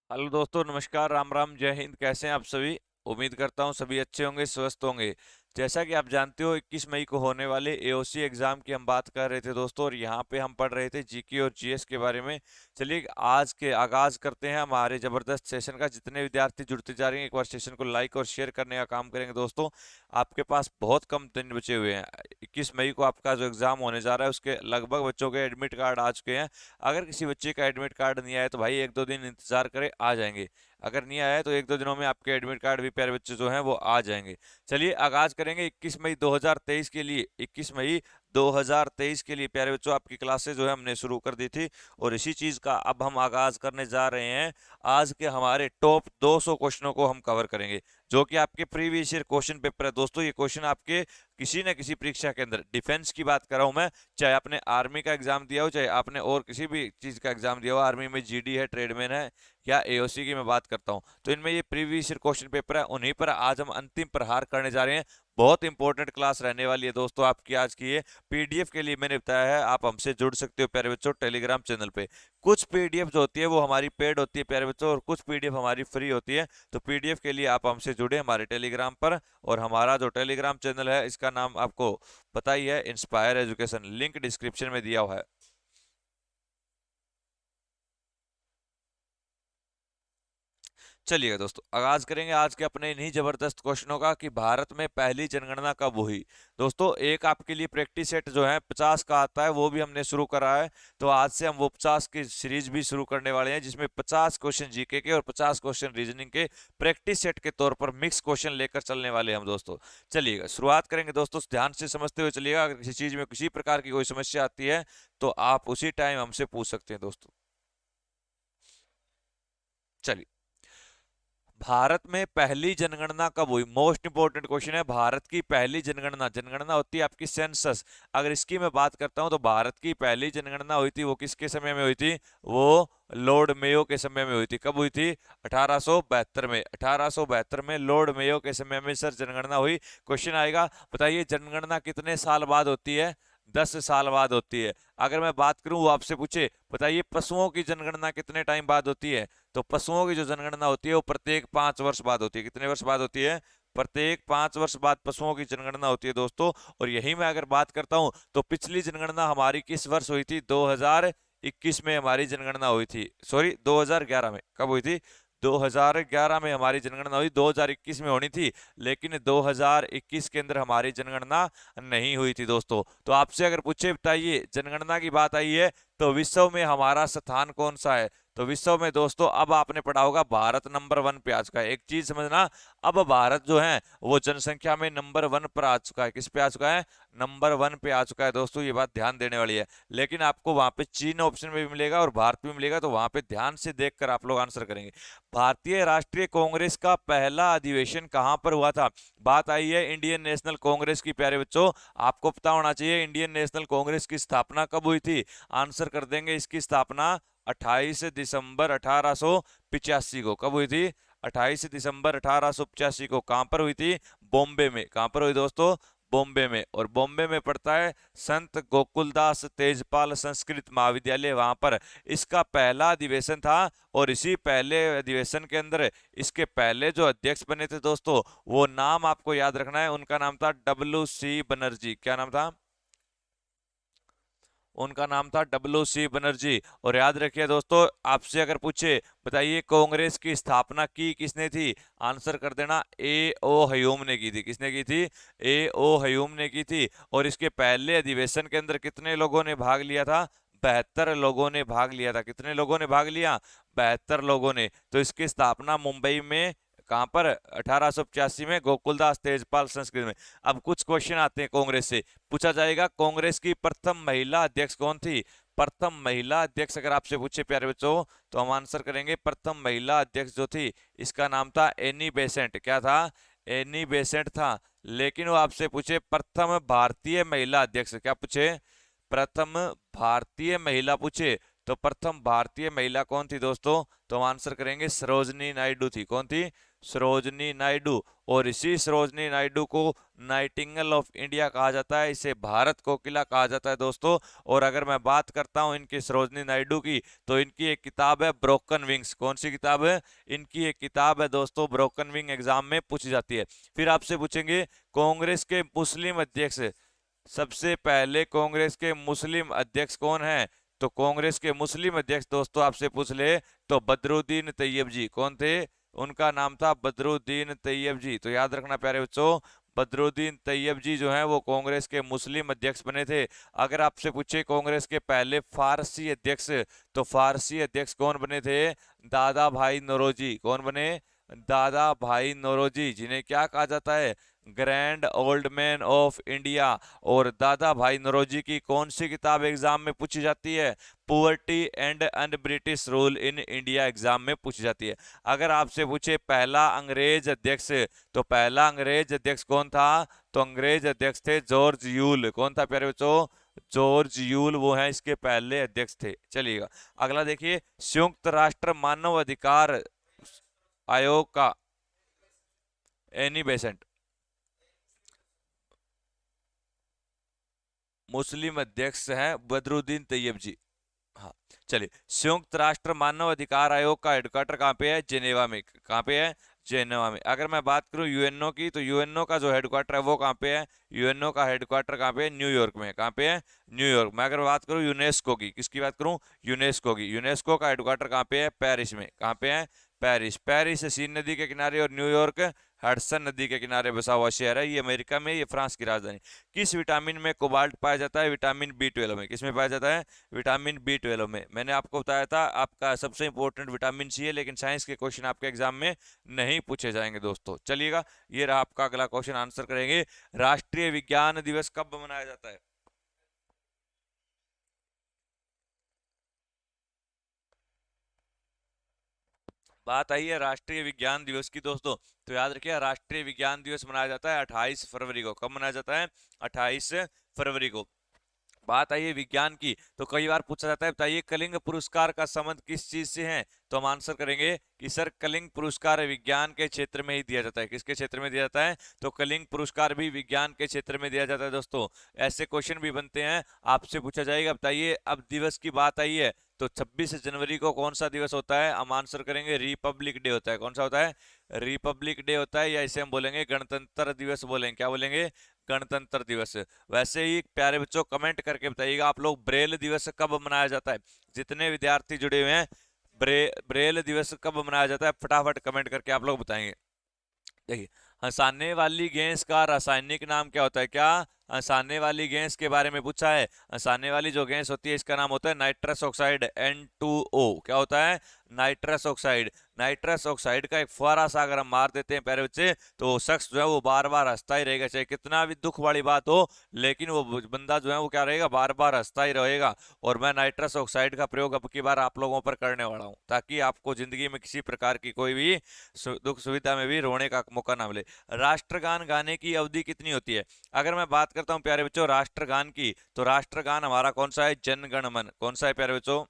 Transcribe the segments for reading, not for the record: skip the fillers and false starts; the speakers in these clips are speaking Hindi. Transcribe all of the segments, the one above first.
हेलो दोस्तों, नमस्कार, राम राम, जय हिंद। कैसे हैं आप सभी? उम्मीद करता हूं सभी अच्छे होंगे, स्वस्थ होंगे। जैसा कि आप जानते हो, 21 मई को होने वाले एओसी एग्जाम की हम बात कर रहे थे दोस्तों, और यहाँ पे हम पढ़ रहे थे जीके और जीएस के बारे में। चलिए आज के आगाज करते हैं हमारे जबरदस्त सेशन का। जितने विद्यार्थी जुड़ते जा रहे हैं, एक बार सेशन को लाइक और शेयर करने का काम करेंगे दोस्तों। आपके पास बहुत कम दिन बचे हुए हैं। 21 मई को आपका जो एग्जाम होने जा रहा है, उसके लगभग बच्चों के एडमिट कार्ड आ चुके हैं। अगर किसी बच्चे का एडमिट कार्ड नहीं आया तो भाई एक दो दिन इंतजार करें, आ जाएंगे। अगर नहीं आया है तो एक दो दिनों में आपके एडमिट कार्ड भी, प्यारे बच्चे जो हैं, वो आ जाएंगे। चलिए आगाज करेंगे 21 मई 2023 के लिए। 21 मई 2023 के लिए प्यारे बच्चों, आपकी क्लासेस जो है हमने शुरू कर दी थी, और इसी चीज का अब हम आगाज करने जा रहे हैं। आज के हमारे टॉप 200 क्वेश्चनों को हम कवर करेंगे, जो कि आपके प्रीवियस ईयर क्वेश्चन पेपर है दोस्तों। ये क्वेश्चन आपके किसी न किसी परीक्षा के अंदर, डिफेंस की बात कर रहा हूं मैं, चाहे आपने आर्मी का एग्जाम दिया हो, चाहे आपने और किसी भी चीज का एग्जाम दिया हो, आर्मी में जीडी है, ट्रेडमैन है, या एओसी की मैं बात करता हूं, तो इनमें ये प्रीवियस ईयर क्वेश्चन पेपर है, उन्हीं पर आज हम अंतिम प्रहार करने जा रहे हैं। बहुत इंपॉर्टेंट क्लास रहने वाली है दोस्तों आपकी आज की ये। पीडीएफ के लिए मैंने बताया है, आप हमसे जुड़ सकते हो प्यारे बच्चों टेलीग्राम चैनल पे। कुछ पीडीएफ जो होती है वो हमारी पेड होती है प्यारे बच्चों, और कुछ पीडीएफ हमारी फ्री होती है। तो पीडीएफ के लिए आप हमसे जुड़े हमारे टेलीग्राम पर। और हमारा जो टेलीग्राम चैनल है, इसका नाम आपको पता ही है, इंस्पायर एजुकेशन। लिंक डिस्क्रिप्शन में दिया हुआ है। चलिए दोस्तों, आगाज करेंगे आज के अपने इन्हीं जबरदस्त क्वेश्चनों का कि भारत में पहली जनगणना कब हुई। दोस्तों, एक आपके लिए प्रैक्टिस सेट जो है 50 का आता है, वो भी हमने शुरू करा है। तो आज से हम वो 50 की सीरीज भी शुरू करने वाले हैं, जिसमें 50 क्वेश्चन जीके के और 50 क्वेश्चन रीजनिंग के प्रैक्टिस सेट के तौर पर मिक्स क्वेश्चन लेकर चलने वाले हैं हम दोस्तों। चलिएगा शुरुआत करेंगे दोस्तों, ध्यान से समझते हुए चलिएगा। अगर किसी चीज में किसी प्रकार की कोई समस्या आती है तो आप उसी टाइम हमसे पूछ सकते हैं दोस्तों। चलिए, भारत में पहली जनगणना कब हुई? मोस्ट इंपोर्टेंट क्वेश्चन है। भारत की पहली जनगणना, जनगणना होती है आपकी सेंसस। अगर इसकी मैं बात करता हूं तो भारत की पहली जनगणना हुई थी, वो किसके समय में हुई थी? वो लॉर्ड मेयो के समय में हुई थी। कब हुई थी? 1872 में। 1872 में लॉर्ड मेयो के समय में सर जनगणना हुई। क्वेश्चन आएगा, बताइए जनगणना कितने साल बाद होती है? 10 साल बाद होती है। अगर मैं बात करूं, वो आपसे पूछे बताइए पशुओं की जनगणना कितने टाइम बाद होती है, तो पशुओं की जो जनगणना होती है वो प्रत्येक 5 वर्ष बाद होती है। कितने वर्ष बाद होती है? प्रत्येक 5 वर्ष बाद पशुओं की जनगणना होती है दोस्तों। और यही मैं अगर बात करता हूं तो पिछली जनगणना हमारी किस वर्ष हुई थी? 2021 में हमारी जनगणना हुई थी। सॉरी, 2011 में। कब हुई थी? 2011 में हमारी जनगणना हुई। 2021 में होनी थी, लेकिन 2021 के अंदर हमारी जनगणना नहीं हुई थी दोस्तों। तो आपसे अगर पूछे बताइए जनगणना की बात आई है तो विश्व में हमारा स्थान कौन सा है? तो विश्व में दोस्तों, अब आपने पढ़ा होगा, भारत नंबर 1 पे आ चुका है। एक चीज समझना, अब भारत जो है वो जनसंख्या में नंबर 1 पर आ चुका है। किस पे आ चुका है? नंबर 1 पे आ चुका है दोस्तों। ये बात ध्यान देने वाली है। लेकिन आपको वहां पे चीन ऑप्शन में भी मिलेगा और भारत भी मिलेगा, तो वहां पे ध्यान से देखकर आप लोग आंसर करेंगे। भारतीय राष्ट्रीय कांग्रेस का पहला अधिवेशन कहां पर हुआ था? बात आई है इंडियन नेशनल कांग्रेस की प्यारे बच्चों। आपको पता होना चाहिए इंडियन नेशनल कांग्रेस की स्थापना कब हुई थी। आंसर कर देंगे, इसकी स्थापना 28 दिसंबर 1885 को। कब हुई थी? 28 दिसंबर 1885 को। कहां पर हुई थी? बॉम्बे में। कहां पर हुई दोस्तों? बॉम्बे में। और बॉम्बे में पड़ता है संत गोकुलदास तेजपाल संस्कृत महाविद्यालय, वहां पर इसका पहला अधिवेशन था। और इसी पहले अधिवेशन के अंदर इसके पहले जो अध्यक्ष बने थे दोस्तों, वो नाम आपको याद रखना है, उनका नाम था WC बनर्जी। क्या नाम था? उनका नाम था WC बनर्जी। और याद रखिए दोस्तों, आपसे अगर पूछे बताइए कांग्रेस की स्थापना की किसने थी, आंसर कर देना, A.O. हयूम ने की थी। किसने की थी? A.O. हयूम ने की थी। और इसके पहले अधिवेशन के अंदर कितने लोगों ने भाग लिया था? 72 लोगों ने भाग लिया था। कितने लोगों ने भाग लिया? 72 लोगों ने। तो इसकी स्थापना मुंबई में, कहां पर? 1885 में, गोकुलदास तेजपाल संस्कृत में। अब कुछ क्वेश्चन आते हैं कांग्रेस से, पूछा जाएगा कांग्रेस की प्रथम महिला अध्यक्ष कौन थी? प्रथम महिला अध्यक्ष अगर आपसे पूछे प्यारे बच्चों, तो हम आंसर करेंगे प्रथम महिला अध्यक्ष जो थी, इसका नाम था एनी बेसेंट। क्या था? एनी बेसेंट था। लेकिन वो आपसे पूछे प्रथम भारतीय महिला अध्यक्ष, क्या पूछे? प्रथम भारतीय महिला पूछे, तो प्रथम भारतीय महिला कौन थी दोस्तों? तो हम आंसर करेंगे सरोजनी नायडू थी। कौन थी? सरोजनी नायडू। और इसी सरोजनी नायडू को नाइटिंगेल ऑफ इंडिया कहा जाता है, इसे भारत कोकिला कहा जाता है दोस्तों। और अगर मैं बात करता हूं इनकी सरोजनी नायडू की, तो इनकी एक किताब है ब्रोकन विंग्स। कौन सी किताब है? इनकी एक किताब है दोस्तों, ब्रोकन विंग, एग्जाम में पूछी जाती है। फिर आपसे पूछेंगे कांग्रेस के मुस्लिम अध्यक्ष, सबसे पहले कांग्रेस के मुस्लिम अध्यक्ष कौन है? तो कांग्रेस के मुस्लिम अध्यक्ष दोस्तों आपसे पूछ ले तो बदरुद्दीन तैयब जी। कौन थे? उनका नाम था बदरुद्दीन तैयब जी। तो याद रखना प्यारे बच्चों, बदरुद्दीन तैयब जी जो हैं वो कांग्रेस के मुस्लिम अध्यक्ष बने थे। अगर आपसे पूछे कांग्रेस के पहले फारसी अध्यक्ष, तो फारसी अध्यक्ष कौन बने थे? दादा भाई नौरोजी। कौन बने? दादा भाई नौरोजी, जिन्हें क्या कहा जाता है? Grand old man of India. और दादा भाई नौरोजी की कौन सी किताब एग्जाम में पूछी जाती है? Poverty and un British rule in India exam में पूछी जाती है। अगर आपसे पूछे पहला अंग्रेज अध्यक्ष, तो पहला अंग्रेज अध्यक्ष कौन था? तो अंग्रेज अध्यक्ष थे जॉर्ज यूल। कौन था प्यारे बच्चों? जॉर्ज यूल, वो है इसके पहले अध्यक्ष थे। चलिएगा अगला देखिए, संयुक्त राष्ट्र मानव अधिकार आयोग का एनी बेसेंट, मुस्लिम अध्यक्ष हैं बदरुद्दीन तैयब जी। हाँ, चलिए, संयुक्त राष्ट्र मानव अधिकार आयोग का हेडक्वार्टर कहाँ पे है? जेनेवा में। कहाँ पे है? जेनेवा में। अगर मैं बात करूं यूएनओ की, तो यूएनओ का जो हेडक्वार्टर है वो कहाँ पे है? यूएनओ का हेडक्वार्टर कहाँ पे है? न्यूयॉर्क में। कहाँ पे है? न्यूयॉर्क में। अगर बात करूं यूनेस्को की, किसकी बात करूं? यूनेस्को की। यूनेस्को का हेडक्वार्टर कहाँ पे है? पेरिस में। कहाँ पे है? पेरिस। पेरिस सीन नदी के किनारे, और न्यूयॉर्क हडसन नदी के किनारे बसा हुआ शहर है। ये अमेरिका में, ये फ्रांस की राजधानी। किस विटामिन में कोबाल्ट पाया जाता है? विटामिन बी 12 में। किसमें पाया जाता है? विटामिन बी 12 में। मैंने आपको बताया था आपका सबसे इंपॉर्टेंट विटामिन सी है, लेकिन साइंस के क्वेश्चन आपके एग्जाम में नहीं पूछे जाएंगे दोस्तों। चलिएगा, ये रहा आपका अगला क्वेश्चन, आंसर करेंगे। राष्ट्रीय विज्ञान दिवस कब मनाया जाता है? बात आई है राष्ट्रीय विज्ञान दिवस की दोस्तों, तो याद रखिए राष्ट्रीय विज्ञान दिवस मनाया जाता है 28 फरवरी को। कब मनाया जाता है? 28 फरवरी को। बात आई है विज्ञान की, तो कई बार पूछा जाता है बताइए कलिंग पुरस्कार का संबंध किस चीज से है? तो हम आंसर करेंगे कि सर कलिंग पुरस्कार विज्ञान के क्षेत्र में ही दिया जाता है। किसके क्षेत्र में दिया जाता है? तो कलिंग पुरस्कार भी विज्ञान के क्षेत्र में दिया जाता है दोस्तों। ऐसे क्वेश्चन भी बनते हैं, आपसे पूछा जाएगा बताइए, अब दिवस की बात आई है तो 26 जनवरी को कौन सा दिवस होता है? हम आंसर करेंगे रिपब्लिक डे होता है। कौन सा होता है? रिपब्लिक डे होता है, या इसे हम बोलेंगे गणतंत्र दिवस बोलेंगे। क्या बोलेंगे? गणतंत्र दिवस। वैसे ही प्यारे बच्चों कमेंट करके बताइएगा आप लोग, ब्रेल दिवस कब मनाया जाता है? जितने विद्यार्थी जुड़े हुए हैं, ब्रेल दिवस कब मनाया जाता है? फटाफट कमेंट करके आप लोग बताएंगे। देखिए, हंसाने वाली गैस का रासायनिक नाम क्या होता है? क्या हंसाने वाली गैस के बारे में पूछा है? हंसाने वाली जो गैस होती है इसका नाम होता है नाइट्रस ऑक्साइड, N2O। क्या होता है? Nitrous oxide. नाइट्रस ऑक्साइड का एक फुहारा सा अगर हम मार देते हैं प्यारे बच्चे, तो वो शख्स जो है वो बार बार हंसता ही रहेगा, चाहे कितना भी दुख वाली बात हो, लेकिन वो बंदा जो है वो क्या रहेगा? बार बार हंसता ही रहेगा। और मैं नाइट्रस ऑक्साइड का प्रयोग अब की बार आप लोगों पर करने वाला हूँ, ताकि आपको जिंदगी में किसी प्रकार की कोई भी दुख सुविधा में भी रोने का मौका ना मिले। राष्ट्रगान गाने की अवधि कितनी होती है? अगर मैं बात करता हूं प्यारे बच्चों राष्ट्रगान की, तो राष्ट्रगान हमारा कौन सा है? जन गण मन। कौन सा है प्यारे बच्चों?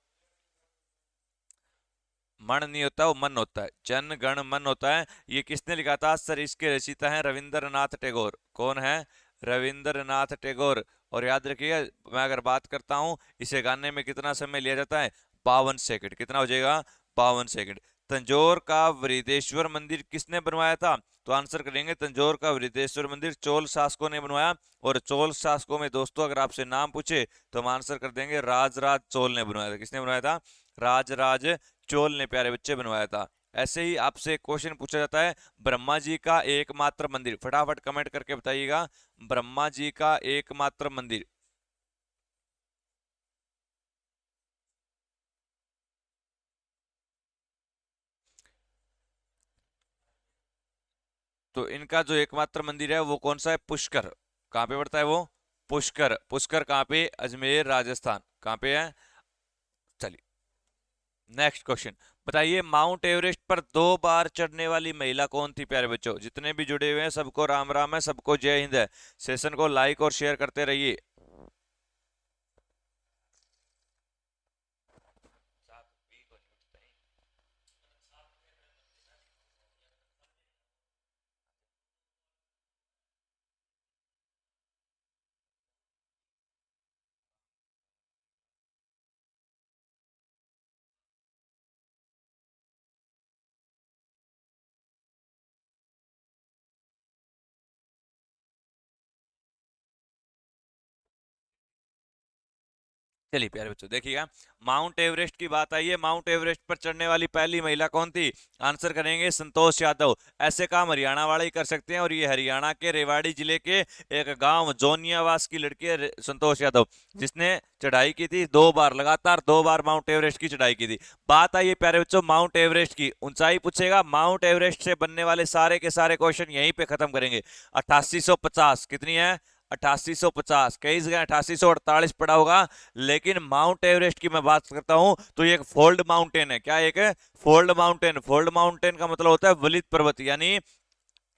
मन नहीं होता, वो मन होता है। जन गण मन होता है। ये किसने लिखा था? सर इसके रचयिता हैं रविंद्रनाथ टैगोर। कौन है? रविंद्रनाथ टैगोर। और याद रखिएगा, मैं अगर बात करता हूं इसे गाने में कितना समय लिया जाता है? 52 सेकंड। कितना हो जाएगा? 52 सेकंड। तंजौर का वृद्धेश्वर मंदिर किसने बनवाया था? तो आंसर करेंगे तंजौर का वृद्धेश्वर मंदिर चोल शासकों ने बनवाया। और चोल शासकों में दोस्तों अगर आपसे नाम पूछे तो हम आंसर कर देंगे राजराज चोल ने बनवाया था। किसने बनवाया था? राजराज चोल ने प्यारे बच्चे बनवाया था। ऐसे ही आपसे क्वेश्चन पूछा जाता है, ब्रह्मा जी का एकमात्र मंदिर, फटाफट कमेंट करके बताइएगा, ब्रह्मा जी का एकमात्र मंदिर। तो इनका जो एकमात्र मंदिर है वो कौन सा है? पुष्कर। कहाँ पे पड़ता है वो? पुष्कर। पुष्कर कहाँ पे? अजमेर राजस्थान। कहाँ पे है? चलिए, नेक्स्ट क्वेश्चन, बताइए माउंट एवरेस्ट पर 2 बार चढ़ने वाली महिला कौन थी? प्यारे बच्चों जितने भी जुड़े हुए हैं सबको राम राम है, सबको जय हिंद है। सेशन को लाइक और शेयर करते रहिए। चलिए प्यारे बच्चों देखिएगा, माउंट एवरेस्ट की बात आई है। माउंट एवरेस्ट पर चढ़ने वाली पहली महिला कौन थी? आंसर करेंगे संतोष यादव। ऐसे काम हरियाणा वाले ही कर सकते हैं, और ये हरियाणा के रेवाड़ी जिले के एक गांव जोनियावास की लड़की है संतोष यादव, जिसने चढ़ाई की थी 2 बार, लगातार 2 बार माउंट एवरेस्ट की चढ़ाई की थी। बात आई है प्यारे बच्चों माउंट एवरेस्ट की, ऊंचाई पूछेगा, माउंट एवरेस्ट से बनने वाले सारे के सारे क्वेश्चन यहीं पे खत्म करेंगे। 8850 कितनी है? 8850, कई जगह 8848 पड़ा होगा, लेकिन माउंट एवरेस्ट की मैं बात करता हूं तो ये एक फोल्ड माउंटेन है। क्या एक फोल्ड माउंटेन? फोल्ड माउंटेन का मतलब होता है वलित पर्वत, यानी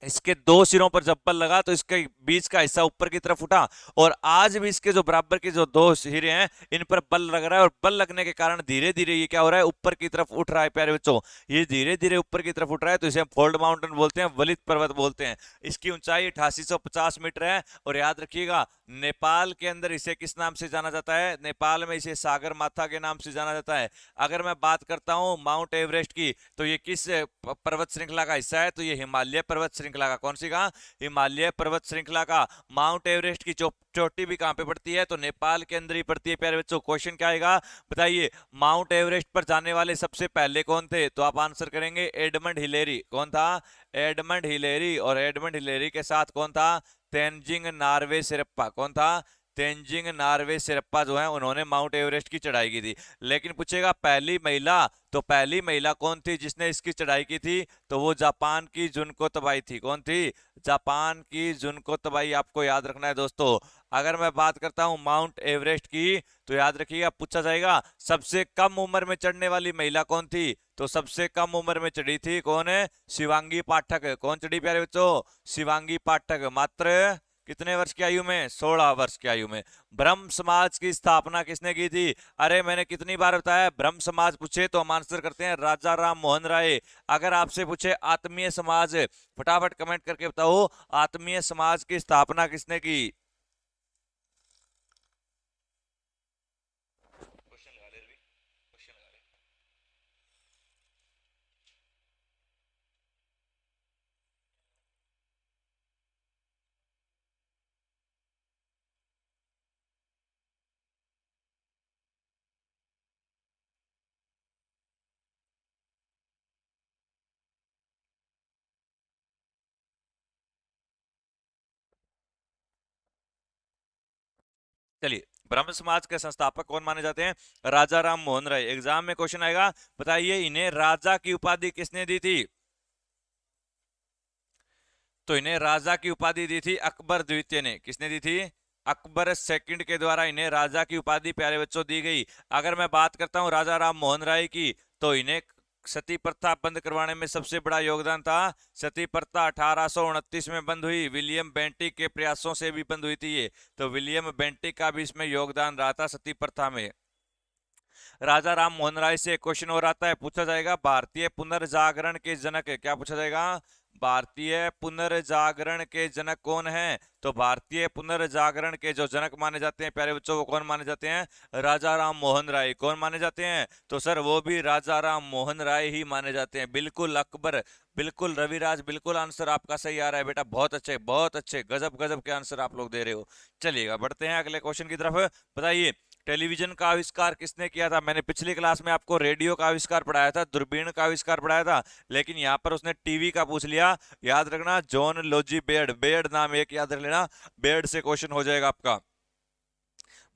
इसके 2 सिरों पर जब बल लगा तो इसके बीच का हिस्सा ऊपर की तरफ उठा, और आज भी इसके जो बराबर के जो 2 सिरे हैं इन पर बल लग रहा है, और बल लगने के कारण धीरे धीरे ये क्या हो रहा है? ऊपर की तरफ उठ रहा है प्यारे बच्चों। ये धीरे धीरे ऊपर की तरफ उठ रहा है, तो इसे हम फोल्ड माउंटेन बोलते हैं, वलित पर्वत बोलते हैं। इसकी ऊंचाई 8850 मीटर है। और याद रखिएगा, नेपाल के अंदर इसे किस नाम से जाना जाता है? नेपाल में इसे सागर माथा के नाम से जाना जाता है। अगर मैं बात करता हूं माउंट एवरेस्ट की, तो ये किस पर्वत श्रृंखला का हिस्सा है? तो ये हिमालय पर्वत श्रृंखला का। कौन सी का? हिमालय पर्वत श्रृंखला का। माउंट एवरेस्ट की चोटी भी कहां पे पड़ती है? तो नेपाल के अंदर ही पड़ती है प्यारे बच्चों। क्वेश्चन क्या आएगा बताइए? माउंट एवरेस्ट पर जाने वाले सबसे पहले कौन थे? तो आप आंसर करेंगे एडमंड हिलेरी। कौन था? Edmund Hillary. और एडमंड हिलेरी के साथ कौन था? तेंजिंग नार्वे शेरप्पा। कौन था? तेंजिंग नार्वे शेरप्पा जो है उन्होंने माउंट एवरेस्ट की चढ़ाई की थी। लेकिन पूछेगा पहली महिला, तो पहली महिला कौन थी जिसने इसकी चढ़ाई की थी? तो वो जापान की जुनको तबाई थी। कौन थी? जापान की जुनको तबाई। आपको याद रखना है दोस्तों। अगर मैं बात करता हूं माउंट एवरेस्ट की, तो याद रखिएगा पूछा जाएगा सबसे कम उम्र में चढ़ने वाली महिला कौन थी? तो सबसे कम उम्र में चढ़ी थी कौन है? शिवांगी पाठक। कौन चढ़ी प्यारे बच्चों? शिवांगी पाठक। मात्र कितने वर्ष की आयु में? 16 वर्ष की आयु में। ब्रह्म समाज की स्थापना किसने की थी? अरे मैंने कितनी बार बताया, ब्रह्म समाज पूछे तो हम आंसर करते हैं राजा राम मोहन राय। अगर आपसे पूछे आत्मीय समाज, फटाफट कमेंट करके बताओ आत्मीय समाज की स्थापना किसने की? क्वेश्चन लगा ले रवि, क्वेश्चन लगा ले। चलिए, ब्रह्म समाज के संस्थापक कौन माने जाते हैं? राजा राम मोहन राय। एग्जाम में क्वेश्चन आएगा, बताइए इन्हें राजा की उपाधि किसने दी थी? तो इन्हें राजा की उपाधि दी थी अकबर द्वितीय ने। किसने दी थी? अकबर सेकंड के द्वारा इन्हें राजा की उपाधि प्यारे बच्चों दी गई। अगर मैं बात करता हूं राजा राम मोहन राय की, तो इन्हें सती प्रथा बंद करवाने में सबसे बड़ा योगदान था। सती प्रथा 1829 में बंद हुई, विलियम बेंटिक के प्रयासों से भी बंद हुई थी ये। तो विलियम बेंटिक का भी इसमें योगदान रहा था सती प्रथा में। राजा राम मोहन राय से क्वेश्चन और आता है, पूछा जाएगा भारतीय पुनर्जागरण के जनक। क्या पूछा जाएगा? भारतीय पुनर्जागरण के जनक कौन है? तो भारतीय पुनर्जागरण के जो जनक माने जाते हैं प्यारे बच्चों, वो कौन माने जाते हैं? राजा राम मोहन राय। कौन माने जाते हैं? तो सर वो भी राजा राम मोहन राय ही माने जाते हैं। बिल्कुल अकबर, बिल्कुल रविराज, बिल्कुल आंसर आपका सही आ रहा है बेटा। बहुत अच्छे, बहुत अच्छे, गजब गजब के आंसर आप लोग दे रहे हो। चलिएगा बढ़ते हैं अगले क्वेश्चन की तरफ। बताइए टेलीविजन का आविष्कार किसने किया था? मैंने पिछली क्लास में आपको रेडियो का आविष्कार पढ़ाया था, दूरबीन का आविष्कार पढ़ाया था, लेकिन यहाँ पर उसने टीवी का पूछ लिया। याद रखना जॉन लोजी बेड, बेड नाम एक याद रख लेना, बेड से क्वेश्चन हो जाएगा आपका।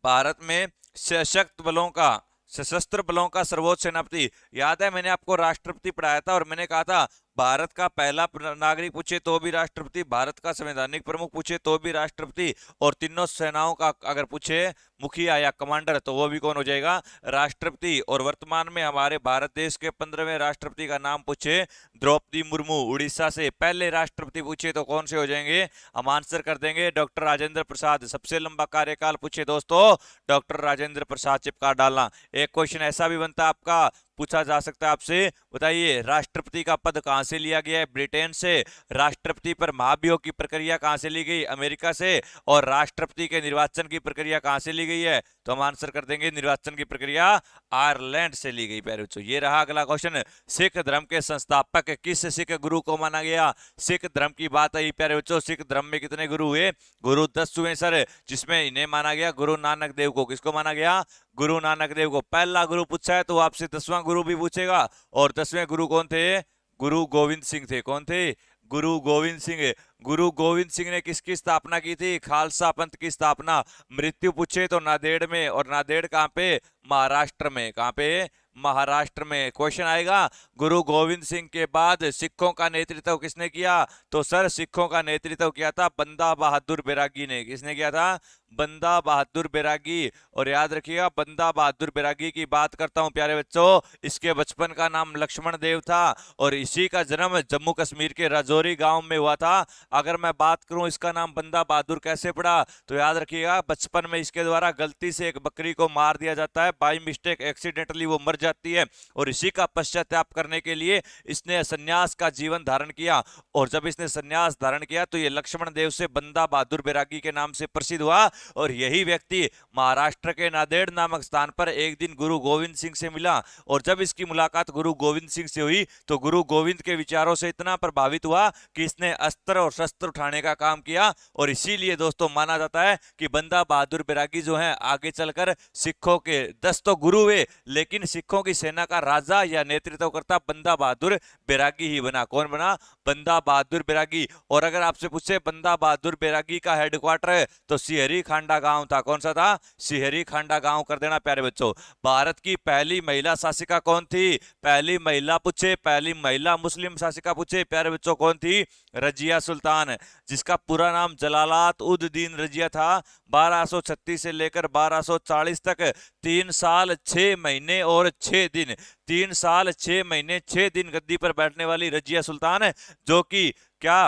भारत में सशक्त बलों का, सशस्त्र बलों का सर्वोच्च सेनापति, याद है मैंने आपको राष्ट्रपति पढ़ाया था, और मैंने कहा था भारत का पहला नागरिक पूछे तो भी राष्ट्रपति, भारत का संवैधानिक प्रमुख पूछे तो भी राष्ट्रपति, और तीनों सेनाओं का अगर पूछे मुखिया या कमांडर तो वो भी कौन हो जाएगा? राष्ट्रपति। और वर्तमान में हमारे भारत देश के 15वें राष्ट्रपति का नाम पूछे द्रौपदी मुर्मू उड़ीसा से, पहले राष्ट्रपति पूछे तो कौन से हो जाएंगे? हम आंसर कर देंगे डॉक्टर राजेंद्र प्रसाद। सबसे लंबा कार्यकाल पूछे दोस्तों, डॉक्टर राजेंद्र प्रसाद चिपका डालना। एक क्वेश्चन ऐसा भी बनता है आपका, पूछा जा सकता है आपसे, बताइए राष्ट्रपति का पद कहां से लिया गया है? ब्रिटेन से। राष्ट्रपति पर महाभियोग की प्रक्रिया कहां से ली गई? अमेरिका से। और राष्ट्रपति के निर्वाचन की प्रक्रिया कहां से ली गई है? तो हम आंसर कर देंगे निर्वाचन की प्रक्रिया आयरलैंड से ली गई प्यारे बच्चों। ये रहा अगला क्वेश्चन। सिख धर्म के संस्थापक किस सिख गुरु को माना गया? सिख धर्म की बात आई प्यारे बच्चों। सिख धर्म में कितने गुरु हुए? गुरु 10 हुए सर, जिसमें इन्हें माना गया गुरु नानक देव को। किसको माना गया? गुरु नानक देव को। पहला गुरु पूछा है तो आपसे 10वां गुरु भी पूछेगा। और 10वें गुरु कौन थे? गुरु गोविंद सिंह थे। कौन थे? गुरु गोविंद सिंह। गुरु गोविंद सिंह ने किसकी स्थापना की थी? खालसा पंथ की स्थापना। मृत्यु पूछे तो नांदेड़ में, और नांदेड़ कहां पे? महाराष्ट्र में। कहां पे? महाराष्ट्र में। क्वेश्चन आएगा गुरु गोविंद सिंह के बाद सिखों का नेतृत्व किसने किया? तो सर सिखों का नेतृत्व किया था बंदा बहादुर बैरागी ने। किसने किया था? बंदा बहादुर बैरागी। और याद रखिएगा बंदा बहादुर बैरागी की बात करता हूं प्यारे बच्चों। इसके बचपन का नाम लक्ष्मण देव था और इसी का जन्म जम्मू कश्मीर के राजौरी गांव में हुआ था। अगर मैं बात करूं इसका नाम बंदा बहादुर कैसे पड़ा, तो याद रखिएगा बचपन में इसके द्वारा गलती से एक बकरी को मार दिया जाता है, बाय मिस्टेक एक्सीडेंटली वो मर जाती है, और इसी का पश्चाताप करने के लिए इसने संन्यास का जीवन धारण किया। और जब इसने संन्यास धारण किया तो ये लक्ष्मण देव से बंदा बहादुर बैरागी के नाम से प्रसिद्ध हुआ। और यही व्यक्ति महाराष्ट्र के नांदेड़ नामक स्थान पर एक दिन गुरु गोविंद सिंह से मिला। और जब इसकी मुलाकात गुरु गोविंद सिंह से हुई तो गुरु गोविंद के विचारों से इतना प्रभावित हुआ कि इसने अस्त्र और शस्त्र उठाने का काम किया। और इसीलिए दोस्तों माना जाता है कि बंदा बहादुर बैरागी जो है आगे चलकर सिखों के 10 तो गुरु हुए, लेकिन सिखों की सेना का राजा या नेतृत्व करता बंदा बहादुर बैरागी ही बना। कौन बना? बंदा बहादुर बैरागी। और अगर आपसे पूछे बंदा बहादुर बैरागी का हेडक्वार्टर है तो सिहरी खांडा गांव था। कौन सा था? सिहरी खांडा गांव कर देना प्यारे बच्चों। भारत की पहली महिला शासिका कौन थी? पहली महिला पूछे, पहली महिला मुस्लिम शासिका पूछे प्यारे बच्चों कौन थी? रजिया सुल्तान, जिसका पूरा नाम जलालात उद दीन रजिया था। 1236 से लेकर 1240 तक 3 साल 6 महीने और 6 दिन, 3 साल 6 महीने 6 दिन गद्दी पर बैठने वाली रजिया सुल्तान है, जो कि क्या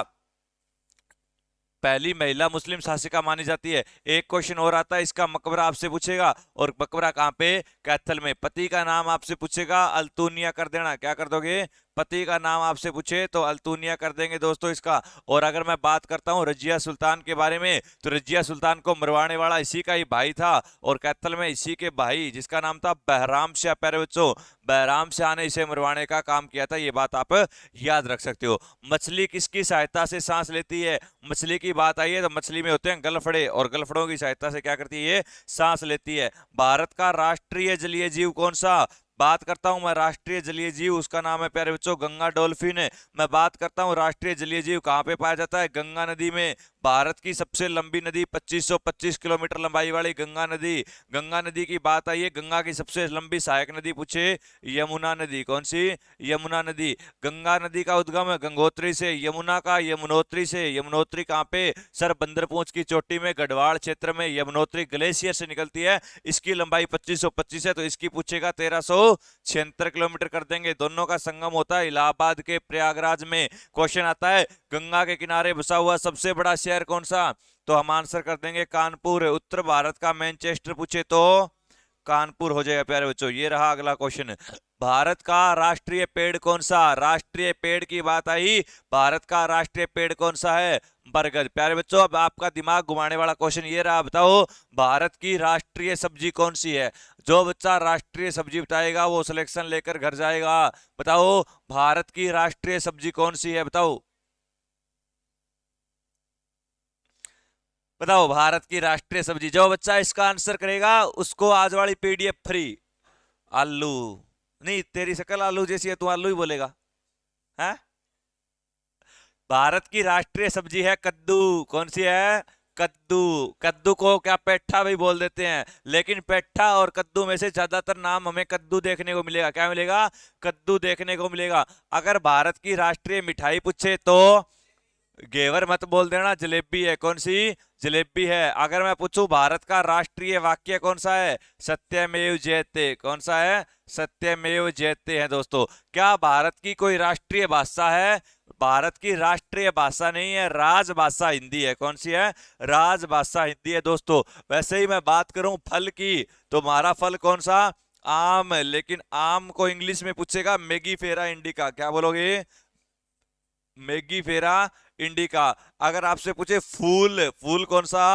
पहली महिला मुस्लिम शासिका मानी जाती है। एक क्वेश्चन और आता है, इसका मकबरा आपसे पूछेगा, और मकबरा कहां पे? कैथल में। पति का नाम आपसे पूछेगा, अल्तुनिया कर देना। क्या कर दोगे? पति का नाम आपसे पूछे तो अल्तुनिया कर देंगे दोस्तों इसका। और अगर मैं बात करता हूं रजिया सुल्तान के बारे में, तो रजिया सुल्तान को मरवाने वाला इसी का ही भाई था, और कैथल में इसी के भाई जिसका नाम था बहराम शाह प्यारे बच्चों, बहराम शाह ने इसे मरवाने का काम किया था। ये बात आप याद रख सकते हो। मछली किसकी सहायता से सांस लेती है? मछली की बात आई है तो मछली में होते हैं गलफड़े, और गलफड़ों की सहायता से क्या करती है? सांस लेती है। भारत का राष्ट्रीय जलीय जीव कौन सा? बात करता हूं मैं राष्ट्रीय जलीय जीव, उसका नाम है प्यारे बच्चों गंगा डॉल्फिन। मैं बात करता हूं राष्ट्रीय जलीय जीव कहां पे पाया जाता है? गंगा नदी में। भारत की सबसे लंबी नदी 2525 किलोमीटर लंबाई वाली गंगा नदी। गंगा नदी की बात आई है, गंगा की सबसे लंबी सहायक नदी पूछे, यमुना नदी। कौन सी? यमुना नदी। गंगा नदी का उद्गम गंगोत्री से, यमुना का यमुनोत्री से। यमुनोत्री कहां पे? सर बंदरपूंछ की चोटी में गढ़वाल क्षेत्र में यमुनोत्री ग्लेशियर से निकलती है। इसकी लंबाई 2525 है, तो इसकी पूछेगा 1376 किलोमीटर कर देंगे। दोनों का संगम होता है इलाहाबाद के प्रयागराज में। क्वेश्चन आता है गंगा के किनारे बसा हुआ सबसे बड़ा शहर कौन सा? तो हम आंसर कर देंगे कानपुर। उत्तर भारत का मैनचेस्टर पूछे तो कानपुर हो जाएगा प्यारे बच्चों। ये रहा अगला क्वेश्चन। भारत का राष्ट्रीय पेड़ कौन सा? राष्ट्रीय पेड़ की बात आई, भारत का राष्ट्रीय पेड़ कौन सा है? बरगद। प्यारे बच्चों अब आपका दिमाग घुमाने वाला क्वेश्चन ये रहा, बताओ भारत की राष्ट्रीय सब्जी कौन सी है? जो बच्चा राष्ट्रीय सब्जी बताएगा वो सिलेक्शन लेकर घर जाएगा। बताओ भारत की राष्ट्रीय सब्जी कौन सी है? बताओ बताओ भारत की राष्ट्रीय सब्जी। जो बच्चा इसका आंसर करेगा उसको आज वाली पीडीएफ फ्री। आलू। नहीं तेरी शकल आलू जैसी है, तू आलू ही बोलेगा है। भारत की राष्ट्रीय सब्जी है कद्दू। कौन सी है? कद्दू। कद्दू को क्या पेठा भी बोल देते हैं, लेकिन पेठा और कद्दू में से ज्यादातर नाम हमें कद्दू देखने को मिलेगा। क्या मिलेगा? कद्दू देखने को मिलेगा। अगर भारत की राष्ट्रीय मिठाई पूछे तो घेवर मत बोल देना, जलेबी है। कौन सी? जलेबी है। अगर मैं पूछूं भारत का राष्ट्रीय वाक्य कौन सा है? सत्यमेव जयते। कौन सा है? सत्यमेव जयते है दोस्तों। क्या भारत की कोई राष्ट्रीय भाषा है? भारत की राष्ट्रीय भाषा नहीं है, राजभाषा हिंदी है। कौन सी है? राजभाषा हिंदी है दोस्तों। वैसे ही मैं बात करूं फल की, तो हमारा फल कौन सा? आम। लेकिन आम को इंग्लिश में पूछेगा मैगी फेरा इंडिका। क्या बोलोगे? मैगी फेरा इंडिका। अगर आपसे पूछे फूल, फूल कौन सा?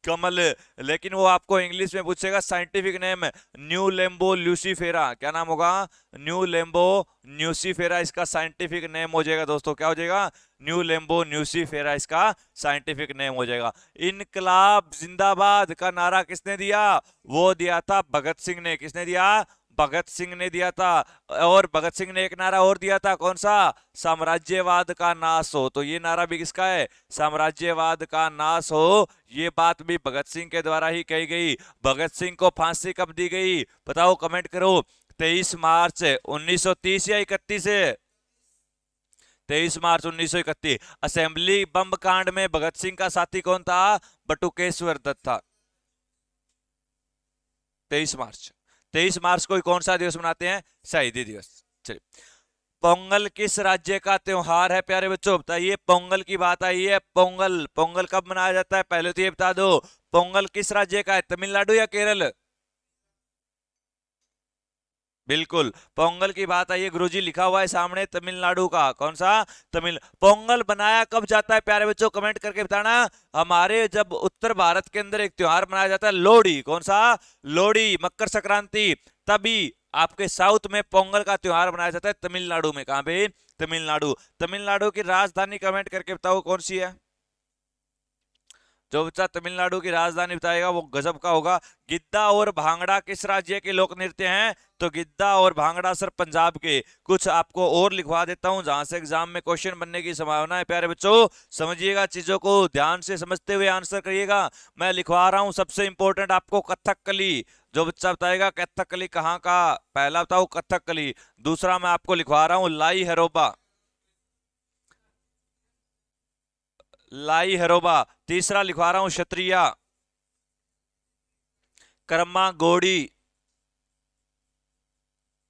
कमल। लेकिन वो आपको इंग्लिश में पूछेगा साइंटिफिक नेम, न्यू लेम्बो ल्यूसीफेरा। क्या नाम होगा? न्यू लेम्बो न्यूसीफेरा इसका साइंटिफिक नेम हो जाएगा दोस्तों। क्या हो जाएगा? न्यू लेम्बो न्यूसीफेरा इसका साइंटिफिक नेम हो जाएगा। इनकलाब जिंदाबाद का नारा किसने दिया? वो दिया था भगत सिंह ने। किसने दिया? भगत सिंह ने दिया था। और भगत सिंह ने एक नारा और दिया था, कौन सा? साम्राज्यवाद का नाश हो। तो ये नारा भी किसका है? साम्राज्यवाद का नाश हो। ये बात भी भगत सिंह के द्वारा ही कही गई। भगत सिंह को फांसी कब दी गई? बताओ, कमेंट करो। 23 मार्च 1930 या 31 है? 23 मार्च 1931। असेंबली बम कांड में भगत सिंह का साथी कौन था? बटुकेश्वर दत्त था। 23 मार्च। 23 मार्च को कौन सा दिवस मनाते हैं? शहीदी दिवस। चलिए, पोंगल किस राज्य का त्योहार है प्यारे बच्चों? बताइए, पोंगल की बात आई है। पोंगल, पोंगल कब मनाया जाता है? पहले तो ये बता दो, पोंगल किस राज्य का है? तमिलनाडु या केरल? बिल्कुल, पोंगल की बात आई है गुरुजी, लिखा हुआ है सामने तमिलनाडु का। कौन सा? तमिल। पोंगल बनाया कब जाता है प्यारे बच्चों? कमेंट करके बताना। हमारे जब उत्तर भारत के अंदर एक त्योहार मनाया जाता है, लोहड़ी। कौन सा? लोहड़ी, मकर संक्रांति। तभी आपके साउथ में पोंगल का त्योहार मनाया जाता है, तमिलनाडु में। कहां पे? तमिलनाडु। तमिलनाडु की राजधानी कमेंट करके बताओ कौन सी है? जो बच्चा तमिलनाडु की राजधानी बताएगा वो गजब का होगा। गिद्दा और भांगड़ा किस राज्य के लोक नृत्य हैं? तो गिद्दा और भांगड़ा सर पंजाब के। कुछ आपको और लिखवा देता हूं जहां से एग्जाम में क्वेश्चन बनने की संभावना है। प्यारे बच्चों, समझिएगा, चीजों को ध्यान से समझते हुए आंसर करिएगा। मैं लिखवा रहा हूं सबसे इंपॉर्टेंट आपको कथकली। जो बच्चा बताएगा कथकली कहाँ का? पहला बताओ कथकली। दूसरा मैं आपको लिखवा रहा हूं लाई हरोबा। लाई हरोबा। तीसरा लिखवा रहा हूं क्षत्रिया। कर्मा गोड़ी।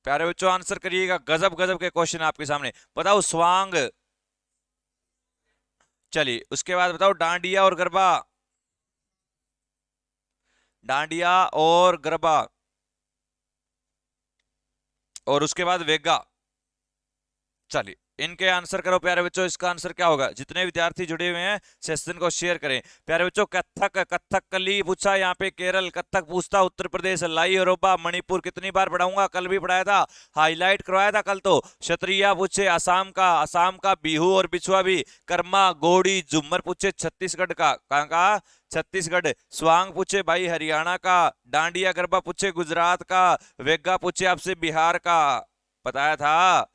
प्यारे बच्चों, आंसर करिएगा। गजब गजब के क्वेश्चन आपके सामने। बताओ स्वांग। चलिए, उसके बाद बताओ डांडिया और गरबा। डांडिया और गरबा। और उसके बाद वेगा। चलिए, इनके आंसर करो प्यारे बच्चों। इसका आंसर क्या होगा? जितने विद्यार्थी जुड़े हुए हैं सेशन को शेयर करें। प्यारे बच्चों, कथक, कथकली पूछा यहाँ पे केरल, कथक पूछता उत्तर प्रदेश, लाई अरोबा मणिपुर। कितनी बार पढ़ाऊंगा? कल भी पढ़ाया था, हाईलाइट करवाया था कल तो। क्षत्रिया पूछे असम का, असम का बिहू और बिछुआ भी। कर्मा गोड़ी झुम्मर पूछे छत्तीसगढ़ का। कहाँ का? छत्तीसगढ़। स्वांग पूछे भाई हरियाणा का। डांडिया गरबा पूछे गुजरात का। वेगा पूछे आपसे बिहार का। बताया था।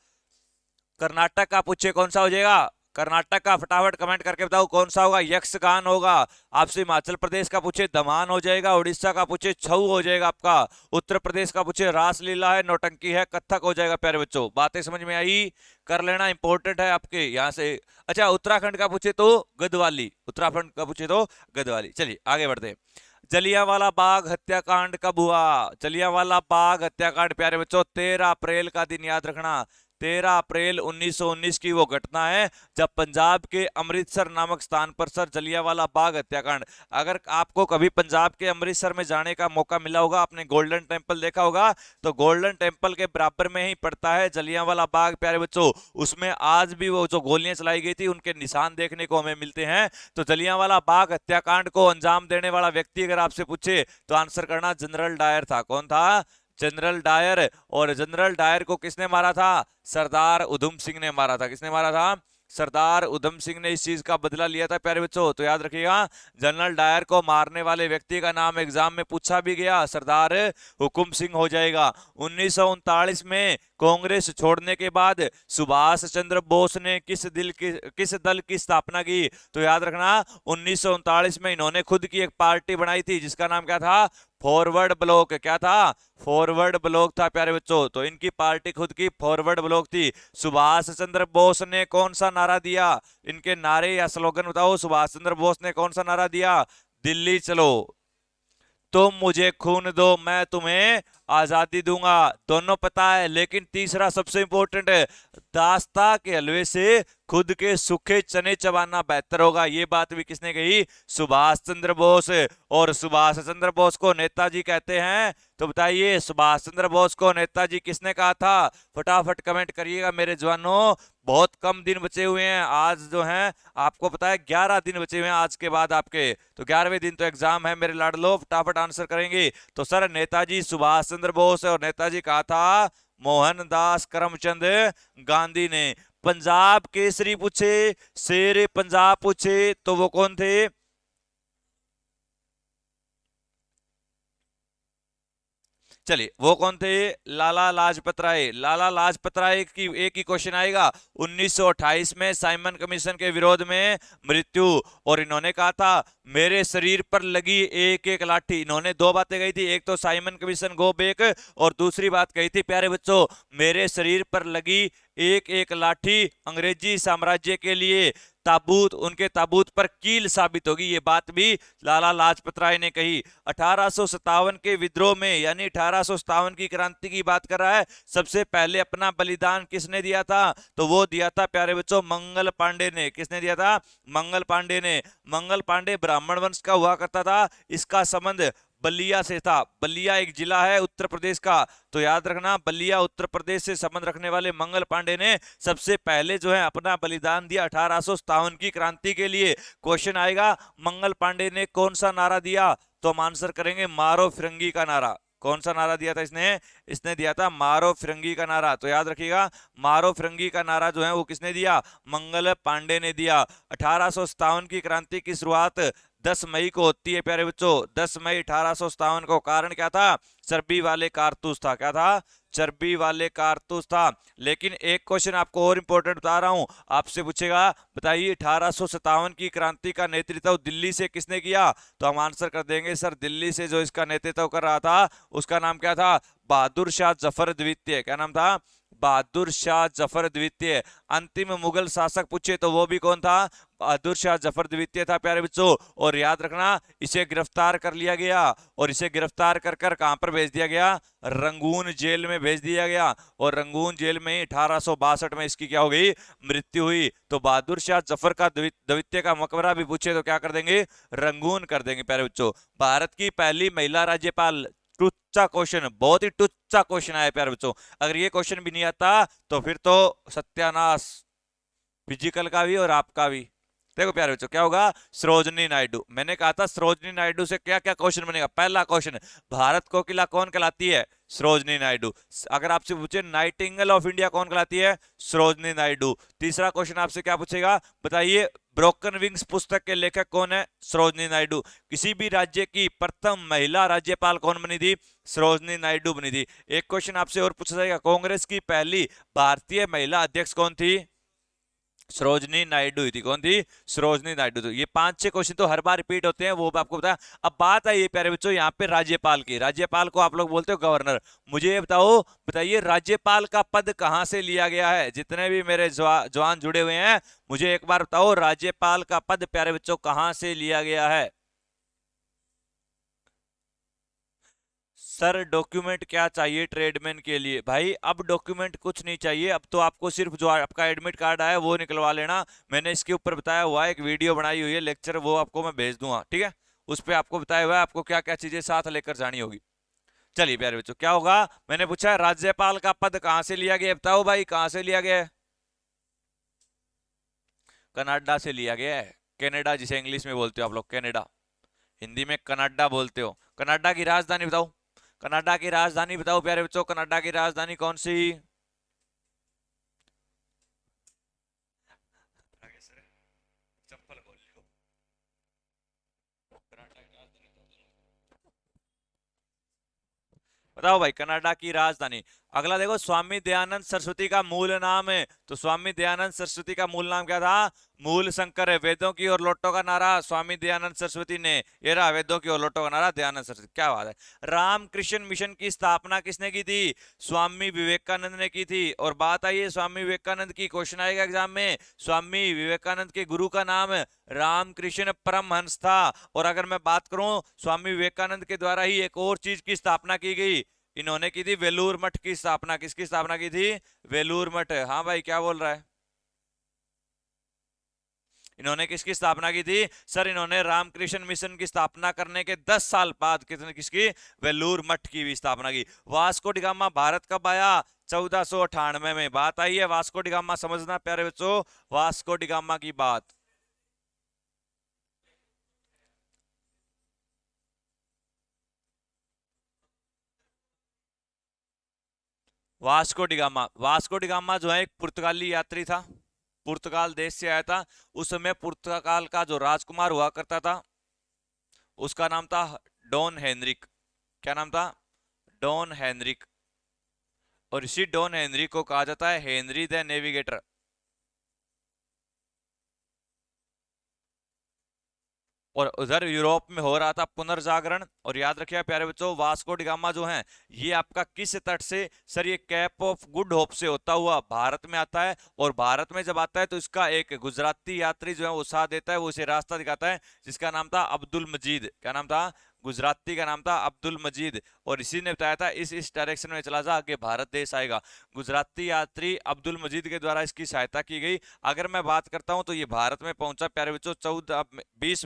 कर्नाटक का पूछे कौन सा हो जाएगा? कर्नाटक का। फटाफट कमेंट करके बताओ कौन सा होगा? यक्षगान होगा। आपसे हिमाचल प्रदेश का पूछे दमान हो जाएगा। उड़ीसा का पूछे छऊ हो जाएगा आपका। उत्तर प्रदेश का पूछे रासलीला है, नौटंकी है, कथक हो जाएगा। प्यारे बच्चों, बातें समझ में आई? कर लेना, इंपॉर्टेंट है आपके यहाँ से। अच्छा, उत्तराखंड का पूछे तो गदवाली। उत्तराखंड का पूछे तो गदवाली। चलिए आगे बढ़ते हैं। जलियांवाला बाग हत्याकांड कब हुआ? जलियांवाला बाग हत्याकांड प्यारे बच्चों 13 अप्रैल का दिन याद रखना। 13 अप्रैल 1919 की वो घटना है जब पंजाब के अमृतसर नामक स्थान पर सर जलियांवाला बाग हत्याकांड। अगर आपको कभी पंजाब के अमृतसर में जाने का मौका मिला होगा, आपने गोल्डन टेम्पल देखा होगा, तो गोल्डन टेम्पल के बराबर में ही पड़ता है जलियांवाला बाग प्यारे बच्चों। उसमें आज भी वो जो गोलियां चलाई गई थी उनके निशान देखने को हमें मिलते हैं। तो जलियांवाला बाग हत्याकांड को अंजाम देने वाला व्यक्ति अगर आपसे पूछे तो आंसर करना जनरल डायर था। कौन था? General Dyer. और जनरल डायर को किसने मारा था? सरदार उधम सिंह ने मारा था। किसने मारा था? सरदार उधम सिंह ने इस चीज का बदला लिया था प्यारे बच्चों। तो याद रखिएगा, जनरल डायर को मारने वाले व्यक्ति का नाम एग्जाम में पूछा भी गया, सरदार हुकुम सिंह हो जाएगा। 1939 में कांग्रेस छोड़ने के बाद सुभाष चंद्र बोस ने किस दल की स्थापना की? तो याद रखना, 1939 में इन्होंने खुद की एक पार्टी बनाई थी जिसका नाम क्या था? Forward block. क्या था? फॉरवर्ड ब्लॉक था प्यारे बच्चों। तो इनकी पार्टी खुद की फॉरवर्ड ब्लॉक थी। सुभाष चंद्र बोस ने कौन सा नारा दिया? इनके नारे या स्लोगन बताओ। सुभाष चंद्र बोस ने कौन सा नारा दिया? दिल्ली चलो, तुम मुझे खून दो मैं तुम्हें आजादी दूंगा, दोनों पता है। लेकिन तीसरा सबसे इंपॉर्टेंट है, दास्ता के हलवे से खुद के सूखे चने चबाना बेहतर होगा। ये बात भी किसने कही? सुभाष चंद्र बोस। और सुभाष चंद्र बोस को नेताजी कहते हैं, तो बताइए सुभाष चंद्र बोस को नेताजी किसने कहा था? फटाफट कमेंट करिएगा मेरे जवानों। बहुत कम दिन बचे हुए हैं आज जो हैं, आपको पता है 11 दिन बचे हुए हैं आज के बाद आपके, तो 11वें दिन तो एग्जाम है मेरे लाडलो, फटाफट आंसर करेंगे। तो सर नेताजी सुभाष चंद्र बोस, और नेताजी कहा था मोहनदास करमचंद गांधी ने। पंजाब केसरी पूछे, शेर पंजाब पूछे, तो वो कौन थे? चलिए वो कौन थे? लाला लाजपत राय। लाला लाजपत राय की एक ही क्वेश्चन आएगा। 1928 में साइमन कमीशन के विरोध में मृत्यु, और इन्होंने कहा था मेरे शरीर पर लगी एक एक लाठी। इन्होंने दो बातें कही थी, एक तो साइमन कमीशन गो बैक, और दूसरी बात कही थी प्यारे बच्चों, मेरे शरीर पर लगी एक एक लाठी अंग्रेजी साम्राज्य के लिए ताबूत, उनके ताबूत पर कील साबित होगी। ये बात भी लाला लाजपत राय ने कही। 1857 के विद्रोह में, यानी 1857 की क्रांति की बात कर रहा है, सबसे पहले अपना बलिदान किसने दिया था? तो वो दिया था प्यारे बच्चों मंगल पांडे ने। किसने दिया था? मंगल पांडे ने। मंगल पांडे ब्राह्मण वंश का हुआ करता था। इसका संबंध बलिया से था। बलिया एक जिला है उत्तर प्रदेश का, तो याद रखना बलिया उत्तर प्रदेश से संबंध रखने वाले मंगल पांडे ने सबसे पहले जो है अपना बलिदान दिया 1857 की क्रांति के लिए। क्वेश्चन आएगा मंगल पांडे ने कौन सा नारा दिया? तो हम आंसर करेंगे मारो फिरंगी का नारा। कौन सा नारा दिया था इसने? इसने दिया था मारो फिरंगी का नारा। तो याद रखिएगा मारो फिरंगी का नारा जो है वो किसने दिया? मंगल पांडे ने दिया। 1857 की क्रांति की शुरुआत 10 मई को होती है प्यारे बच्चों, 10 मई 1857 को। कारण क्या था? चर्बी वाले कारतूस था। क्या था? चर्बी वाले कारतूस था। लेकिन एक क्वेश्चन आपको और इंपॉर्टेंट बता रहा हूं, आपसे पूछेगा बताइए 1857 की क्रांति का नेतृत्व दिल्ली से किसने किया? तो हम आंसर कर देंगे सर दिल्ली से जो इसका नेतृत्व कर रहा था उसका नाम क्या था? बहादुर शाह जफर द्वितीय। क्या नाम था? बहादुर शाह जफर द्वितीय। अंतिम मुगल शासक पूछे तो वो भी कौन था? बहादुर शाह जफर द्वितीय था प्यारे बच्चों। और याद रखना इसे गिरफ्तार कर लिया गया, और इसे गिरफ्तार कर कर कहां पर भेज दिया गया? रंगून जेल में भेज दिया गया। और रंगून जेल में 1862 में इसकी क्या हो गई? मृत्यु हुई। तो बहादुर शाह जफर का द्वितीय का मकबरा भी पूछे तो क्या कर देंगे? रंगून कर देंगे प्यारे बच्चों। भारत की पहली महिला राज्यपाल, टुच्चा क्वेश्चन, बहुत ही टुच्चा क्वेश्चन आया प्यारे बच्चों। अगर ये क्वेश्चन भी नहीं आता तो फिर तो सत्यानाश, फिजिकल का भी और आपका भी। देखो प्यारे बच्चों क्या होगा? सरोजनी नायडू। मैंने कहा था सरोजनी नायडू से क्या क्या क्वेश्चन बनेगा। पहला क्वेश्चन, भारत कोकिला कौन कहलाती है? सरोजनी नायडू। अगर आपसे पूछे नाइटिंगेल ऑफ इंडिया कौन कहलाती है? सरोजनी नायडू। तीसरा क्वेश्चन आपसे क्या पूछेगा? बताइए ब्रोकन विंग्स पुस्तक के लेखक कौन है? सरोजनी नायडू। किसी भी राज्य की प्रथम महिला राज्यपाल कौन बनी थी? सरोजनी नायडू बनी थी। एक क्वेश्चन आपसे और पूछा जाएगा, कांग्रेस की पहली भारतीय महिला अध्यक्ष कौन थी? सरोजनी नायडू थी। कौन थी? सरोजनी नायडू। तो ये 5-6 क्वेश्चन तो हर बार रिपीट होते हैं, वो आपको बताया। अब बात है ये प्यारे बच्चों यहाँ पे राज्यपाल की। राज्यपाल को आप लोग बोलते हो गवर्नर। मुझे ये बताओ, बताइए राज्यपाल का पद कहां से लिया गया है? जितने भी मेरे जवान जुड़े हुए हैं मुझे एक बार बताओ, राज्यपाल का पद प्यारे बच्चों कहां से लिया गया है? सर डॉक्यूमेंट क्या चाहिए ट्रेडमैन के लिए? भाई अब डॉक्यूमेंट कुछ नहीं चाहिए, अब तो आपको सिर्फ जो आपका एडमिट कार्ड आया वो निकलवा लेना। मैंने इसके ऊपर बताया हुआ है, एक वीडियो बनाई हुई है लेक्चर, वो आपको मैं भेज दूंगा, ठीक है? उस पर आपको बताया हुआ है आपको क्या क्या चीजें साथ लेकर जानी होगी। चलिए प्यारे बच्चों क्या होगा? मैंने पूछा राज्यपाल का पद कहां से लिया गया, बताओ भाई कहां से लिया गया है? कनाडा से लिया गया है। कनाडा जिसे इंग्लिश में बोलते हो आप लोग, कनाडा। हिंदी में कनाडा बोलते हो। कनाडा की राजधानी बताओ। कनाडा की राजधानी बताओ प्यारे बच्चों, कनाडा की राजधानी कौन सी? चप्पल बोल लो। कनाडा की राजधानी बताओ भाई, कनाडा की राजधानी। अगला देखो, स्वामी दयानंद सरस्वती का मूल नाम है। तो स्वामी दयानंद सरस्वती का मूल नाम क्या था? मूल शंकर है। वेदों की और लोटो का नारा स्वामी दयानंद सरस्वती ने। ये रहा वेदों की और लोटो का नारा, दयानंद सरस्वती। क्या बात है। रामकृष्ण मिशन की स्थापना किसने की थी? स्वामी विवेकानंद ने की थी। और बात आई है स्वामी विवेकानंद की, क्वेश्चन आएगा एग्जाम में, स्वामी विवेकानंद के गुरु का नाम रामकृष्ण परमहंस था। और अगर मैं बात करूं स्वामी विवेकानंद के द्वारा ही एक और चीज की स्थापना की गई, इन्होंने की थी वेलूर मठ की स्थापना। किसकी स्थापना की थी? वेलूर मठ। हाँ भाई क्या बोल रहा है? इन्होंने किसकी स्थापना की थी? सर इन्होंने रामकृष्ण मिशन की स्थापना करने के 10 साल बाद किसने किसकी? वेलूर मठ की भी स्थापना की। वास्को डी गामा भारत कब आया? 1498 में। बात आई है वास्को डी गामा, समझना प्यारे बच्चों वास्को डी गामा की बात। वास्को डी गामा जो है एक पुर्तगाली यात्री था, पुर्तगाल देश से आया था। उस समय पुर्तगाल का जो राजकुमार हुआ करता था उसका नाम था डॉन हेनरिक। क्या नाम था? Don Henrik. और इसी डॉन हेनरिक को कहा जाता है हेनरी द नेविगेटर। और उधर यूरोप में हो रहा था पुनर्जागरण। और याद रखिए प्यारे बच्चों वास्को डी गामा जो है ये आपका किस तट से? सर ये कैप ऑफ गुड होप से होता हुआ भारत में आता है। और भारत में जब आता है तो इसका एक गुजराती यात्री जो है वो साथ देता है, वो इसे रास्ता दिखाता है जिसका नाम था अब्दुल मजीद। क्या नाम था? गुजराती का नाम था अब्दुल मजीद। और इसी ने बताया था इस डायरेक्शन में चला जा आगे भारत देश आएगा। गुजराती यात्री अब्दुल मजीद के द्वारा इसकी सहायता की गई। अगर मैं बात करता हूं तो ये भारत में पहुंचा प्यारे बच्चों 20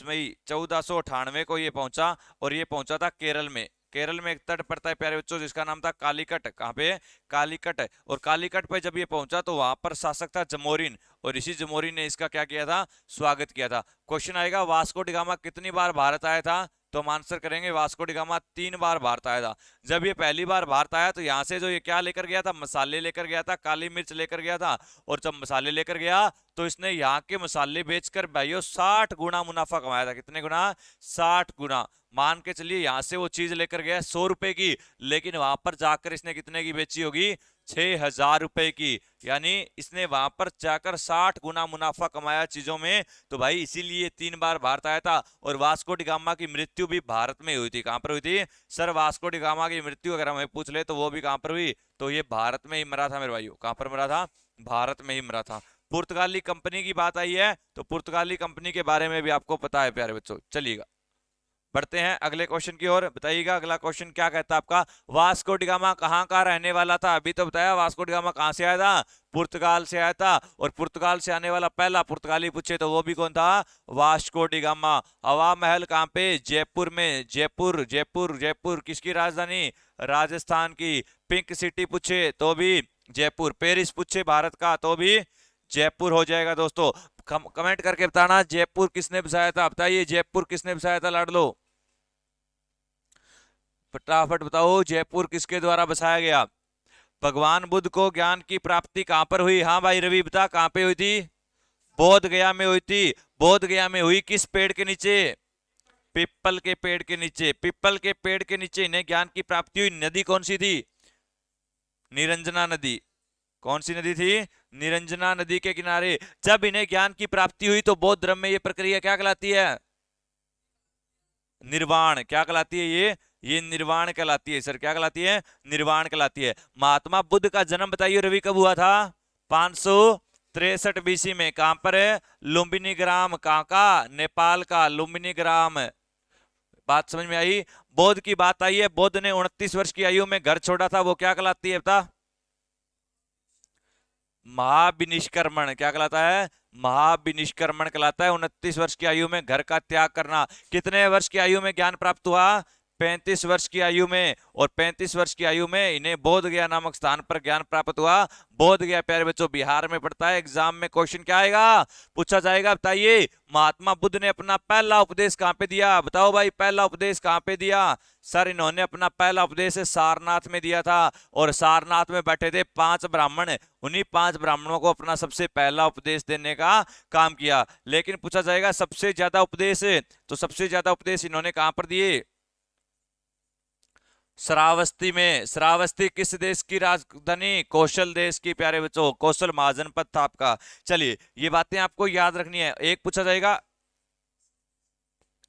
मई 1498 को ये पहुंचा। और ये पहुंचा था केरल में। केरल में एक तट पड़ता है प्यारे बच्चों जिसका नाम था कालीकट। कहाँ पे? कालीकट। और कालीकट पे जब ये पहुंचा तो वहां पर शासक था जमोरिन। और इसी जमोरिन ने इसका क्या किया था? स्वागत किया था। क्वेश्चन आएगा वास्को डी गामा कितनी बार भारत आया था? तो हम आंसर करेंगे वास्को डी गामा 3 बार भारत आया था। जब ये पहली बार भारत आया तो यहाँ से जो ये क्या लेकर गया था? मसाले लेकर गया था, काली मिर्च लेकर गया था। और जब मसाले लेकर गया तो इसने यहाँ के मसाले बेचकर भाइयों 60 गुना मुनाफा कमाया था। कितने गुना? 60 गुना। मान के चलिए यहां से वो चीज लेकर गया 100 रुपए की, लेकिन वहां पर जाकर इसने कितने की बेची होगी? 6,000 रुपए की। यानी इसने वहां पर जाकर 60 गुना मुनाफा कमाया चीजों में। तो भाई इसीलिए 3 बार भारत आया था। और वास्को डी गामा की मृत्यु भी भारत में हुई थी। कहां पर हुई थी? सर वास्को डी गामा की मृत्यु अगर हमें पूछ ले तो वो भी कहां पर हुई? तो ये भारत में ही मरा था मेरे भाइयों। कहां पर मरा था? भारत में ही मरा था। पुर्तगाली कंपनी की बात आई है तो पुर्तगाली कंपनी के बारे में भी आपको पता है प्यारे बच्चों। चलिएगा बढ़ते हैं अगले क्वेश्चन की ओर। बताइएगा अगला क्वेश्चन क्या कहता है आपका? वास्को डी गामा कहाँ का रहने वाला था? अभी तो बताया वास्को डी गामा कहाँ से आया था? पुर्तगाल से आया था। और पुर्तगाल से आने वाला पहला पुर्तगाली पूछे तो वो भी कौन था? Vasco D gamma. हवा महल कहाँ पे? जयपुर में। जयपुर जयपुर जयपुर किसकी राजधानी? राजस्थान की। पिंक सिटी पूछे तो भी जयपुर। पेरिस पूछे भारत का तो भी जयपुर हो जाएगा दोस्तों। कमेंट करके बताना जयपुर किसने बसाया था? बताइए जयपुर किसने बसाया था लाडलो? फटाफट बताओ जयपुर किसके द्वारा बसाया गया? भगवान बुद्ध को ज्ञान की प्राप्ति कहां पर हुई? हाँ भाई रवि बता कहां पे हुई थी? बोध गया में हुई थी। बोध गया में हुई किस पेड़ के नीचे? पिपल के पेड़ के नीचे। पिपल के पेड़ के नीचे इन्हें ज्ञान की प्राप्ति हुई। नदी कौन सी थी? निरंजना नदी। कौन सी नदी थी? निरंजना नदी के किनारे जब इन्हें ज्ञान की प्राप्ति हुई तो बौद्ध धर्म में ये प्रक्रिया क्या कहलाती है? निर्वाण। क्या कहलाती है ये निर्वाण कहलाती है। सर क्या कहलाती है? निर्वाण कहलाती है। महात्मा बुद्ध का जन्म बताइए रवि कब हुआ था? 563 बीसी में। कहां पर है? लुम्बिनी ग्राम। कहां का? नेपाल का लुम्बिनी ग्राम। बात समझ में आई? बौद्ध की बात आई है। बौद्ध ने 29 वर्ष की आयु में घर छोड़ा था, वो क्या कहलाती है बता? महाविनिष्क्रमण। क्या कहलाता है? महाविनिष्क्रमण कहलाता है 29 वर्ष की आयु में घर का त्याग करना। कितने वर्ष की आयु में ज्ञान प्राप्त हुआ? 35 वर्ष की आयु में। और 35 वर्ष की आयु में इन्हें बोध गया नामक स्थान पर ज्ञान प्राप्त हुआ। बोध गया प्यारे बच्चों बिहार में पड़ता है। एग्जाम में क्वेश्चन क्या आएगा? पूछा जाएगा। बताइए महात्मा बुद्ध ने अपना पहला उपदेश कहां पे दिया? बताओ भाई पहला उपदेश कहां पे दिया? सर इन्होंने अपना पहला उपदेश सारनाथ में दिया था। और सारनाथ में बैठे थे 5 ब्राह्मण। उन्हीं 5 ब्राह्मणों को अपना सबसे पहला उपदेश देने का काम किया। लेकिन पूछा जाएगा सबसे ज्यादा उपदेश, तो सबसे ज्यादा उपदेश इन्होंने कहां पर दिए? श्रावस्ती में। श्रावस्ती किस देश की राजधानी? कौशल देश की प्यारे बच्चों। कौशल महाजनपद था आपका। चलिए ये बातें आपको याद रखनी है। एक पूछा जाएगा।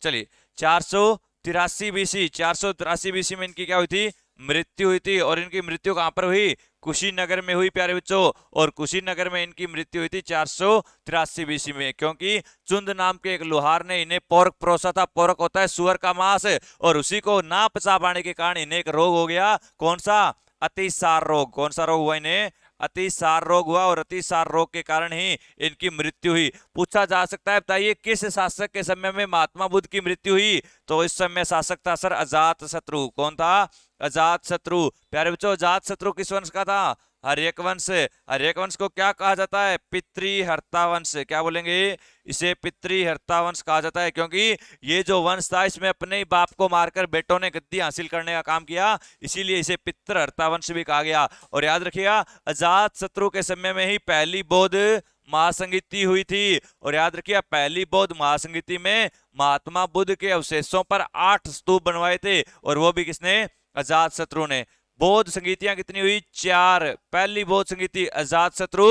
चलिए 483 बीसी। 483 बीसी में इनकी क्या हुई थी? मृत्यु हुई थी। और इनकी मृत्यु कहां पर हुई? कुशीनगर में हुई प्यारे बच्चों, और कुशीनगर में इनकी मृत्यु हुई थी 483 बीसी में, क्योंकि चुंद नाम के एक लोहार ने इन्हें पोर्क परोसा था। पोर्क होता है सुअर का मांस, और उसी को ना पचा पाने के कारण इन्हें एक रोग हो गया। कौन सा? अतिसार रोग। कौन सा रोग हुआ इन्हें? अतिसार रोग हुआ, और अतिसार रोग के कारण ही इनकी मृत्यु हुई। पूछा जा सकता है, बताइए किस शासक के समय में महात्मा बुद्ध की मृत्यु हुई? तो इस समय शासक था सर अजात शत्रु। कौन था? अजात शत्रु। प्यारे बच्चों, अजात शत्रु किस वंश का था? हर्यक वंश। हर्यक वंश को क्या कहा जाता है? पितृहर्ता वंश। क्या बोलेंगे? इसे पितृहर्ता वंश कहा जाता है, क्योंकि ये जो वंश था इसमें अपने ही बाप को मारकर बेटों ने गद्दी हासिल करने का काम किया, इसीलिए इसे पितृहर्ता वंश भी कहा गया। और याद रखिएगा, अजात शत्रु के समय में ही पहली बौद्ध महासंगीति हुई थी। और याद रखिए, पहली बौद्ध महासंगीति में महात्मा बुद्ध के अवशेषों पर 8 स्तूप बनवाए थे, और वो भी किसने? अजात शत्रु ने। बौद्ध संगीतियां कितनी हुई? 4। पहली बौद्ध संगीति अजात शत्रु,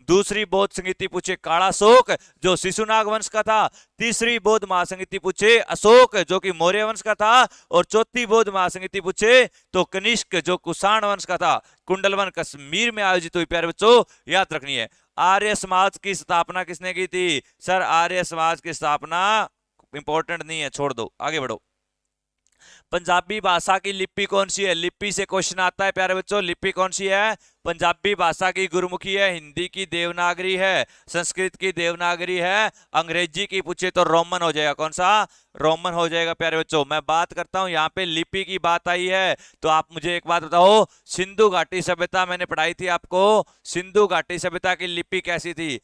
दूसरी बौद्ध संगीति पूछे काला शोक जो शिशुनाग वंश का था, तीसरी बौद्ध महासंगीति पूछे अशोक जो कि मौर्य वंश का था, और चौथी बौद्ध महासंगीति पूछे तो कनिष्क जो कुषाण वंश का था। कुंडलवन कश्मीर में आयोजित हुई। प्यारे बच्चों, याद रखनी है। आर्य समाज की स्थापना किसने की थी? सर आर्य समाज की स्थापना इंपॉर्टेंट नहीं है, छोड़ दो, आगे बढ़ो। पंजाबी भाषा की लिपि कौन सी है? लिपि से क्वेश्चन आता है प्यारे बच्चों। लिपि कौन सी है? पंजाबी भाषा की गुरुमुखी है, हिंदी की देवनागरी है, संस्कृत की देवनागरी है, अंग्रेजी की पूछे तो रोमन हो जाएगा। कौन सा? रोमन हो जाएगा प्यारे बच्चों। मैं बात करता हूं, यहाँ पे लिपि की बात आई है तो आप मुझे एक बात बताओ, सिंधु घाटी सभ्यता मैंने पढ़ाई थी आपको, सिंधु घाटी सभ्यता की लिपि कैसी थी?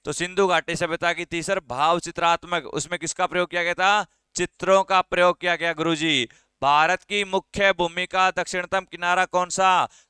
तो सिंधु घाटी सभ्यता की थी सर भाव चित्रात्मक। उसमें किसका प्रयोग किया गया था? चित्रों का प्रयोग किया गया गुरुजी। भारत की मुख्य भूमि का दक्षिणतम किनारा कौन सा?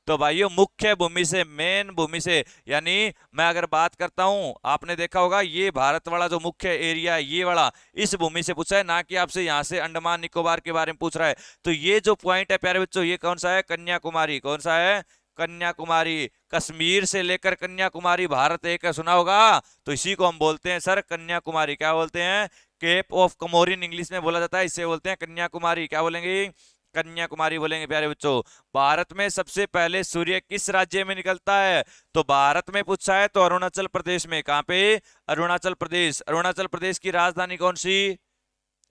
तो भाइयों, मुख्य भूमि से, मेन भूमि से, यानी मैं अगर बात करता हूं, आपने देखा होगा ये भारत वाला जो मुख्य एरिया है ये वाला, इस भूमि से पूछा है, ना कि आपसे यहां से अंडमान निकोबार के बारे में पूछ रहा है। तो ये जो पॉइंट है प्यारे बच्चों, ये कौन सा है? कन्याकुमारी। कौन सा है? कन्याकुमारी। कश्मीर से लेकर कन्याकुमारी भारत एक है, सुना होगा। तो इसी को हम बोलते हैं सर कन्याकुमारी। क्या बोलते हैं? केप ऑफ कमोरिन इंग्लिश में बोला जाता है, इसे बोलते हैं कन्याकुमारी। क्या बोलेंगे? कन्याकुमारी बोलेंगे प्यारे बच्चों। भारत में सबसे पहले सूर्य किस राज्य में निकलता है? तो भारत में पूछा है तो अरुणाचल प्रदेश में। कहां पे? अरुणाचल प्रदेश। अरुणाचल प्रदेश की राजधानी कौन सी?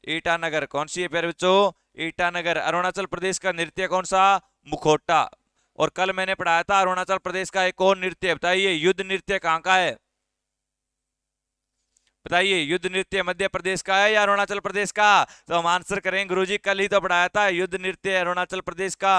ईटानगर। कौन सी है प्यारे बच्चों? ईटानगर। अरुणाचल प्रदेश का नृत्य कौन सा? मुखोटा। और कल मैंने पढ़ाया था अरुणाचल प्रदेश का एक और नृत्य, बताइए युद्ध नृत्य कहां का है? बताइए, युद्ध नृत्य मध्य प्रदेश का है या अरुणाचल प्रदेश का? तो हम आंसर करेंगे गुरुजी, कल ही तो पढ़ाया था युद्ध नृत्य अरुणाचल प्रदेश का।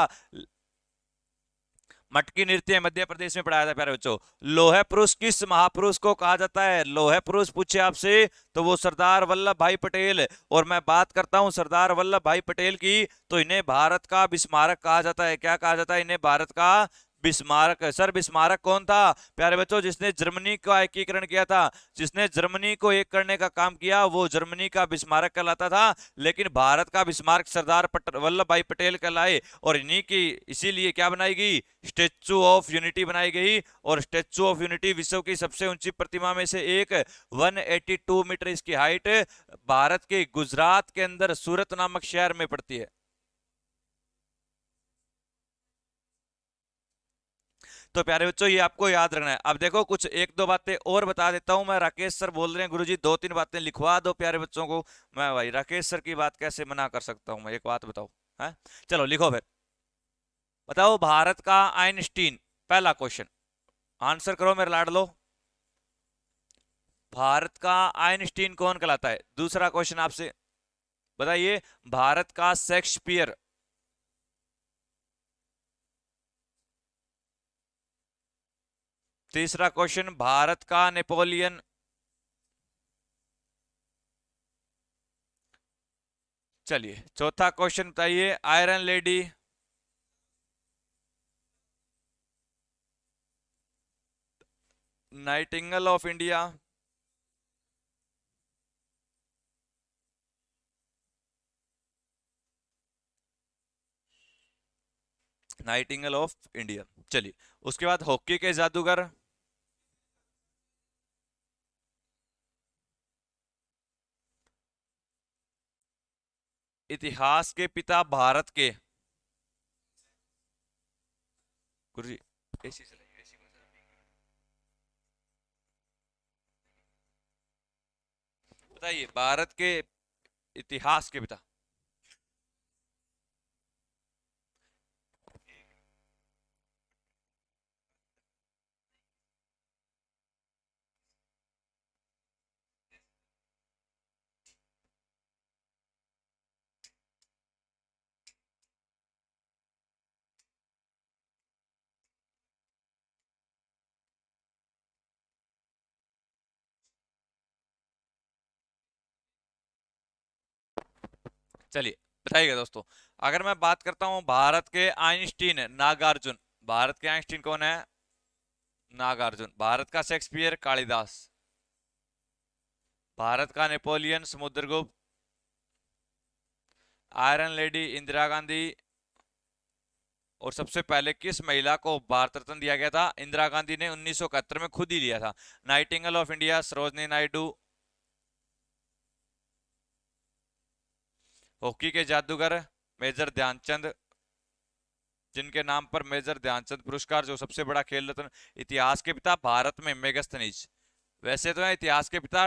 मटकी नृत्य मध्य प्रदेश में पढ़ाया था प्यारे बच्चों। लोह पुरुष किस महापुरुष को कहा जाता है? लोह पुरुष पूछे आपसे तो वो सरदार वल्लभ भाई पटेल। और मैं बात करता हूं सरदार वल्लभ भाई पटेल की, तो इन्हें भारत का बिस्मारक कहा जाता है। क्या कहा जाता है इन्हें? भारत का बिस्मारक। सर बिस्मारक कौन था प्यारे बच्चों? जिसने जर्मनी का एकीकरण किया था, जिसने जर्मनी को एक करने का काम किया, वो जर्मनी का बिस्मारक कहलाता था। लेकिन भारत का बिस्मारक सरदार वल्लभ भाई पटेल कहलाए, और इन्हीं की इसीलिए क्या बनाई गई? स्टेच्यू ऑफ यूनिटी बनाई गई। और स्टेच्यू ऑफ यूनिटी विश्व की सबसे ऊंची प्रतिमा में से एक, 182 मीटर इसकी हाइट, भारत के गुजरात के अंदर सूरत नामक शहर में पड़ती है। तो प्यारे बच्चों, ये आपको याद रखना है। अब देखो कुछ एक दो बातें और बता देता हूं मैं। राकेश सर बोल रहे हैं गुरुजी 2-3 बातें लिखवा दो प्यारे बच्चों को। मैं भाई राकेश सर की बात कैसे मना कर सकता हूं? मैं एक बात बताओ है। चलो लिखो फिर। बताओ भारत का आइंस्टीन। पहला क्वेश्चन आंसर करो मेरे लाडलो। भारत का आइंस्टीन कौन कहलाता है? दूसरा क्वेश्चन आपसे बताइए, भारत का शेक्सपियर। तीसरा क्वेश्चन, भारत का नेपोलियन। चलिए चौथा क्वेश्चन बताइए, iron lady. Nightingale of India. Nightingale of India. चलिए उसके बाद हॉकी के जादूगर। इतिहास के पिता भारत के। गुरुजी एसी चलाइए, एसी को जरा। बताइए भारत के इतिहास के पिता। चलिए बताइएगा दोस्तों। अगर मैं बात करता हूं भारत के आइंस्टीन नागार्जुन, भारत के आइंस्टीन कौन है? नागार्जुन। भारत का शेक्सपियर कालिदास। भारत का Napoleon Samudragupta. Iron lady Indira Gandhi. और सबसे पहले किस महिला को भारत रत्न दिया गया था? इंदिरा गांधी ने 1971 में खुद ही लिया था। Nightingale of India Sarojini Naidu. Hockey के जादूगर मेजर ध्यानचंद, जिनके नाम पर मेजर ध्यानचंद पुरस्कार, जो सबसे बड़ा खेल रत्न। इतिहास के पिता भारत में मेगास्थनीज। वैसे तो है इतिहास के पिता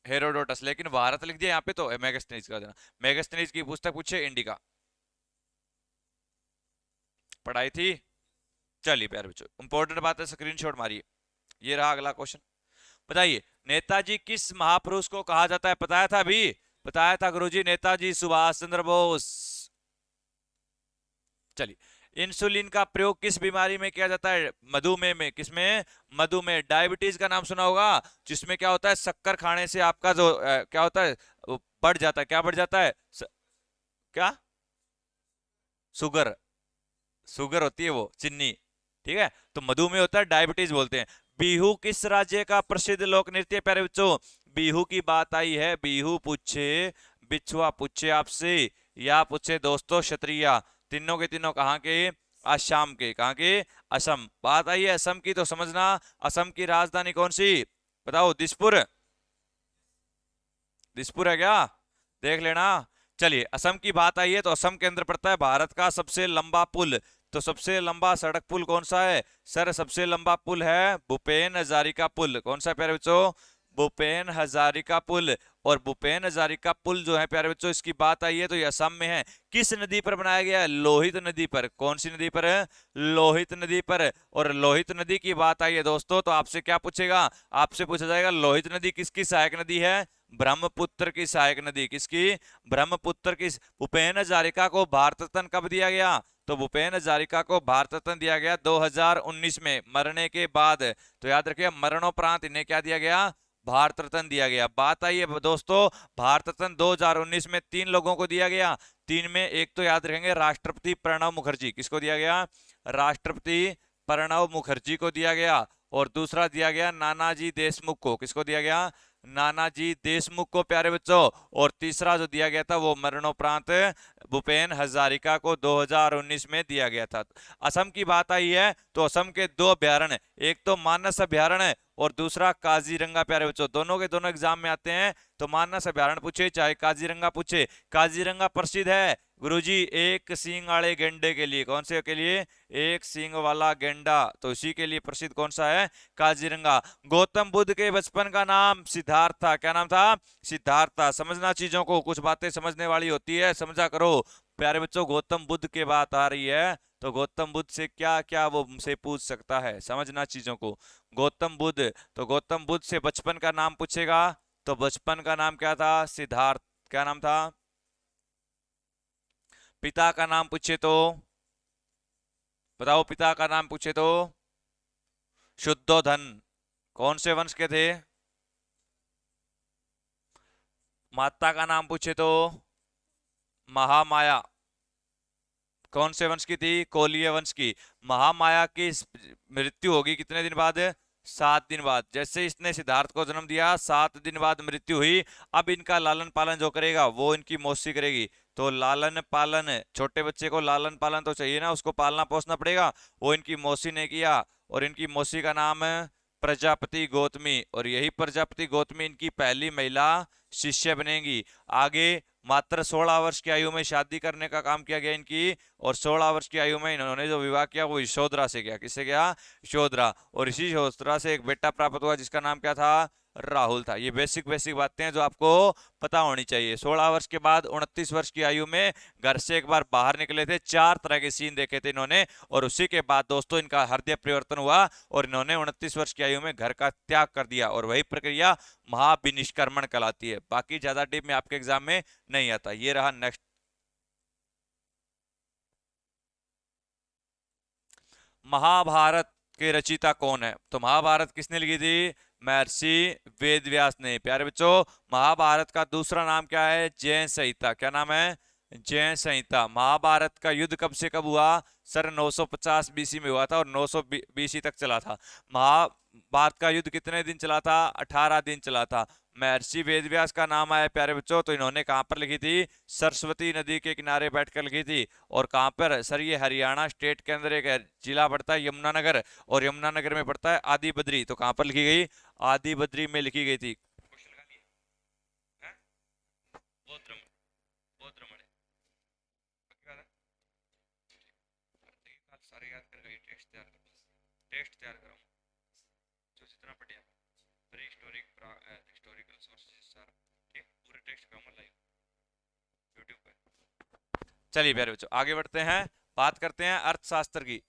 हेरोडोटस, लेकिन भारत लिख दिया यहाँ पे तो मेगास्थनीज का देना। मेगास्थनीज की पुस्तक पूछे इंडिका। पढ़ाई थी। चलिए प्यारे बच्चों, इंपॉर्टेंट बात है, स्क्रीनशॉट मारिए। ये रहा अगला क्वेश्चन। बताइए नेताजी किस महापुरुष को कहा जाता है? बताया था अभी, बताया था गुरुजी, नेताजी सुभाष चंद्र बोस। चलिए इंसुलिन का प्रयोग किस बीमारी में किया जाता है? मधुमेह में। किसमें? मधुमेह। डायबिटीज का नाम सुना होगा, जिसमें क्या होता है, शक्कर खाने से आपका जो क्या होता है, वो बढ़ जाता है। क्या बढ़ जाता है? क्या? शुगर। शुगर होती है वो, चीनी। ठीक है, तो मधुमेह होता है, डायबिटीज बोलते हैं। बिहू किस राज्य का प्रसिद्ध लोक नृत्य? प्यारे बच्चों बिहू की बात आई है, बिहू पूछे, बिछुआ पूछे आपसे, या पूछे दोस्तों क्षत्रिया, तीनों के तीनों कहाँ के? असम के। कहाँ के? असम। बात आई है असम की तो समझना, असम की राजधानी कौन सी? बताओ। दिसपुर। दिसपुर है क्या? देख लेना। चलिए असम की बात आई है तो असम के अंदर पड़ता है भारत का सबसे लंबा पुल। तो सबसे लंबा सड़क पुल कौन सा है? सर सबसे लंबा पुल है भूपेन हजारिका पुल। कौन सा प्यारे बच्चों? भूपेन हजारिका पुल। और भूपेन हजारिका पुल जो है प्यारे बच्चों, इसकी बात आई है तो ये असम में है। किस नदी पर बनाया गया है? लोहित नदी पर। कौन सी नदी पर? लोहित नदी पर। और लोहित नदी की बात आई है दोस्तों, तो आपसे क्या पूछेगा? आपसे पूछा जाएगा लोहित नदी किसकी सहायक नदी है? ब्रह्मपुत्र की सहायक नदी। किसकी? ब्रह्मपुत्र की। भूपेन हजारिका को भारत रत्न कब दिया गया? तो भूपेन हजारिका को भारत रत्न दिया गया 2019 में, मरने के बाद। तो याद रखिए मरणोपरांत इन्हें क्या दिया गया? भारत रत्न दिया गया। बात आई है दोस्तों, भारत रत्न 2019 में तीन लोगों को दिया गया। तीन में एक तो याद रखेंगे राष्ट्रपति प्रणब मुखर्जी। किसको दिया गया? राष्ट्रपति प्रणब मुखर्जी को दिया गया। और दूसरा दिया गया नानाजी देशमुख को। किसको दिया गया? नानाजी देशमुख को प्यारे बच्चों। और तीसरा जो दिया गया था वो मरणोपरांत भूपेन हजारिका को 2019 में दिया गया था। असम की बात आई है तो असम के दो अभ्यारण्य, एक तो मानस अभ्यारण्य और दूसरा काजीरंगा। प्यारे बच्चों दोनों के दोनों एग्जाम में आते हैं, तो मानस अभ्यारण्य पूछे चाहे काजीरंगा पूछे। काजीरंगा प्रसिद्ध है गुरुजी एक सींग वाले गेंडे के लिए। कौन से के लिए? एक सींग वाला गेंडा, तो इसी के लिए प्रसिद्ध कौन सा है? काजीरंगा। गौतम बुद्ध के बचपन का नाम सिद्धार्थ था। क्या नाम था? सिद्धार्थ था। समझना चीजों को, कुछ बातें समझने वाली होती है, समझा करो। प्यारे बच्चों गौतम बुद्ध की बात आ रही है तो गौतम बुद्ध से क्या क्या वो हमसे पूछ सकता है, समझना चीजों को। गौतम बुद्ध, तो गौतम बुद्ध से बचपन का नाम पूछेगा तो बचपन का नाम क्या था? सिद्धार्थ। क्या नाम था? पिता का नाम पूछे तो बताओ, पिता का नाम पूछे तो शुद्धोधन। कौन से वंश के थे? माता का नाम पूछे तो महामाया। कौन से वंश की थी? कोलीय वंश की। महामाया की मृत्यु होगी कितने दिन बाद? 7 दिन बाद। जैसे इसने सिद्धार्थ को जन्म दिया 7 दिन बाद मृत्यु हुई। अब इनका लालन पालन जो करेगा वो इनकी मौसी करेगी। तो लालन पालन, छोटे बच्चे को लालन पालन तो चाहिए ना, उसको पालना पोसना पड़ेगा, वो इनकी मौसी ने किया। और इनकी मौसी का नाम प्रजापति गौतमी, और यही प्रजापति गौतमी इनकी पहली महिला शिष्य बनेंगी। आगे मात्र 16 वर्ष की आयु में शादी करने का काम किया गया इनकी, और 16 वर्ष की आयु में इन्होंने जो विवाह किया वो यशोधरा से किया। किससे किया? यशोधरा। और इसी यशोधरा से एक बेटा प्राप्त हुआ जिसका नाम क्या था? राहुल था। ये बेसिक बेसिक बातें हैं जो आपको पता होनी चाहिए। 16 वर्ष के बाद 29 वर्ष की आयु में घर से एक बार बाहर निकले थे, 4 तरह के सीन देखे थे इन्होंने, और उसी के बाद दोस्तों इनका हृदय परिवर्तन हुआ और इन्होंने 29 वर्ष की आयु में घर का त्याग कर दिया, और वही प्रक्रिया महाविनिष्क्रमण कहलाती है। बाकी ज्यादा डीप में आपके एग्जाम में नहीं आता। ये रहा नेक्स्ट। महाभारत के रचयिता कौन है? तो महाभारत किसने लिखी थी? महर्षि वेदव्यास ने। प्यारे बच्चों, महाभारत का दूसरा नाम क्या है? जैन संहिता। क्या नाम है? जैन संहिता। महाभारत का युद्ध कब से कब हुआ? सर 950 बीसी में हुआ था और 900 बीसी तक चला था। महाभारत का युद्ध कितने दिन चला था? 18 दिन चला था। महर्षि वेदव्यास का नाम आया प्यारे बच्चों, तो इन्होंने कहां पर लिखी थी? सरस्वती नदी के किनारे बैठकर लिखी थी। और कहां पर? सर ये हरियाणा स्टेट के अंदर एक जिला पड़ता है यमुनानगर, और यमुनानगर में पड़ता है आदि बद्री। तो कहां पर लिखी गई? आदि बद्री में लिखी गई थी। टेस्ट तैयार करूंगा जो जितना बढ़िया pre historic historical sources sir, ठीक, पूरे टेस्ट करूंगा लाइव यूट्यूब पे। चलिए प्यारे बच्चों आगे बढ़ते हैं, बात करते हैं अर्थशास्त्र की।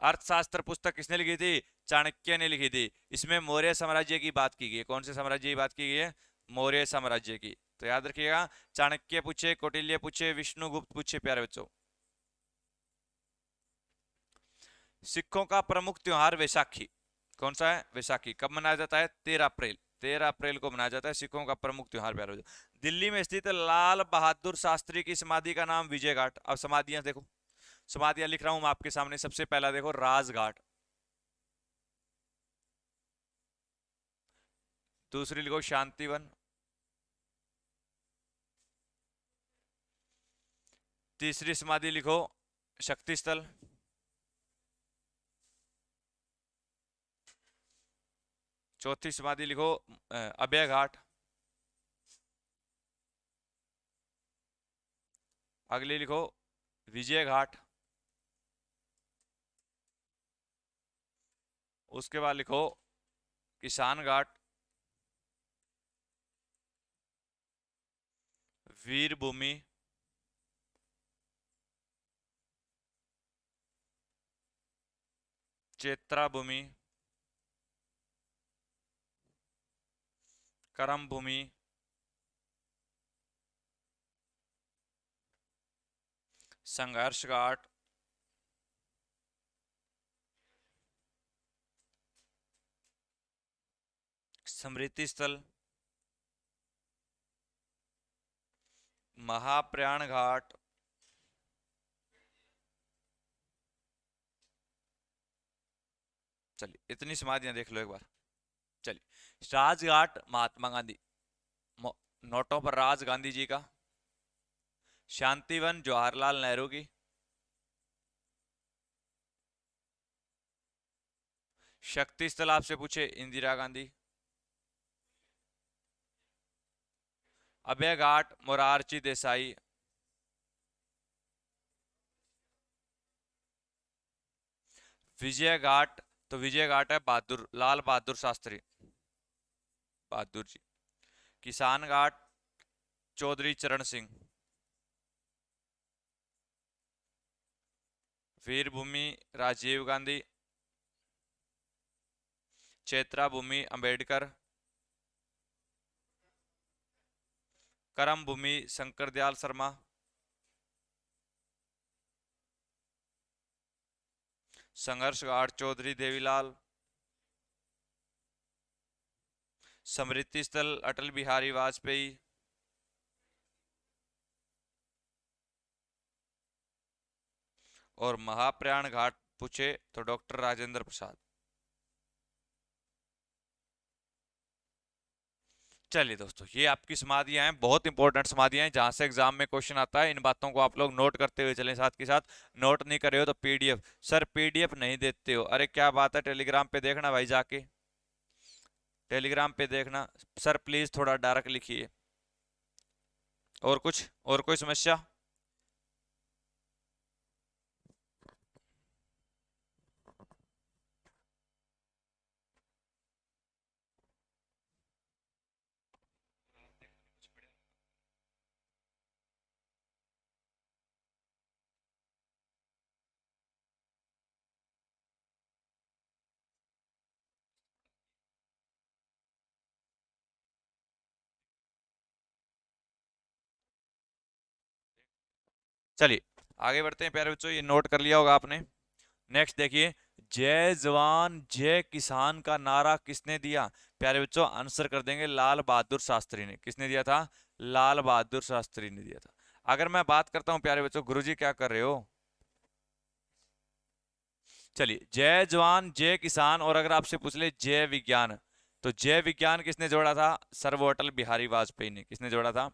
अर्थशास्त्र पुस्तक किसने लिखी थी? चाणक्य ने लिखी थी। इसमें मौर्य साम्राज्य की बात की गई है। कौन से साम्राज्य की बात की गई है? मौर्य साम्राज्य की। तो याद रखिएगा, चाणक्य पूछे, कौटिल्य पूछे, विष्णुगुप्त पूछे। प्यारे बच्चों, सिखों का प्रमुख त्योहार वैसाखी। कौन सा है? वैसाखी। कब मनाया जाता है? 13 अप्रैल। 13 अप्रैल को मनाया जाता है सिखों का प्रमुख त्योहार। प्यारे बच्चों, दिल्ली में स्थित लाल बहादुर शास्त्री की समाधि का नाम विजय घाट। अब समाधियां देखो, समाधियां लिख रहा हूं मैं आपके सामने। सबसे पहला देखो राजघाट, दूसरी लिखो शांतिवन, तीसरी समाधि लिखो शक्ति स्थल, चौथी समाधि लिखो अभय घाट, अगली लिखो विजय घाट, उसके बाद लिखो किसान घाट, वीर भूमि, चैत्रा भूमि, करम भूमि, संघर्ष घाट, स्मृति स्थल, महाप्रयाण घाट, चलिए इतनी समाधियां देख लो एक बार। चलिए राजघाट महात्मा गांधी, नोटों पर राज गांधी जी का। शांतिवन जवाहरलाल नेहरू की। शक्ति स्थल आपसे पूछे इंदिरा गांधी। अभय घाट मोरारजी देसाई। विजय घाट, तो विजय घाट है बहादुर लाल बहादुर शास्त्री, बहादुर जी। किसान घाट चौधरी चरण सिंह। वीर भूमि राजीव गांधी। चैत्रा भूमि अंबेडकर। करम भूमि शंकर दयाल शर्मा। संघर्ष घाट चौधरी देवीलाल। स्मृति स्थल अटल बिहारी वाजपेयी। और महाप्रयाण घाट पूछे तो डॉक्टर राजेंद्र प्रसाद। चलिए दोस्तों, ये आपकी समाधियां हैं, बहुत इंपॉर्टेंट समाधियां हैं, जहां से एग्जाम में क्वेश्चन आता है। इन बातों को आप लोग नोट करते हुए चलें। साथ के साथ नोट नहीं कर रहे हो तो पीडीएफ, सर पीडीएफ नहीं देते हो, अरे क्या बात है, टेलीग्राम पे देखना भाई जाके। टेलीग्राम पे देखना। सर प्लीज थोड़ा डायरेक्ट लिखिए। और कुछ, और कोई समस्या? चलिए आगे बढ़ते हैं प्यारे बच्चों, ये नोट कर लिया होगा आपने। नेक्स्ट देखिए, जय जवान जय किसान का नारा किसने दिया? प्यारे बच्चों आंसर कर देंगे लाल बहादुर शास्त्री ने। किसने दिया था? लाल बहादुर शास्त्री ने दिया था। अगर मैं बात करता हूं प्यारे बच्चों, गुरुजी क्या कर रहे हो? चलिए, जय जवान जय किसान, और अगर आपसे पूछ ले जय विज्ञान, तो जय विज्ञान किसने जोड़ा था? सर वो अटल बिहारी वाजपेयी ने। किसने जोड़ा था?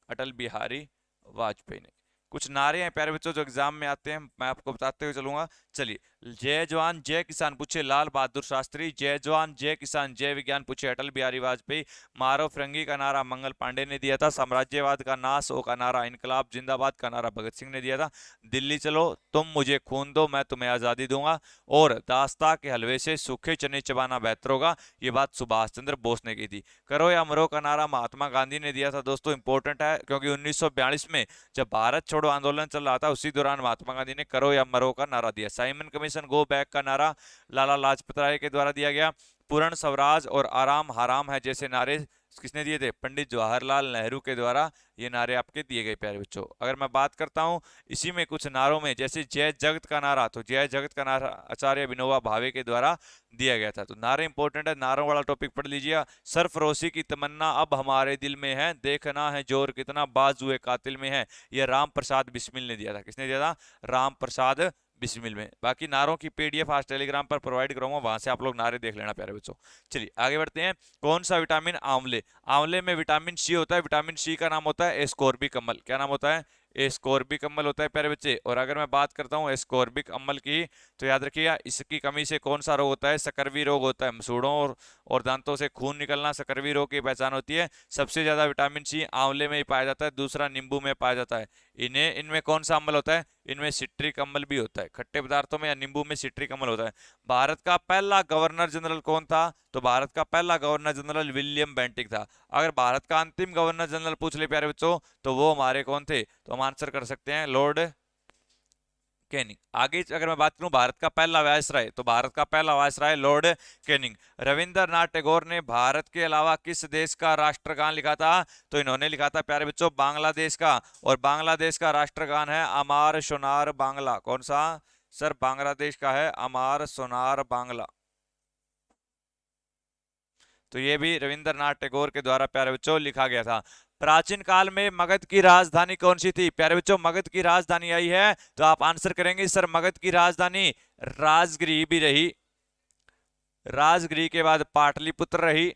अटल बिहारी वाजपेयी ने। कुछ नारे हैं प्यारे बच्चों जो एग्जाम में आते हैं, मैं आपको बताते हुए चलूंगा। चलिए, जय जवान जय किसान पूछे लाल बहादुर शास्त्री, जय जवान जय किसान जय विज्ञान पूछे अटल बिहारी वाजपेयी, मारो फिरंगी का नारा मंगल पांडे ने दिया था, साम्राज्यवाद का नाश हो का नारा इनकलाब जिंदाबाद का नारा भगत सिंह ने दिया था, दिल्ली चलो तुम मुझे खून दो मैं तुम्हें आजादी दूंगा, और दास्ता के हलवे से सूखे चने चबाना बेहतर होगा, ये बात सुभाष चंद्र बोस ने की थी। करो या मरो का नारा महात्मा गांधी ने दिया था। दोस्तों इंपॉर्टेंट है, क्योंकि 1942 में जब भारत छोड़ो आंदोलन चल रहा था, उसी दौरान महात्मा गांधी ने करो या मरो का नारा दिया। साइमन कमीशन गो बैक का नारा लाला लाजपत राय के द्वारा दिया गया। पूर्ण स्वराज और आराम हराम है जैसे नारे किसने दिए थे? पंडित जवाहरलाल नेहरू के द्वारा ये नारे आपके दिए गए प्यारे बच्चों। अगर मैं बात करता हूं इसी में कुछ नारों में, जैसे जय जगत का नारा, तो जय जगत का नारा आचार्य विनोबा भावे के द्वारा दिया गया था। तो नारे इंपॉर्टेंट है, नारों वाला टॉपिक पढ़ लीजिए। सरफरोशी की तमन्ना अब हमारे दिल में है, देखना है जोर कितना बाजुए कातिल में है, ये राम प्रसाद बिस्मिल ने दिया था। किसने दिया था? राम प्रसाद बिस्मिल में। बाकी नारों की पीडीएफ आज टेलीग्राम पर प्रोवाइड करूंगा, वहां से आप लोग नारे देख लेना प्यारे बच्चों। चलिए आगे बढ़ते हैं। कौन सा विटामिन? आंवले। आंवले में विटामिन सी होता है, विटामिन सी का नाम होता है एस्कोर्बिक अम्ल। क्या नाम होता है? एस्कोर्बिक अम्ल होता है प्यारे बच्चे। और अगर मैं बात करता हूँ एस्कोर्बिक अम्ल की, तो याद रखिएगा इसकी कमी से कौन सा रोग होता है? सकरवी रोग होता है। मसूड़ों और दांतों से खून निकलना सकरवी रोग की पहचान होती है। सबसे ज्यादा विटामिन सी आंवले में ही पाया जाता है, दूसरा नींबू में पाया जाता है। इनमें कौन सा अम्ल होता है? इनमें सिट्रिक अम्ल भी होता है। खट्टे पदार्थों में या नींबू में सिट्रिक अम्ल होता है। भारत का पहला गवर्नर जनरल कौन था? तो भारत का पहला गवर्नर जनरल विलियम बेंटिक था। अगर भारत का अंतिम गवर्नर जनरल पूछ ले प्यारे बच्चों, तो वो हमारे कौन थे? तो हम आंसर कर सकते हैं लॉर्ड कैनिंग। आगे अगर मैं बात करूं भारत का पहला वायसराय, तो भारत का पहला viceroy Lord Canning. Rabindranath Tagore ने भारत के अलावा किस देश का राष्ट्रगान लिखा था? तो इन्होंने लिखा था प्यारे बच्चों बांग्लादेश का, और बांग्लादेश का राष्ट्रगान है अमार सोनार बांग्ला। कौन सा? सर बांग्लादेश का है अमार सोनार बांग्ला। तो ये भी रविंद्रनाथ टैगोर के द्वारा प्यारे बच्चों लिखा गया था। प्राचीन काल में मगध की राजधानी कौन सी थी? प्यारे बच्चों मगध की राजधानी आई है, तो आप आंसर करेंगे सर मगध की राजधानी राजगिरी भी रही, राजगिरी के बाद पाटलिपुत्र रही,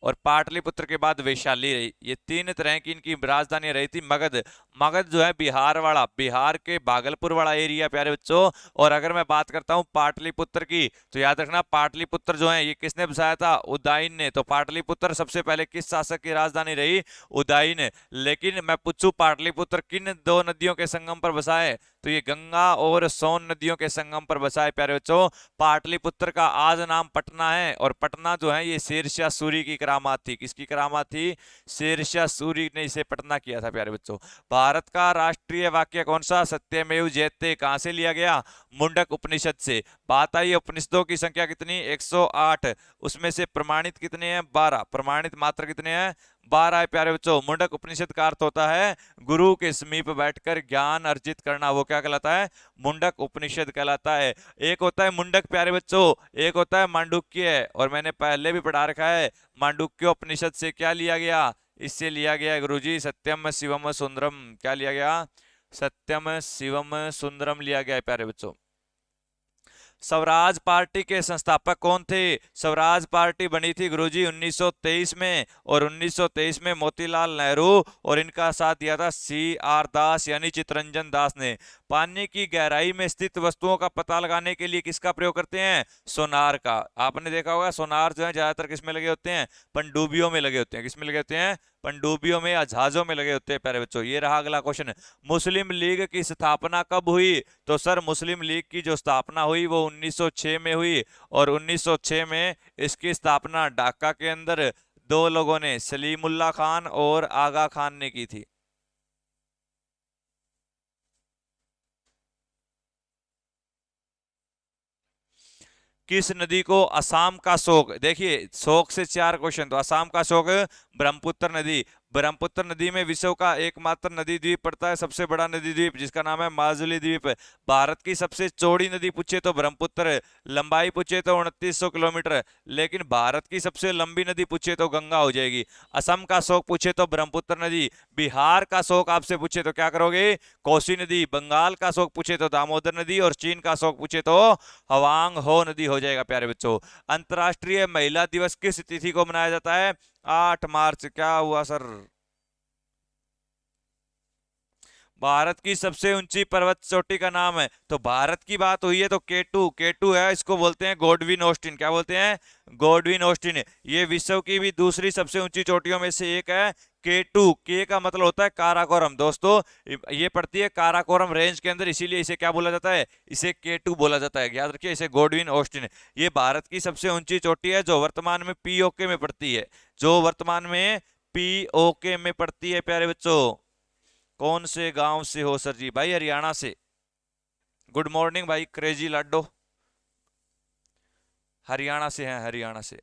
और पाटलिपुत्र के बाद वैशाली रही। ये तीन तरह की इनकी राजधानी रही थी। मगध, मगध जो है बिहार वाला, बिहार के भागलपुर वाला एरिया प्यारे बच्चों। और अगर मैं बात करता हूं पाटलिपुत्र की, तो याद रखना पाटलिपुत्र जो है ये किसने बसाया था? उदयन ने। तो पाटलिपुत्र सबसे पहले किस शासक की राजधानी रही? उदयन। लेकिन मैं पूछूं पाटलिपुत्र किन दो नदियों के संगम पर बसाए? तो ये गंगा और सोन नदियों के संगम पर बसा है प्यारे बच्चों। पाटलिपुत्र का आज नाम पटना है, और पटना जो है ये शेरशाह सूरी की करामात थी। किसकी करामात थी? शेरशाह सूरी ने इसे पटना किया था प्यारे बच्चों। भारत का राष्ट्रीय वाक्य कौन सा? सत्यमेव जयते। कहां से लिया गया? मुंडक उपनिषद से। बात आई उपनिषदों की संख्या कितनी? 108। उसमें से प्रमाणित कितने हैं? 12। प्रमाणित मात्र कितने हैं? 12 है प्यारे बच्चों। मुंडक उपनिषद का अर्थ होता है गुरु के समीप बैठकर ज्ञान अर्जित करना, वो क्या कहलाता है? मुंडक उपनिषद कहलाता है। एक होता है मुंडक प्यारे बच्चों, एक होता है मांडुक्य, और मैंने पहले भी पढ़ा रखा है मांडुक्य उपनिषद से क्या लिया गया? इससे लिया गया गुरुजी सत्यम शिवम सुंदरम। क्या लिया गया? सत्यम शिवम सुंदरम लिया गया है प्यारे बच्चों। स्वराज पार्टी के संस्थापक कौन थे? स्वराज पार्टी बनी थी गुरुजी 1923 में, और 1923 में मोतीलाल नेहरू और इनका साथ दिया था CR दास यानी चितरंजन दास ने। पानी की गहराई में स्थित वस्तुओं का पता लगाने के लिए किसका प्रयोग करते हैं? सोनार का। आपने देखा होगा सोनार जो है ज्यादातर किस में लगे होते हैं? पनडुब्बियों में लगे होते हैं। किस में लगे होते हैं? पनडुब्बियों में या जहाजों में लगे होते हैं प्यारे बच्चों। ये रहा अगला क्वेश्चन। मुस्लिम लीग की स्थापना कब हुई? तो सर मुस्लिम लीग की जो स्थापना हुई वो 1906 में हुई, और 1906 में इसकी स्थापना ढाका के अंदर दो लोगों ने, सलीमुल्लाह खान और आगा खान ने की थी। किस नदी को असम का शोक, देखिए शोक से चार क्वेश्चन, तो असम का शोक ब्रह्मपुत्र नदी। ब्रह्मपुत्र नदी में विश्व का एकमात्र नदी द्वीप पड़ता है, सबसे बड़ा नदी द्वीप जिसका नाम है माजुली द्वीप। भारत की सबसे चौड़ी नदी पूछे तो ब्रह्मपुत्र, लंबाई पूछे तो 2900 किलोमीटर, लेकिन भारत की सबसे लंबी नदी पूछे तो गंगा हो जाएगी। असम का शोक पूछे तो ब्रह्मपुत्र नदी, बिहार का शोक आपसे पूछे तो क्या करोगे? कोसी नदी, बंगाल का शोक पूछे तो दामोदर नदी, और चीन का शोक पूछे तो हवांग हो नदी हो जाएगा प्यारे बच्चों। अंतर्राष्ट्रीय महिला दिवस किस तिथि को मनाया जाता है? 8 मार्च। क्या हुआ सर? भारत की सबसे ऊंची पर्वत चोटी का नाम है, तो भारत की बात हुई है तो केटू, केटू है, इसको बोलते हैं गॉडविन ऑस्टिन। क्या बोलते हैं? Godwin Austen. ये विश्व की भी दूसरी सबसे ऊंची चोटियों में से एक है। केटू, के का मतलब होता है काराकोरम दोस्तों, ये पड़ती है काराकोरम रेंज के अंदर, इसीलिए इसे क्या बोला जाता है? इसे केटू बोला जाता है। याद रखिए इसे गॉडविन ऑस्टिन। ये भारत की सबसे ऊंची चोटी है जो वर्तमान में पीओके में पड़ती है, जो वर्तमान में पीओके में पड़ती है प्यारे बच्चों। कौन से गांव से हो सर जी? भाई हरियाणा से। गुड मॉर्निंग भाई क्रेजी लाडो, हरियाणा से हैं, हरियाणा से।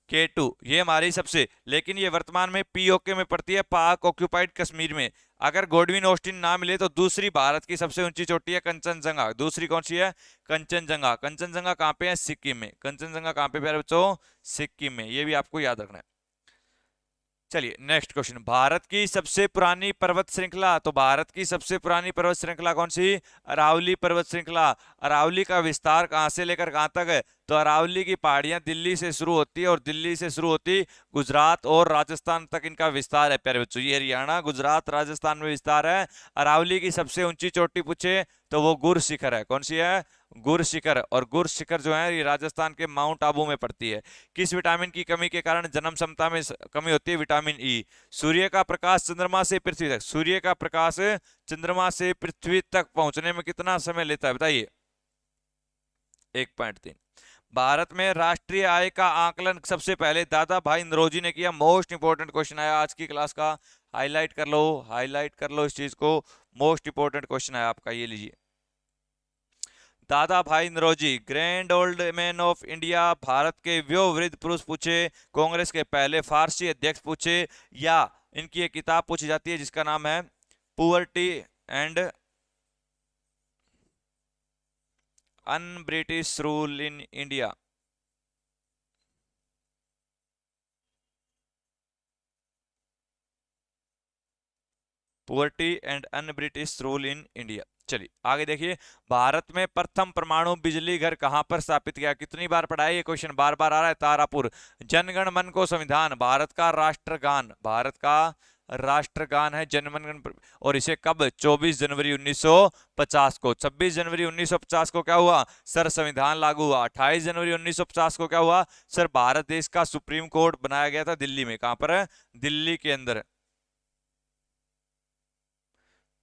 K2 ये हमारी सबसे, लेकिन ये वर्तमान में पीओके में पड़ती है, पाक ऑक्यूपाइड कश्मीर में। अगर गॉडविन ऑस्टिन ना मिले तो दूसरी भारत की सबसे ऊंची चोटी है कंचनजंगा। दूसरी कौन सी है? कंचनजंगा। कंचनजंगा कहाँ पे है? सिक्किम में। कंचनजंगा कहाँ पे प्यारे बच्चों? सिक्किम में। ये भी आपको याद रखना है। चलिए नेक्स्ट क्वेश्चन। भारत की सबसे पुरानी पर्वत श्रृंखला, तो भारत की सबसे पुरानी पर्वत श्रृंखला कौन सी? अरावली पर्वत श्रृंखला। अरावली का विस्तार कहां से लेकर कहां तक है? तो अरावली की पहाड़ियां दिल्ली से शुरू होती है, और दिल्ली से शुरू होती गुजरात और राजस्थान तक इनका विस्तार है प्यारे बच्चों। ये हरियाणा गुजरात राजस्थान में विस्तार है। अरावली की सबसे ऊंची चोटी पूछे तो वो गुर शिखर है। कौन सी है? गुर शिखर। और गुर शिखर जो है ये राजस्थान के माउंट आबू में पड़ती है। किस विटामिन की कमी के कारण जन्म क्षमता में कमी होती है? Vitamin E. सूर्य का प्रकाश चंद्रमा से पृथ्वी तक, सूर्य का प्रकाश चंद्रमा से पृथ्वी तक पहुंचने में कितना समय लेता है बताइए? 1.3। भारत में राष्ट्रीय आय का आकलन सबसे पहले दादा भाई नौरोजी ने किया। मोस्ट इंपोर्टेंट क्वेश्चन आया आज की क्लास का, हाईलाइट कर लो, हाईलाइट कर लो इस चीज को। मोस्ट इंपोर्टेंट क्वेश्चन है आपका, ये लीजिए। Dadabhai Naoroji, grand old man of India, Bharat के वयोवृद्ध पुरुष पूछे, कांग्रेस के पहले फारसी अध्यक्ष पूछे, या इनकी एक किताब पूछी जाती है जिसका नाम है poverty and un British rule in India. Poverty and un British rule in India. चलिए आगे देखिए। भारत में प्रथम परमाणु बिजली घर कहां पर स्थापित किया? कितनी बार पढ़ा है ये क्वेश्चन, बार बार आ रहा है। तारापुर। जनगण मन को संविधान, भारत का राष्ट्रगान, भारत का राष्ट्रगान है जनगण मन। और इसे कब? 24 जनवरी 1950 को। 26 जनवरी 1950 को क्या हुआ सर? संविधान लागू हुआ। 28 जनवरी 1950 को क्या हुआ सर? भारत देश का सुप्रीम कोर्ट बनाया गया था दिल्ली में। कहां पर है? दिल्ली के अंदर।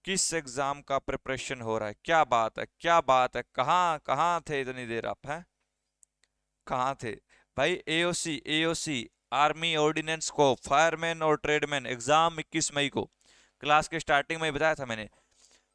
किस एग्जाम का प्रिपरेशन हो रहा है? क्या बात है, क्या बात है, कहाँ कहाँ थे इतनी देर आप? हैं कहाँ थे भाई? एओसी, एओसी आर्मी ऑर्डिनेंस को, फायरमैन और ट्रेडमैन एग्जाम 21 मई को, क्लास के स्टार्टिंग में बताया था मैंने।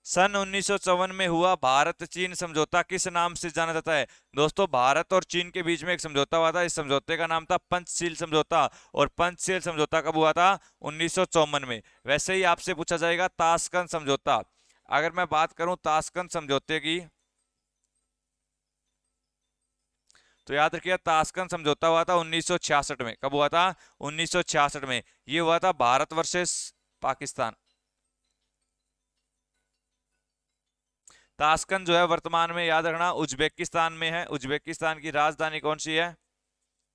सन 1954 में हुआ भारत चीन समझौता किस नाम से जाना जाता है? दोस्तों भारत और चीन के बीच में एक समझौता हुआ था, इस समझौते का नाम था पंचशील समझौता। और पंचशील समझौता कब हुआ था? 1954 में। वैसे ही आपसे पूछा जाएगा ताशकंद समझौता। अगर मैं बात करूं ताशकंद समझौते की, तो याद रखिए ताशकंद समझौता हुआ था 1966 में। कब हुआ था? 1966 में। ये हुआ था भारत वर्सेस पाकिस्तान। ताशकंद जो है वर्तमान में, याद रखना, उज्बेकिस्तान में है। उज्बेकिस्तान की राजधानी कौन सी है?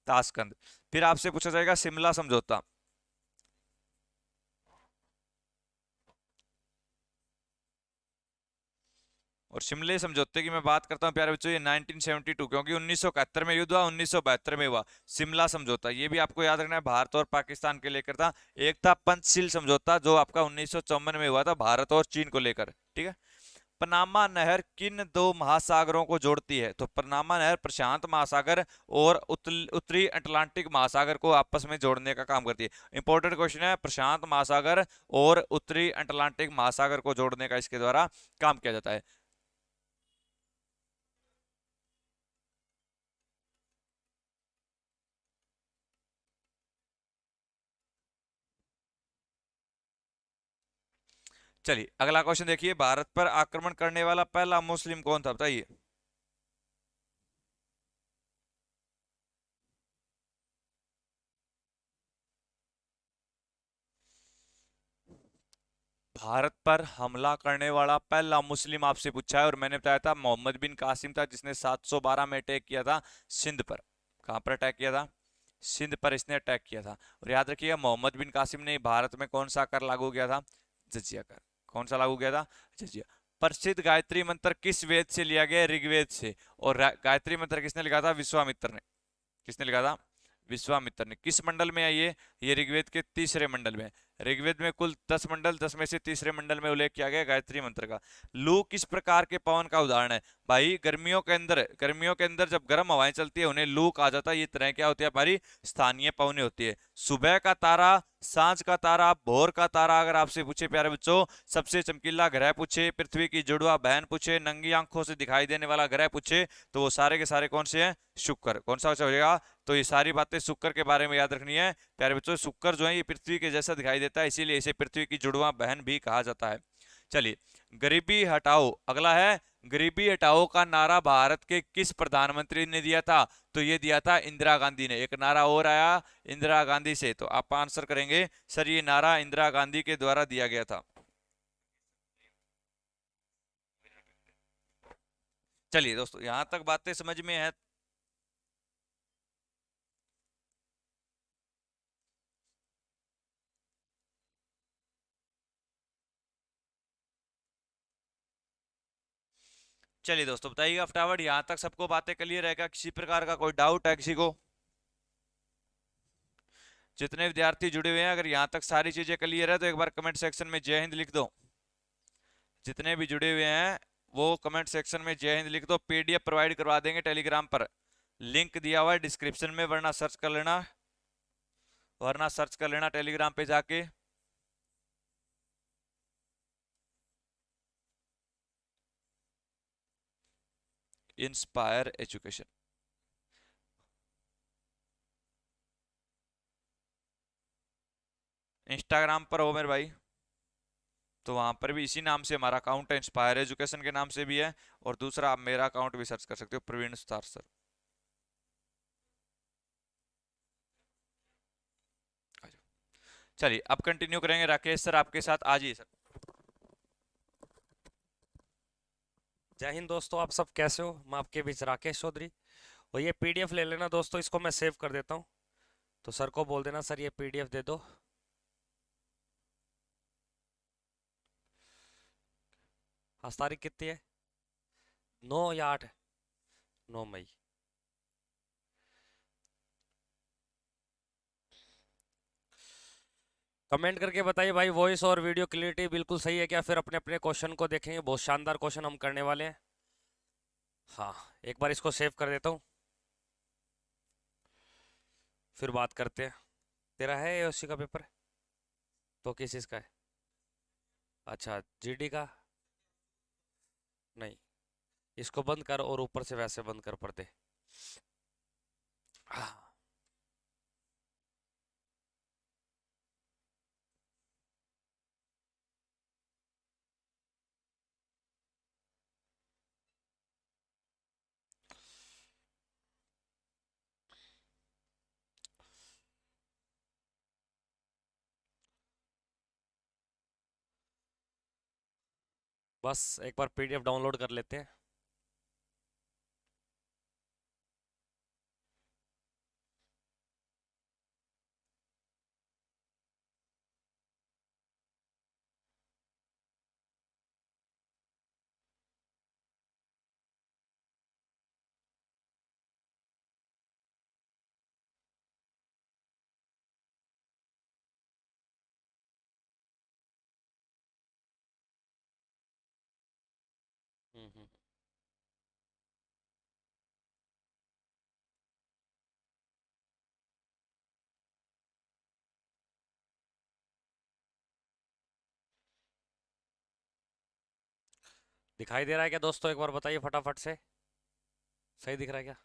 ताशकंद। फिर आपसे पूछा जाएगा शिमला समझौता। और शिमले समझौते की मैं बात करता हूँ प्यारे बच्चों, ये 1972, क्योंकि 1971 में युद्ध हुआ, 1972 में हुआ शिमला समझौता। ये भी आपको याद रखना है, भारत और पाकिस्तान के लेकर था। एक था पंचशील समझौता जो आपका 1954 में हुआ था भारत और चीन को लेकर, ठीक है। पनामा नहर किन दो महासागरों को जोड़ती है? तो पनामा नहर प्रशांत महासागर और उत्तरी अटलांटिक महासागर को आपस में जोड़ने का काम करती है। इंपॉर्टेंट क्वेश्चन है, प्रशांत महासागर और उत्तरी अटलांटिक महासागर को जोड़ने का इसके द्वारा काम किया जाता है। चलिए अगला क्वेश्चन देखिए, भारत पर आक्रमण करने वाला पहला मुस्लिम कौन था, बताइए। भारत पर हमला करने वाला पहला मुस्लिम आपसे पूछा है, और मैंने बताया था मोहम्मद बिन कासिम था, जिसने 712 में अटैक किया था सिंध पर। कहां पर अटैक किया था? सिंध पर इसने अटैक किया था। और याद रखिएगा, मोहम्मद बिन कासिम ने भारत में कौन सा कर लागू किया था? जजिया कर। कौन सा लागू किया था? जजिया। प्रसिद्ध गायत्री मंत्र किस वेद से लिया गया? ऋग्वेद से। और गायत्री मंत्र किसने लिखा था? विश्वामित्र ने। किसने लिखा था? विश्वामित्र ने। किस मंडल में है ये ऋग्वेद के तीसरे मंडल में है। ऋग्वेद में कुल 10 मंडल, 10 में से तीसरे मंडल में उल्लेख किया गया गायत्री मंत्र का। लू किस प्रकार के पवन का उदाहरण है? भाई गर्मियों के अंदर जब गर्म हवाएं चलती है उन्हें लू कहा जाता है। ये तरह क्या होती है? हमारी स्थानीय पवनें होती है। सुबह का तारा, सांझ का तारा, भोर का तारा अगर आपसे पूछे प्यारे बच्चों, सबसे चमकीला ग्रह पूछे, पृथ्वी की जुड़वा बहन पूछे, नंगी आंखों से दिखाई देने वाला ग्रह पूछे, तो वो सारे के सारे कौन से हैं? शुक्र। कौन सा हो जाएगा? तो ये सारी बातें शुक्र के बारे में याद रखनी है प्यारे बच्चों। शुक्र जो है ये पृथ्वी के जैसा दिखाई देता है, इसीलिए इसे पृथ्वी की जुड़वा बहन भी कहा जाता है। चलिए, गरीबी हटाओ अगला है। गरीबी हटाओ का नारा भारत के किस प्रधानमंत्री ने दिया था? तो ये दिया था इंदिरा गांधी ने। एक नारा और आया इंदिरा गांधी से, तो आप आंसर करेंगे सर ये नारा इंदिरा गांधी के द्वारा दिया गया था। चलिए दोस्तों, यहां तक बातें समझ में है। चलिए दोस्तों बताइएगा फटाफट, यहां तक सबको बातें क्लियर है क्या? किसी प्रकार का कोई डाउट है किसी को? जितने विद्यार्थी जुड़े हुए हैं, अगर यहां तक सारी चीजें क्लियर है तो एक बार कमेंट सेक्शन में जय हिंद लिख दो। जितने भी जुड़े हुए हैं वो कमेंट सेक्शन में जय हिंद लिख दो। पीडीएफ प्रोवाइड करवा देंगे टेलीग्राम पर, लिंक दिया हुआ है डिस्क्रिप्शन में, वरना सर्च कर लेना टेलीग्राम पे जाके। Inspire education. इंस्टाग्राम पर हो मेरे भाई, तो वहां पर भी इसी नाम से हमारा अकाउंट है, इंस्पायर एजुकेशन के नाम से भी है। और दूसरा आप मेरा अकाउंट भी सर्च कर सकते हो, प्रवीण स्टार सर। चलिए अब कंटिन्यू करेंगे। राकेश सर आपके साथ आज ही सर। जय हिंद दोस्तों, आप सब कैसे हो? मैं आपके बीच राकेश चौधरी। और ये पीडीएफ ले लेना दोस्तों, इसको मैं सेव कर देता हूँ। तो सर को बोल देना सर ये पीडीएफ दे दो। आज तारीख कितनी है? 9 या 8? 9 मई। कमेंट करके बताइए भाई, वॉइस और वीडियो क्लियरिटी बिल्कुल सही है क्या? फिर अपने अपने क्वेश्चन को देखेंगे, बहुत शानदार क्वेश्चन हम करने वाले हैं। हाँ, एक बार इसको सेव कर देता हूँ, फिर बात करते हैं। तेरा है एओसी का पेपर? तो किस चीज़ का है? अच्छा, जीडी का? नहीं, इसको बंद कर और ऊपर से वैसे बंद कर पर्दे। हाँ, बस एक बार पीडीएफ डाउनलोड कर लेते हैं। हम्म। दिखाई दे रहा है क्या दोस्तों, एक बार बताइए फटाफट से। सही दिख रहा है क्या?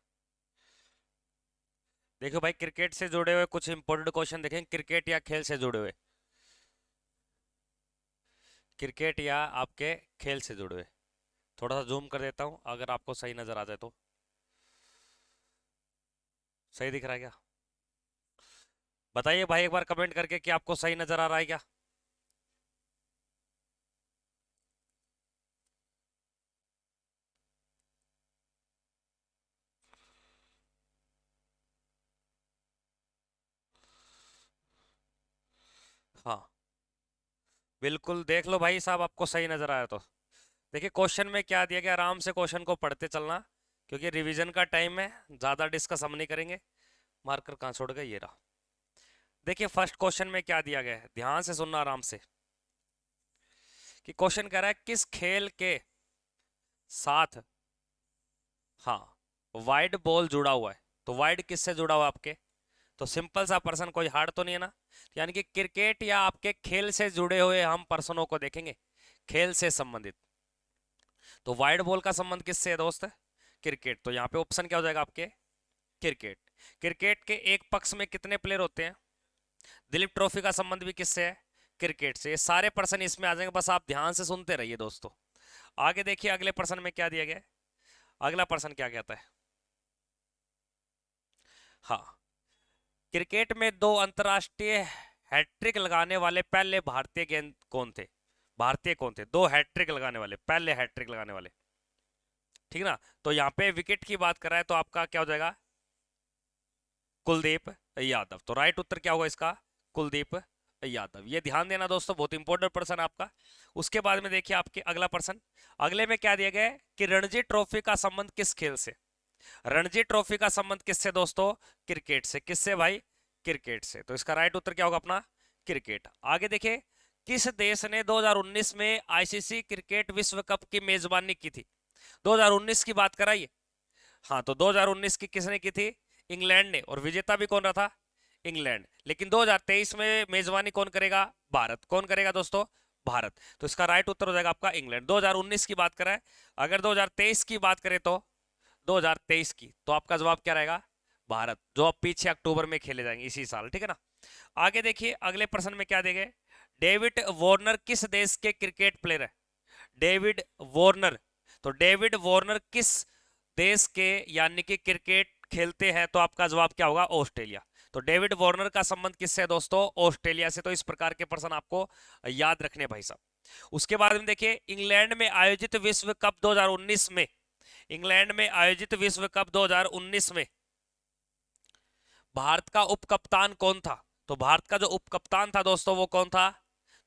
देखो भाई, क्रिकेट से जुड़े हुए कुछ इंपॉर्टेंट क्वेश्चन देखें, क्रिकेट या खेल से जुड़े हुए, क्रिकेट या आपके खेल से जुड़े हुए। थोड़ा सा जूम कर देता हूँ अगर आपको सही नजर आ जाए तो। सही दिख रहा है क्या? बताइए भाई एक बार कमेंट करके कि आपको सही नजर आ रहा है क्या। हाँ, बिल्कुल देख लो भाई साहब, आपको सही नजर आया तो। देखिए क्वेश्चन में क्या दिया गया, आराम से क्वेश्चन को पढ़ते चलना, क्योंकि रिवीजन का टाइम है, ज्यादा डिस्कस हम नहीं करेंगे। मार्कर कहाँ छोड़ गए, ये रहा। देखिए फर्स्ट क्वेश्चन में क्या दिया गया है, ध्यान से सुनना आराम से। कि क्वेश्चन कह रहा है किस खेल के साथ, हाँ, वाइड बॉल जुड़ा हुआ है। तो वाइड किससे जुड़ा हुआ है आपके? तो सिंपल सा पर्सन, कोई हार्ड तो नहीं है ना। यानी कि क्रिकेट या आपके खेल से जुड़े हुए हम पर्सनों को देखेंगे, खेल से संबंधित। तो वाइड बॉल का संबंध किससे है दोस्त? क्रिकेट। तो यहाँ पे ऑप्शन क्या हो जाएगा आपके? क्रिकेट। क्रिकेट के एक पक्ष में कितने प्लेयर होते हैं? दिलीप ट्रॉफी का संबंध भी किससे है? क्रिकेट से। ये सारे पर्सन इसमें आ जाएंगे, बस आप ध्यान से सुनते रहिए दोस्तों। आगे देखिए अगले पर्सन में क्या दिया गया है। अगला पर्सन क्या कहता है? हाँ, क्रिकेट में दो अंतरराष्ट्रीय हैट्रिक लगाने वाले पहले भारतीय गेंद कौन थे? भारतीय कौन थे दो हैट्रिक लगाने वाले, पहले हैट्रिक लगाने वाले? ठीक ना। तो यहाँ पे विकेट की बात कर रहा है, तो आपका क्या हो जाएगा? कुलदीप यादव। तो राइट उत्तर क्या होगा इसका? कुलदीप यादव। ये ध्यान देना दोस्तों, बहुत इंपॉर्टेंट पर्सन आपका। उसके बाद में देखिए आपके अगला पर्सन। अगले में क्या दिया गया है कि रणजी ट्रॉफी का संबंध किस खेल से? रणजी ट्रॉफी का संबंध किससे दोस्तों? क्रिकेट से। किससे भाई? क्रिकेट से। तो इसका राइट उत्तर क्या होगा अपना? क्रिकेट। आगे देखिए, किस देश ने 2019 में आईसीसी क्रिकेट विश्व कप की मेजबानी की थी? 2019 की बात कराइए। हाँ, तो 2019 की किसने की थी? इंग्लैंड ने। और विजेता भी कौन रहा था? इंग्लैंड। लेकिन 2023 में मेजबानी कौन करेगा? भारत। कौन करेगा दोस्तों? भारत। तो इसका राइट उत्तर हो जाएगा आपका इंग्लैंड। 2019 की बात करें, अगर 2023 की बात करें तो 2023 की, तो आपका जवाब क्या रहेगा? भारत। जो अब पीछे अक्टूबर में खेले जाएंगे इसी साल, ठीक है ना। आगे देखिए अगले प्रश्न में क्या देंगे। डेविड वार्नर किस देश के क्रिकेट प्लेयर है? David Warner. तो डेविड वार्नर किस देश के यानी कि क्रिकेट खेलते हैं? तो आपका जवाब क्या होगा? ऑस्ट्रेलिया। तो डेविड वार्नर का संबंध किससे है दोस्तों? ऑस्ट्रेलिया से। तो इस प्रकार के प्रश्न आपको याद रखने भाई साहब। उसके बाद में देखिए, इंग्लैंड में आयोजित विश्व कप 2019 में, इंग्लैंड में आयोजित विश्व कप 2019 में भारत का उप कप्तान कौन था? तो भारत का जो उप कप्तान था दोस्तों वो कौन था?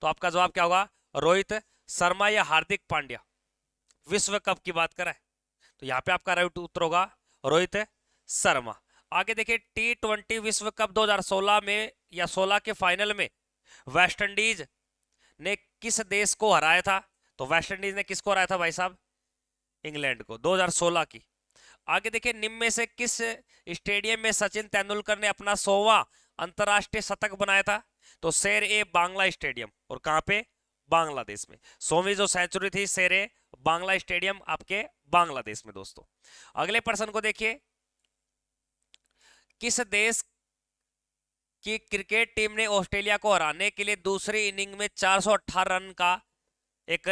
तो आपका जवाब क्या होगा? रोहित शर्मा या हार्दिक पांड्या। विश्व कप की बात करें तो यहाँ पे आपका राइट उत्तर होगा रोहित शर्मा। आगे देखिए, T20 विश्व कप 2016 में या 16 के फाइनल में वेस्ट इंडीज ने किस देश को हराया था? तो वेस्ट इंडीज ने किसको हराया था भाई साहब? इंग्लैंड को, 2016 की। आगे देखिए, निम्न में से किस स्टेडियम में सचिन तेंदुलकर ने अपना 100वां अंतरराष्ट्रीय शतक बनाया था? तो शेर ए बांग्ला स्टेडियम। और कहां पे? बांग्लादेश में। 100वीं जो सेंचुरी थी शेर ए बांग्ला स्टेडियम आपके बांग्लादेश में दोस्तों। अगले प्रश्न को देखिए, किस देश की क्रिकेट टीम ने ऑस्ट्रेलिया को हराने के लिए दूसरी इनिंग में 418 रन का एक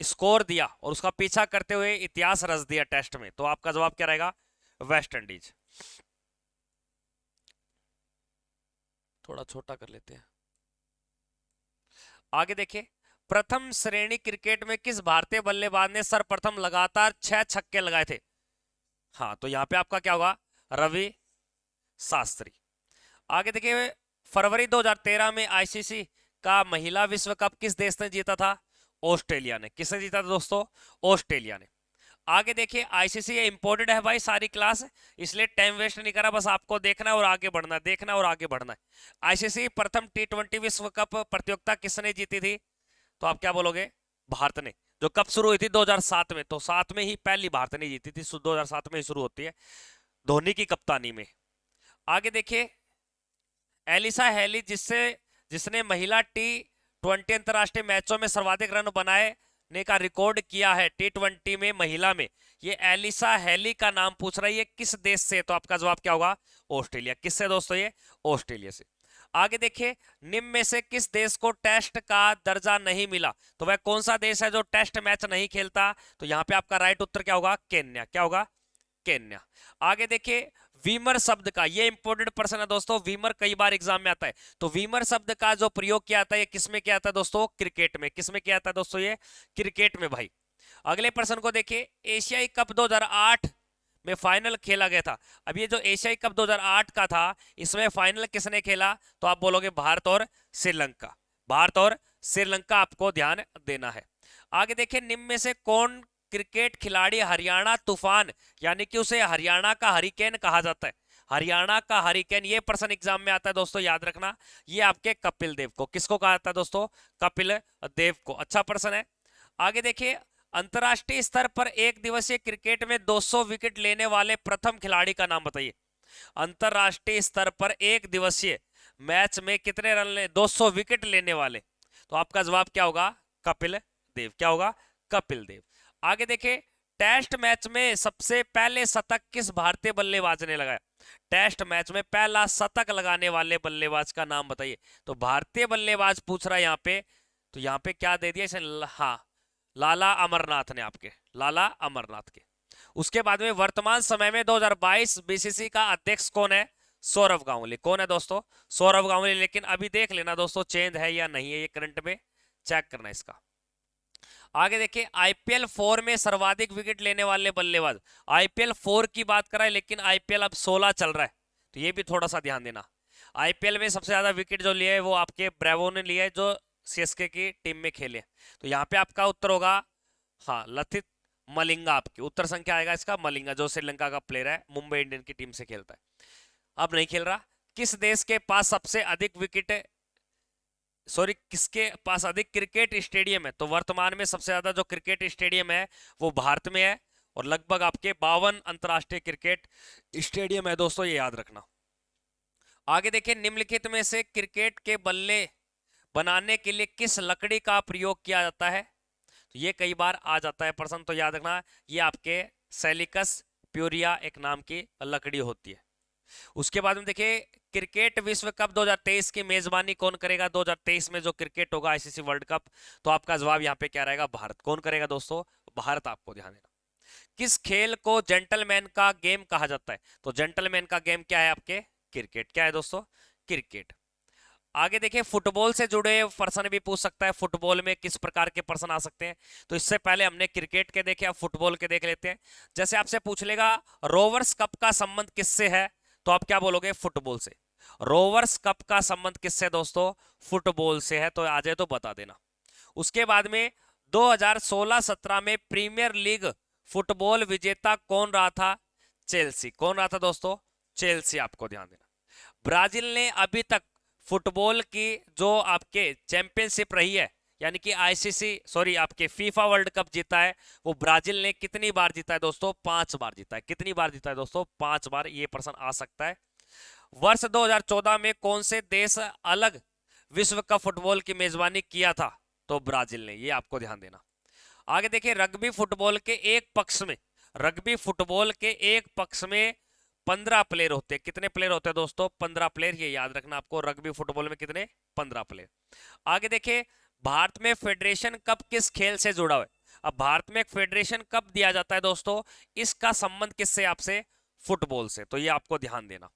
स्कोर दिया और उसका पीछा करते हुए इतिहास रच दिया टेस्ट में? तो आपका जवाब क्या रहेगा? West Indies. थोड़ा छोटा कर लेते हैं। आगे देखिए, प्रथम श्रेणी क्रिकेट में किस भारतीय बल्लेबाज ने सर्वप्रथम लगातार 6 छक्के लगाए थे? हाँ, तो यहाँ पे आपका क्या होगा? रवि शास्त्री। आगे देखिए, फरवरी 2013 में आईसीसी का महिला विश्व कप किस देश ने जीता था? ऑस्ट्रेलिया ने। किसने जीता था दोस्तों? ऑस्ट्रेलिया ने। आगे देखिए, आईसीसी ये इंपोर्टेड है भाई सारी क्लास, इसलिए टाइम वेस्ट नहीं करा, बस आपको देखना है और आगे बढ़ना है, देखना और आगे बढ़ना है। आईसीसी प्रथम टी20 विश्व कप प्रतियोगिता किसने जीती थी? तो आप क्या बोलोगे? भारत ने। जो कब शुरू हुई थी? 2007 में। तो 7 में ही पहली भारत ने जीती थी, 2007 में ही शुरू होती है, धोनी की कप्तानी में। आगे देखिए, एलिसा हेली जिसने महिला टी20 अंतरराष्ट्रीय मैचों में सर्वाधिक रन बनाए ने का रिकॉर्ड किया है टी20 में महिला में, ये एलिसा हेली का नाम पूछ रही है, किस देश से? तो आपका जवाब क्या होगा? ऑस्ट्रेलिया। किससे दोस्तों? ये ऑस्ट्रेलिया से। आगे देखिए, निम्न में से किस देश को टेस्ट का दर्जा नहीं मिला? तो वह कौन सा देश है जो टेस्ट मैच नहीं खेलता? तो यहाँ पे आपका राइट उत्तर क्या होगा? केन्या। क्या होगा? केन्या। आगे देखिए, वीमर शब्द का, ये इंपोर्टेंट पर्सन है दोस्तों, वीमर कई बार एग्जाम में आता है। तो वीमर शब्द का जो प्रयोग किया जाता है, ये किसमें किया जाता है दोस्तों? क्रिकेट में। किसमें किया जाता है दोस्तों? ये क्रिकेट में भाई। अगले प्रश्न को देखिए, एशियाई कप 2008 में फाइनल खेला गया था। अब ये जो एशियाई कप 2008 का था, इसमें फाइनल किसने खेला? तो आप बोलोगे भारत और श्रीलंका। भारत और श्रीलंका आपको ध्यान देना है। आगे देखिए, निम्न में से कौन क्रिकेट खिलाड़ी हरियाणा तूफान, यानी कि उसे हरियाणा का हरिकेन कहा जाता है? हरियाणा का हरिकेन, ये प्रश्न एग्जाम में आता है दोस्तों, याद रखना। ये आपके कपिल देव को। किसको कहा जाता है दोस्तों? कपिल देव को। अच्छा प्रश्न है। आगे देखिए, अंतरराष्ट्रीय स्तर पर एक दिवसीय क्रिकेट में 200 विकेट लेने वाले प्रथम खिलाड़ी का नाम बताइए। अंतरराष्ट्रीय स्तर पर एक दिवसीय मैच में कितने रन ले? 200 विकेट लेने वाले। तो आपका जवाब क्या होगा? कपिल देव। क्या होगा? कपिल देव। आगे देखिए, टेस्ट मैच में सबसे पहले शतक किस भारतीय बल्लेबाज ने लगाया? टेस्ट मैच में पहला शतक लगाने वाले बल्लेबाज का नाम बताइए। तो भारतीय बल्लेबाज पूछ रहा है यहाँ पे, तो यहाँ पे क्या दे दिया इसे? हाँ, लाला अमरनाथ ने, आपके लाला अमरनाथ के। उसके बाद में वर्तमान समय में 2022 बीसीसी का अध्यक्ष कौन है? सौरव गांगुली। कौन है दोस्तों? सौरव गांगुली। लेकिन अभी देख लेना दोस्तों, चेंज है या नहीं है, ये करंट में चेक करना इसका। आगे देखिए, आईपीएल 4 में सर्वाधिक विकेट लेने वाले बल्लेबाज। आईपीएल 4 की बात कर रहा है, लेकिन आईपीएल अब 16 चल रहा है, तो ये भी थोड़ा सा ध्यान देना। आईपीएल में सबसे ज्यादा विकेट जो लिए है वो आपके ब्रेवो ने लिए है, जो सीएसके की टीम में खेले। तो यहाँ पे आपका उत्तर होगा हाँ, लथित मलिंगा। आपकी उत्तर संख्या आएगा इसका मलिंगा, जो श्रीलंका का प्लेयर है, मुंबई इंडियन की टीम से खेलता है, अब नहीं खेल रहा। किस देश के पास सबसे अधिक विकेट, सॉरी, किसके पास अधिक क्रिकेट स्टेडियम है? तो वर्तमान में सबसे ज्यादा जो क्रिकेट स्टेडियम है वो भारत में है, और लगभग आपके 52 अंतरराष्ट्रीय क्रिकेट स्टेडियम है दोस्तों, ये याद रखना। आगे देखिए, निम्नलिखित में से क्रिकेट के बल्ले बनाने के लिए किस लकड़ी का प्रयोग किया जाता है? तो ये कई बार आ जाता है प्रश्न, तो याद रखना, ये आपके सेलिकस प्यूरिया एक नाम की लकड़ी होती है। उसके बाद में देखिए, क्रिकेट विश्व कप 2023 की मेजबानी कौन करेगा? 2023 में जो क्रिकेट होगा आईसीसी वर्ल्ड कप, तो आपका जवाब यहाँ पे क्या रहेगा? भारत। कौन करेगा दोस्तों? भारत। आपको ध्यान देना। किस खेल को जेंटलमैन का गेम कहा जाता है? तो जेंटलमैन का गेम क्या है? आपके क्रिकेट। क्या है दोस्तों? क्रिकेट। आगे देखिए, फुटबॉल से जुड़े प्रश्न भी पूछ सकता है, फुटबॉल में किस प्रकार के प्रश्न आ सकते हैं। तो इससे पहले हमने क्रिकेट के देखे, अब फुटबॉल के देख लेते हैं। जैसे आपसे पूछ लेगा रोवर्स कप का संबंध किससे है? तो आप क्या बोलोगे? फुटबॉल से। रोवर्स कप का संबंध किससे दोस्तों? फुटबॉल से है। तो आ जाए तो बता देना। उसके बाद में 2016-17 में प्रीमियर लीग फुटबॉल विजेता कौन रहा था? चेल्सी। कौन रहा था दोस्तों? चेल्सी। आपको ध्यान देना। ब्राजील ने अभी तक फुटबॉल की जो आपके चैंपियनशिप रही है, यानी कि आईसीसी सॉरी आपके फीफा वर्ल्ड कप जीता है, वो ब्राजील ने कितनी बार जीता है दोस्तों? 5 बार जीता है। कितनी बार जीता है दोस्तों? 5 बार। ये प्रश्न आ सकता है। वर्ष 2014 में कौन से देश अलग विश्व कप फुटबॉल की मेजबानी किया था? तो ब्राजील ने। ये आपको ध्यान देना। आगे देखिए, रग्बी फुटबॉल के एक पक्ष में, रग्बी फुटबॉल के एक पक्ष में 15 प्लेयर होते हैं। कितने प्लेयर होते हैं दोस्तों? 15 प्लेयर। ये याद रखना आपको, रग्बी फुटबॉल में कितने? 15 प्लेयर। आगे देखिए, भारत में फेडरेशन कप किस खेल से जुड़ा हुआ है? अब भारत में एक फेडरेशन कप दिया जाता है दोस्तों, इसका संबंध किससे? आपसे फुटबॉल से। तो ये आपको ध्यान देना।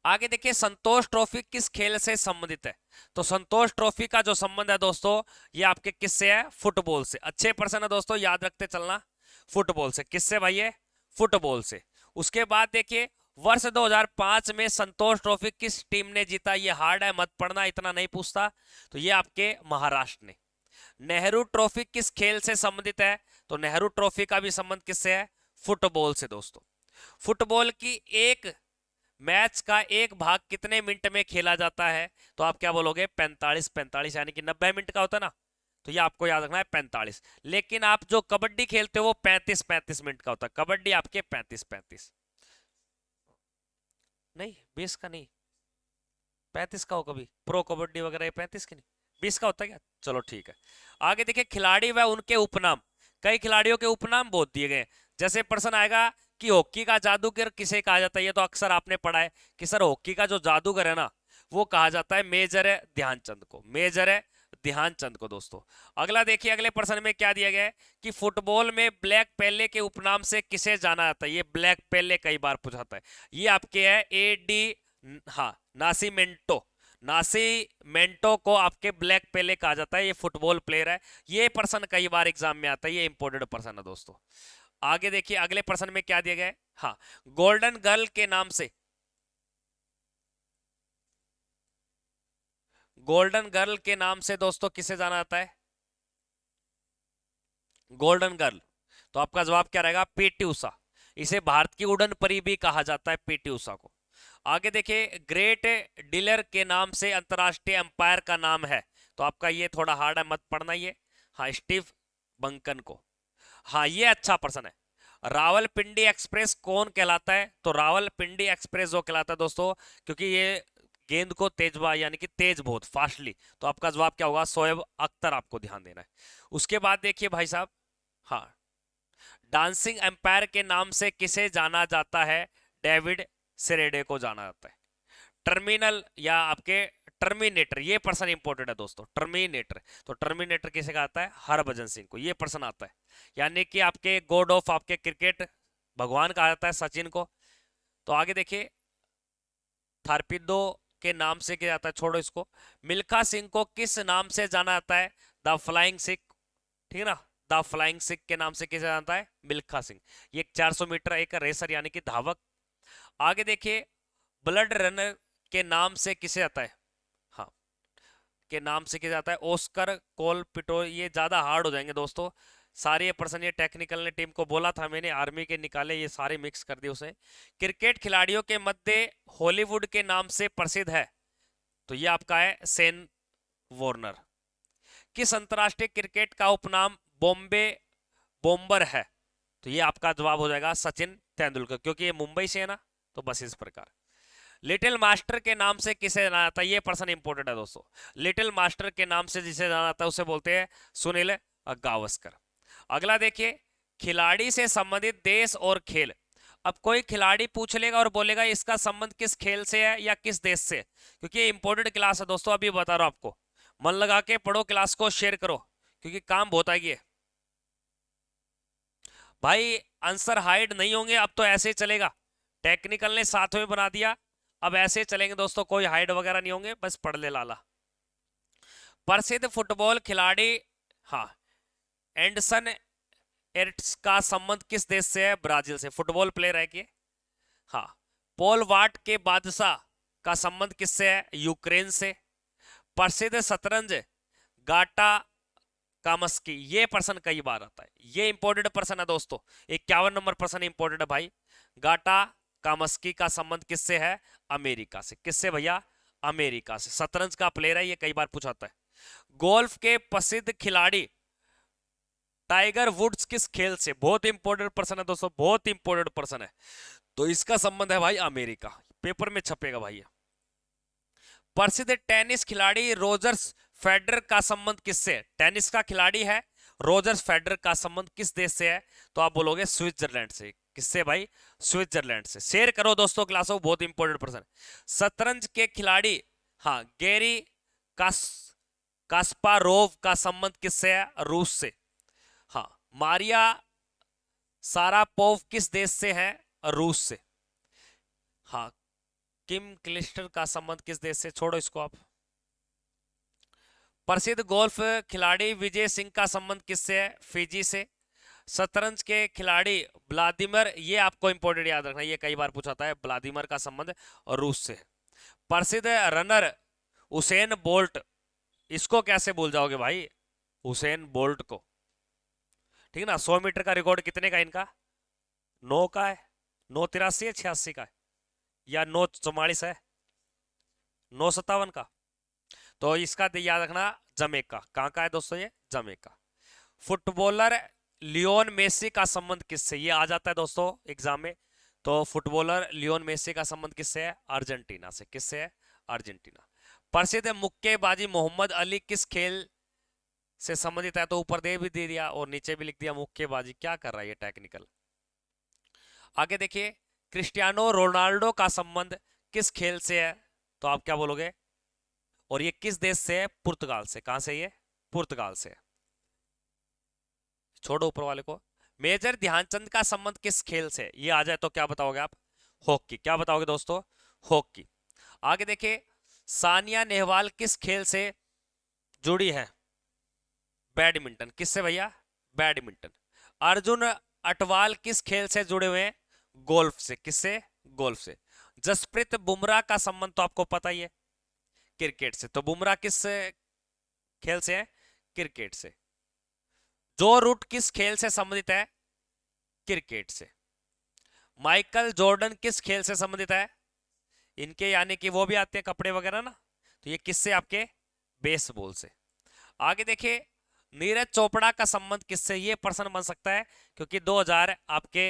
आगे देखिए संतोष ट्रॉफी किस खेल से संबंधित है? तो संतोष ट्रॉफी का जो संबंध है दोस्तों, ये आपके किससे है? फुटबॉल से। अच्छे प्रश्न है दोस्तों, याद रखते चलना। फुटबॉल से। किससे भाई? ये फुटबॉल से। उसके बाद देखिए वर्ष 2005 में संतोष ट्रॉफी किस टीम ने जीता? ये हार्ड है, मत पढ़ना, इतना नहीं पूछता। तो ये आपके महाराष्ट्र ने। नेहरू ट्रॉफी किस खेल से संबंधित है? तो नेहरू ट्रॉफी का भी संबंध किससे है? फुटबॉल से दोस्तों। फुटबॉल की एक मैच का एक भाग कितने मिनट में खेला जाता है? तो आप क्या बोलोगे? 45 45, यानी कि 90 मिनट का होता है ना। तो ये आपको याद रखना है 45। लेकिन आप जो कबड्डी खेलते हो वो 35 35 मिनट का होता है। कबड्डी आपके 35 35 नहीं, 20 का नहीं, 35 का हो कभी प्रो कबड्डी वगैरह, 35 की नहीं, 20 का होता है क्या? चलो ठीक है। आगे देखिए खिलाड़ी व उनके उपनाम। कई खिलाड़ियों के उपनाम बहुत दिए गए। जैसे प्रश्न आएगा कि हॉकी का जादूगर किसे कहा जाता है? ये तो अक्सर आपने पढ़ा है कि सर हॉकी का जो जादूगर है ना, वो कहा जाता है मेजर है ध्यानचंद को। मेजर है ध्यानचंद को दोस्तों। अगला देखिए, अगले प्रश्न में क्या दिया गया है कि फुटबॉल में ब्लैक पेले के उपनाम से किसे जाना जाता है? ये ब्लैक पेले कई बार पूछाता है। ये आपके है एडी, हाँ, नासीमेंटो। नासीमेंटो को आपके ब्लैक पेले कहा जाता है। ये फुटबॉल प्लेयर है। ये प्रश्न कई बार एग्जाम में आता है, ये इंपोर्टेड प्रश्न है दोस्तों। आगे देखिए अगले प्रश्न में क्या दिया गया है। हाँ, गोल्डन गर्ल के नाम से, गोल्डन गर्ल के नाम से दोस्तों किसे जाना जाता है? Golden girl. तो आपका जवाब क्या रहेगा? पीटी उषा। इसे भारत की उड़न परी भी कहा जाता है, पीटी उषा को। आगे देखिए ग्रेट डीलर के नाम से अंतरराष्ट्रीय अंपायर का नाम है। तो आपका ये थोड़ा हार्ड है, मत पढ़ना ये। हाँ, स्टीव बंकन को। हाँ, ये अच्छा प्रश्न है। रावलपिंडी एक्सप्रेस कौन कहलाता है? तो रावलपिंडी एक्सप्रेस जो कहलाता है दोस्तों, क्योंकि ये गेंद को तेजबा यानी कि तेज बहुत फास्टली। तो आपका जवाब क्या होगा? शोएब अख्तर, आपको ध्यान देना है। उसके बाद देखिए भाई साहब, हाँ, डांसिंग एम्पायर के नाम से किसे जाना जाता है? डेविड सेरेडे को जाना जाता है। टर्मिनल या आपके टर्मिनेटर, ये प्रश्न इंपॉर्टेंट है दोस्तों। टर्मिनेटर, तो टर्मिनेटर किसे कहता है? हरभजन सिंह को। ये प्रश्न आता है। यानी कि आपके गॉड ऑफ आपके क्रिकेट, भगवान कहा जाता है सचिन को। तो आगे देखिए थारपिदो के नाम से किया जाता है, छोड़ो इसको। मिल्खा सिंह को किस नाम से जाना जाता है? द फ्लाइंग सिख, ठीक है ना। द फ्लाइंग सिख के नाम से किसे जानता है? मिल्खा सिंह। ये 400 मीटर एक रेसर यानी कि धावक। आगे देखिए ब्लड रनर के नाम से किसे आता है? हाँ, के नाम से किसे आता है? ऑस्कर कोलपिटो। ये ज्यादा हार्ड हो जाएंगे दोस्तों सारे ये प्रश्न। ये टेक्निकल ने टीम को बोला था मैंने, आर्मी के निकाले, ये सारे मिक्स कर दिए उसे। क्रिकेट खिलाड़ियों के मध्य हॉलीवुड के नाम से प्रसिद्ध है? तो ये आपका है सेन वॉर्नर। किस अंतरराष्ट्रीय क्रिकेट का उपनाम बॉम्बे बॉम्बर है? तो ये आपका जवाब हो जाएगा सचिन तेंदुलकर, क्योंकि ये मुंबई से है ना। तो बस इस प्रकार। लिटिल मास्टर के नाम से किसे जाना जाता है? ये प्रश्न इंपॉर्टेंट है दोस्तों। लिटिल मास्टर के नाम से जिसे जाना जाता है उसे बोलते हैं सुनील गावस्कर। अगला देखिए खिलाड़ी से संबंधित देश और खेल। अब कोई खिलाड़ी पूछ लेगा और बोलेगा इसका संबंध किस खेल से है या किस देश से, क्योंकि ये इंपॉर्टेंट क्लास है दोस्तों। अभी बता रहा हूं आपको, मन लगा के पढ़ो, क्लास को शेयर करो, क्योंकि काम बहुत आएगी भाई। आंसर हाइड नहीं होंगे अब, तो ऐसे ही चलेगा। टेक्निकल ने साथ में बना दिया, अब ऐसे चलेंगे दोस्तों, कोई हाइड वगैरह नहीं होंगे, बस पढ़ ले लाला। प्रसिद्ध फुटबॉल खिलाड़ी, हाँ, एंडरसन एर्ट्स का संबंध किस देश से है? ब्राजील से। फुटबॉल प्लेयर है कि, हाँ। पोल वाट के बादशाह का संबंध किससे है? यूक्रेन से। प्रसिद्ध शतरंज गाटा कामस्की, ये प्रश्न कई बार आता है, ये इंपॉर्टेंट प्रश्न है दोस्तों। 51 नंबर प्रश्न इंपॉर्टेंट है भाई। गाटा कामस्की का संबंध किससे है? अमेरिका से। किससे भैया? अमेरिका से। शतरंज का प्लेयर है, ये कई बार पूछाता है। गोल्फ के प्रसिद्ध खिलाड़ी टाइगर वुड्स किस खेल से? बहुत इंपॉर्टेंट प्रश्न है दोस्तों, बहुत इंपॉर्टेंट प्रश्न है। तो इसका संबंध है भाई अमेरिका, पेपर में छपेगा भाई। प्रसिद्ध टेनिस खिलाड़ी रोजर्स फेडरर का संबंध किससे? टेनिस का खिलाड़ी है रोजर्स फेडरर का संबंध किस देश से है? तो आप बोलोगे स्विट्जरलैंड से। किससे भाई? स्विट्जरलैंड से। शेयर करो दोस्तों क्लासों, बहुत इंपॉर्टेंट प्रश्न। शतरंज के खिलाड़ी, हाँ, गेरी कास कास्पारोव का संबंध किससे है? रूस से। हाँ, मारिया सारापोव किस देश से है? रूस से। हाँ, किम क्लिस्टर का संबंध किस देश से, छोड़ो इसको आप। प्रसिद्ध गोल्फ खिलाड़ी विजय सिंह का संबंध किससे है, फिजी से। शतरंज के खिलाड़ी व्लादिमीर, ये आपको इंपॉर्टेंट याद रखना, ये कई बार पूछा था, व्लादिमीर का संबंध और रूस से। प्रसिद्ध रनर उसेन बोल्ट, इसको कैसे भूल जाओगे भाई, उसेन बोल्ट को, ठीक है ना। 100 मीटर का रिकॉर्ड कितने का इनका, 9 का है, 9:83 है, 86 का है, या 9:44 है, 9:57 का। तो इसका याद रखना, जमैका, कहाँ का है दोस्तों ये, जमैका। फुटबॉलर लियोन मेसी का संबंध किससे, ये आ जाता है दोस्तों एग्जाम में। तो फुटबॉलर लियोन मेसी का संबंध किससे है, अर्जेंटीना से। किससे है, अर्जेंटीना। प्रसिद्ध मुक्केबाजी मोहम्मद अली किस खेल से संबंधित है, तो ऊपर दे भी दे दिया और नीचे भी लिख दिया मुक्केबाजी, क्या कर रहा है ये टेक्निकल। आगे देखिए, क्रिस्टियानो रोनाल्डो का संबंध किस खेल से है, तो आप क्या बोलोगे, और ये किस देश से है, पुर्तगाल से। कहां से, ये पुर्तगाल से है, छोड़ो ऊपर वाले को। मेजर ध्यानचंद का संबंध किस खेल से, ये आ जाए तो क्या बताओगे आप, हॉकी। क्या बताओगे दोस्तों, हॉकी। आगे देखिए, सानिया नेहवाल किस खेल से जुड़ी है, बैडमिंटन। किससे भैया, बैडमिंटन। अर्जुन अटवाल किस खेल से जुड़े हुए हैं, गोल्फ से। किससे, गोल्फ से। जसप्रीत बुमराह का संबंध तो आपको पता ही है, क्रिकेट से। तो बुमराह किस खेल से है, क्रिकेट से। जो रूट किस खेल से संबंधित है, क्रिकेट से। माइकल जॉर्डन किस खेल से संबंधित है, इनके यानी कि वो भी आते हैं कपड़े वगैरह ना, तो ये किससे, आपके बेसबॉल से। आगे देखिए, नीरज चोपड़ा का संबंध किससे, ये प्रश्न बन सकता है, क्योंकि 2000 आपके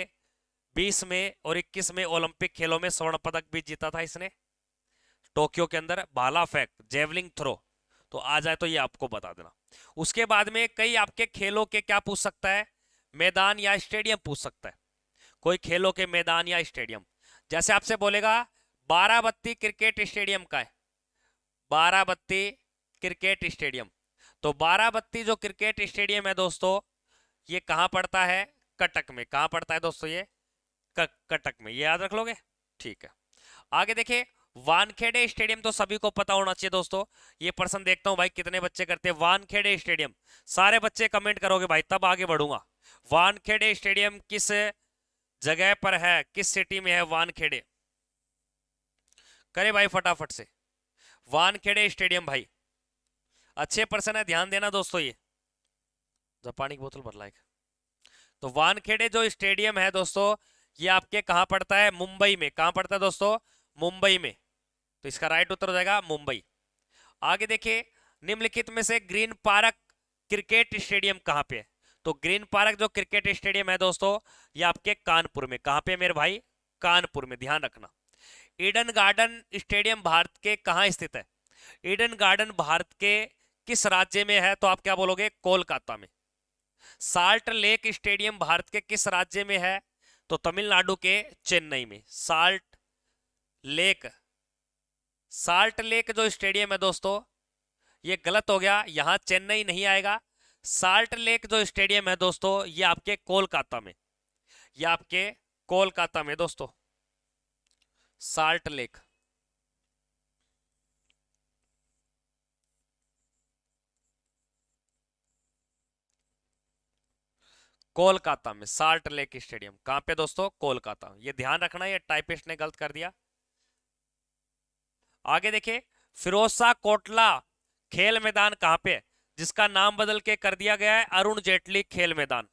20 में और 21 में ओलंपिक खेलों में स्वर्ण पदक भी जीता था इसने, टोक्यो के अंदर, भाला फेंक, जेवलिंग थ्रो। तो आ जाए तो ये आपको बता देना। उसके बाद में कई आपके खेलों के क्या पूछ सकता है, मैदान या स्टेडियम पूछ सकता है, कोई खेलों के मैदान या स्टेडियम। जैसे आपसे बोलेगा बाराबत्ती क्रिकेट स्टेडियम का है, बाराबत्ती क्रिकेट स्टेडियम। तो बाराबत्ती जो क्रिकेट स्टेडियम है दोस्तों, ये कहां पड़ता है, कटक में। कहां पड़ता है दोस्तों ये, कटक में, ये याद रख लोगे, ठीक है। आगे देखिए, वानखेड़े स्टेडियम तो सभी को पता होना चाहिए दोस्तों। ये प्रश्न देखता हूं भाई कितने बच्चे करते हैं, वानखेड़े स्टेडियम। सारे बच्चे कमेंट करोगे भाई, तब आगे बढ़ूंगा। वानखेड़े स्टेडियम किस जगह पर है, किस सिटी में है वानखेड़े, करे भाई फटाफट से। वानखेड़े स्टेडियम भाई, अच्छे पर्सन है, ध्यान देना दोस्तों। ये जब पानी की बोतल भर लाएगा। तो वानखेड़े जो स्टेडियम है दोस्तों, ये आपके कहां पड़ता है, मुंबई में। कहां पड़ता है दोस्तों, मुंबई में। तो इसका राइट उत्तर हो जाएगा मुंबई। आगे देखिए, निम्नलिखित में से ग्रीन पार्क क्रिकेट स्टेडियम कहां पे है, तो ग्रीन पार्क जो क्रिकेट स्टेडियम है दोस्तों, ये आपके कानपुर में। कहां पे मेरे भाई, कानपुर में, ध्यान रखना। ईडन गार्डन स्टेडियम भारत के कहां स्थित है, ईडन गार्डन भारत के किस राज्य में है, तो आप क्या बोलोगे, कोलकाता में। साल्ट लेक स्टेडियम भारत के किस राज्य में है, तो तमिलनाडु के चेन्नई में। लेक साल्ट लेक जो स्टेडियम है दोस्तों, ये गलत हो गया, यहां चेन्नई नहीं आएगा। साल्ट लेक जो स्टेडियम है दोस्तों, ये आपके कोलकाता में, ये आपके कोलकाता में दोस्तों, साल्ट लेक। कोलकाता में साल्ट लेक स्टेडियम, कहां पे दोस्तों, कोलकाता। ये ध्यान रखना, ये टाइपिस्ट ने गलत कर दिया। आगे देखिए, फिरोज शाह कोटला खेल मैदान कहां पे है, जिसका नाम बदल के कर दिया गया है अरुण जेटली खेल मैदान।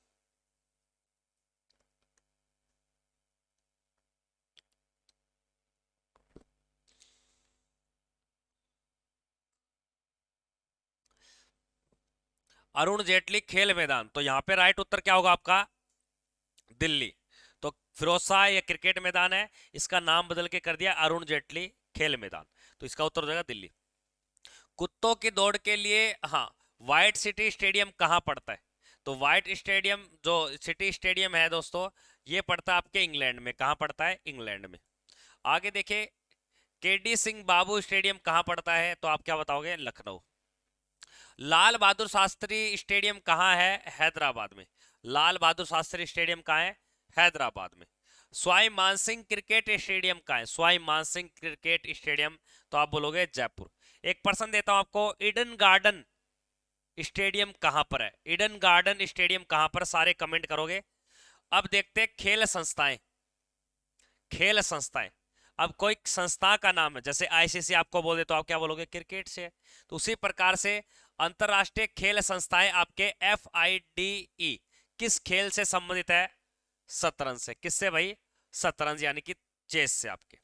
अरुण जेटली खेल मैदान, तो यहां पे राइट उत्तर क्या होगा आपका, दिल्ली। तो फिरोज शाह ये क्रिकेट मैदान है, इसका नाम बदल के कर दिया अरुण जेटली खेल मैदान, तो इसका उत्तर हो जाएगा दिल्ली। कुत्तों की दौड़ के लिए, हाँ, व्हाइट सिटी स्टेडियम कहाँ पड़ता है, तो व्हाइट स्टेडियम जो सिटी स्टेडियम है दोस्तों, ये पड़ता है आपके इंग्लैंड में। कहाँ पड़ता है, इंग्लैंड में। आगे देखिए, केडी सिंह बाबू स्टेडियम कहाँ पड़ता है, तो आप क्या बताओगे, लखनऊ। लाल बहादुर शास्त्री स्टेडियम कहाँ है, हैदराबाद में। लाल बहादुर शास्त्री स्टेडियम कहाँ है, हैदराबाद में। सवाई मानसिंह क्रिकेट स्टेडियम कहाँ है? सवाई मानसिंह क्रिकेट स्टेडियम, तो आप बोलोगे जयपुर। एक पर्सन देता हूं आपको, ईडन गार्डन स्टेडियम कहां पर है? ईडन गार्डन स्टेडियम कहां पर? सारे कमेंट करोगे। अब देखते हैं खेल संस्थाएं। खेल संस्थाएं, अब कोई संस्था का नाम है, जैसे आईसीसी आपको बोल दे तो आप क्या बोलोगे? क्रिकेट से है। तो उसी प्रकार से अंतरराष्ट्रीय खेल संस्थाएं आपके FIDE किस खेल से संबंधित है? शतरंज से। किससे भाई? शतरंज यानी कि चेस से आपके।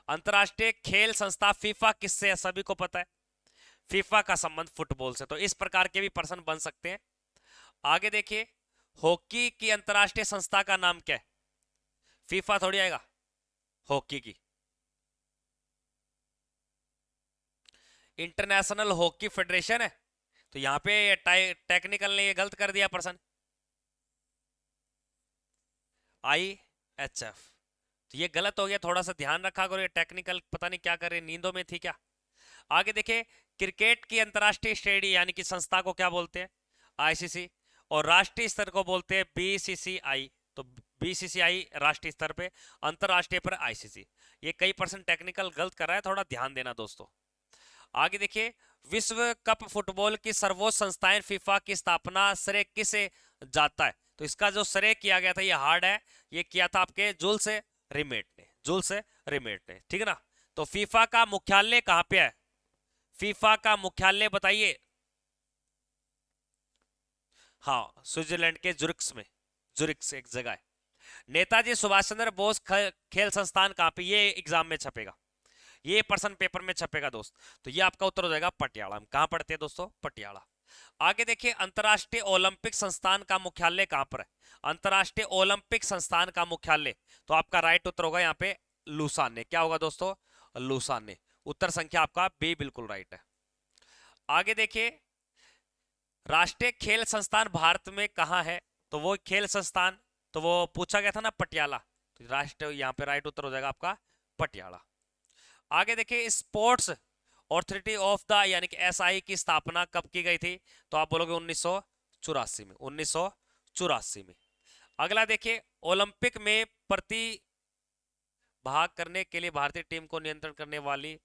अंतरराष्ट्रीय खेल संस्था फीफा किससे है? सभी को पता है, फीफा का संबंध फुटबॉल से। तो इस प्रकार के भी पर्सन बन सकते हैं। आगे देखिए, हॉकी की अंतरराष्ट्रीय संस्था का नाम क्या है? फीफा थोड़ी आएगा, हॉकी की इंटरनेशनल हॉकी फेडरेशन है। तो यहां पे टेक्निकल ने ये गलत कर दिया पर्सन, IHF। तो ये गलत हो गया, थोड़ा सा ध्यान रखा करो। ये टेक्निकल पता नहीं क्या कर रहे, नींदों में थी क्या। आगे देखिए, क्रिकेट की अंतरराष्ट्रीय श्रेणी यानी कि संस्था को क्या बोलते हैं? ICC। और राष्ट्रीय स्तर को बोलते हैं BCCI। तो BCCI राष्ट्रीय स्तर पे, अंतरराष्ट्रीय पर ICC। ये कई परसेंट टेक्निकल गलत कर रहा है, थोड़ा ध्यान देना दोस्तों। आगे देखिए, विश्व कप फुटबॉल की सर्वोच्च संस्थाएं फीफा की स्थापना श्रेय किसे जाता है? तो इसका जो श्रेय किया गया था, ये हार्ड है, ये किया था आपके जुल्स रिमेट ने। जुल्स रिमेट ने, ठीक है ना। तो फीफा का मुख्यालय कहां पे है? फीफा का मुख्यालय बताइए। हाँ, स्विट्जरलैंड के जुरिक्स में, जुरिक्स एक जगह है। नेताजी सुभाष चंद्र बोस खेल संस्थान कहां पे? ये एग्जाम में छपेगा, ये पर्सन पेपर में छपेगा दोस्त। तो ये आपका उत्तर हो जाएगा पटियाला। हम कहां पढ़ते हैं दोस्तों? पटियाला। आगे देखिए, अंतरराष्ट्रीय ओलंपिक संस्थान का मुख्यालय कहां पर है? अंतरराष्ट्रीय ओलंपिक संस्थान का मुख्यालय, तो आपका राइट उत्तर होगा यहाँ पे लूसान ने। क्या होगा दोस्तों? लूसान ने। उत्तर संख्या आपका बी बिल्कुल राइट है। आगे देखिए, राष्ट्रीय खेल संस्थान भारत में कहां है? तो वो खेल संस्थान, तो वो पूछा गया था ना, पटियाला। तो राष्ट्रीय, यहाँ पे राइट उत्तर हो जाएगा आपका पटियाला। आगे देखिए, स्पोर्ट्स ऑथोरिटी ऑफ द यानी कि SI की स्थापना कब की गई थी? तो आप बोलोगे 1984 में। 1984 में। अगला देखिए, ओलंपिक में भाग करने के लिए भारतीय टीम को नियंत्रण करने वाली,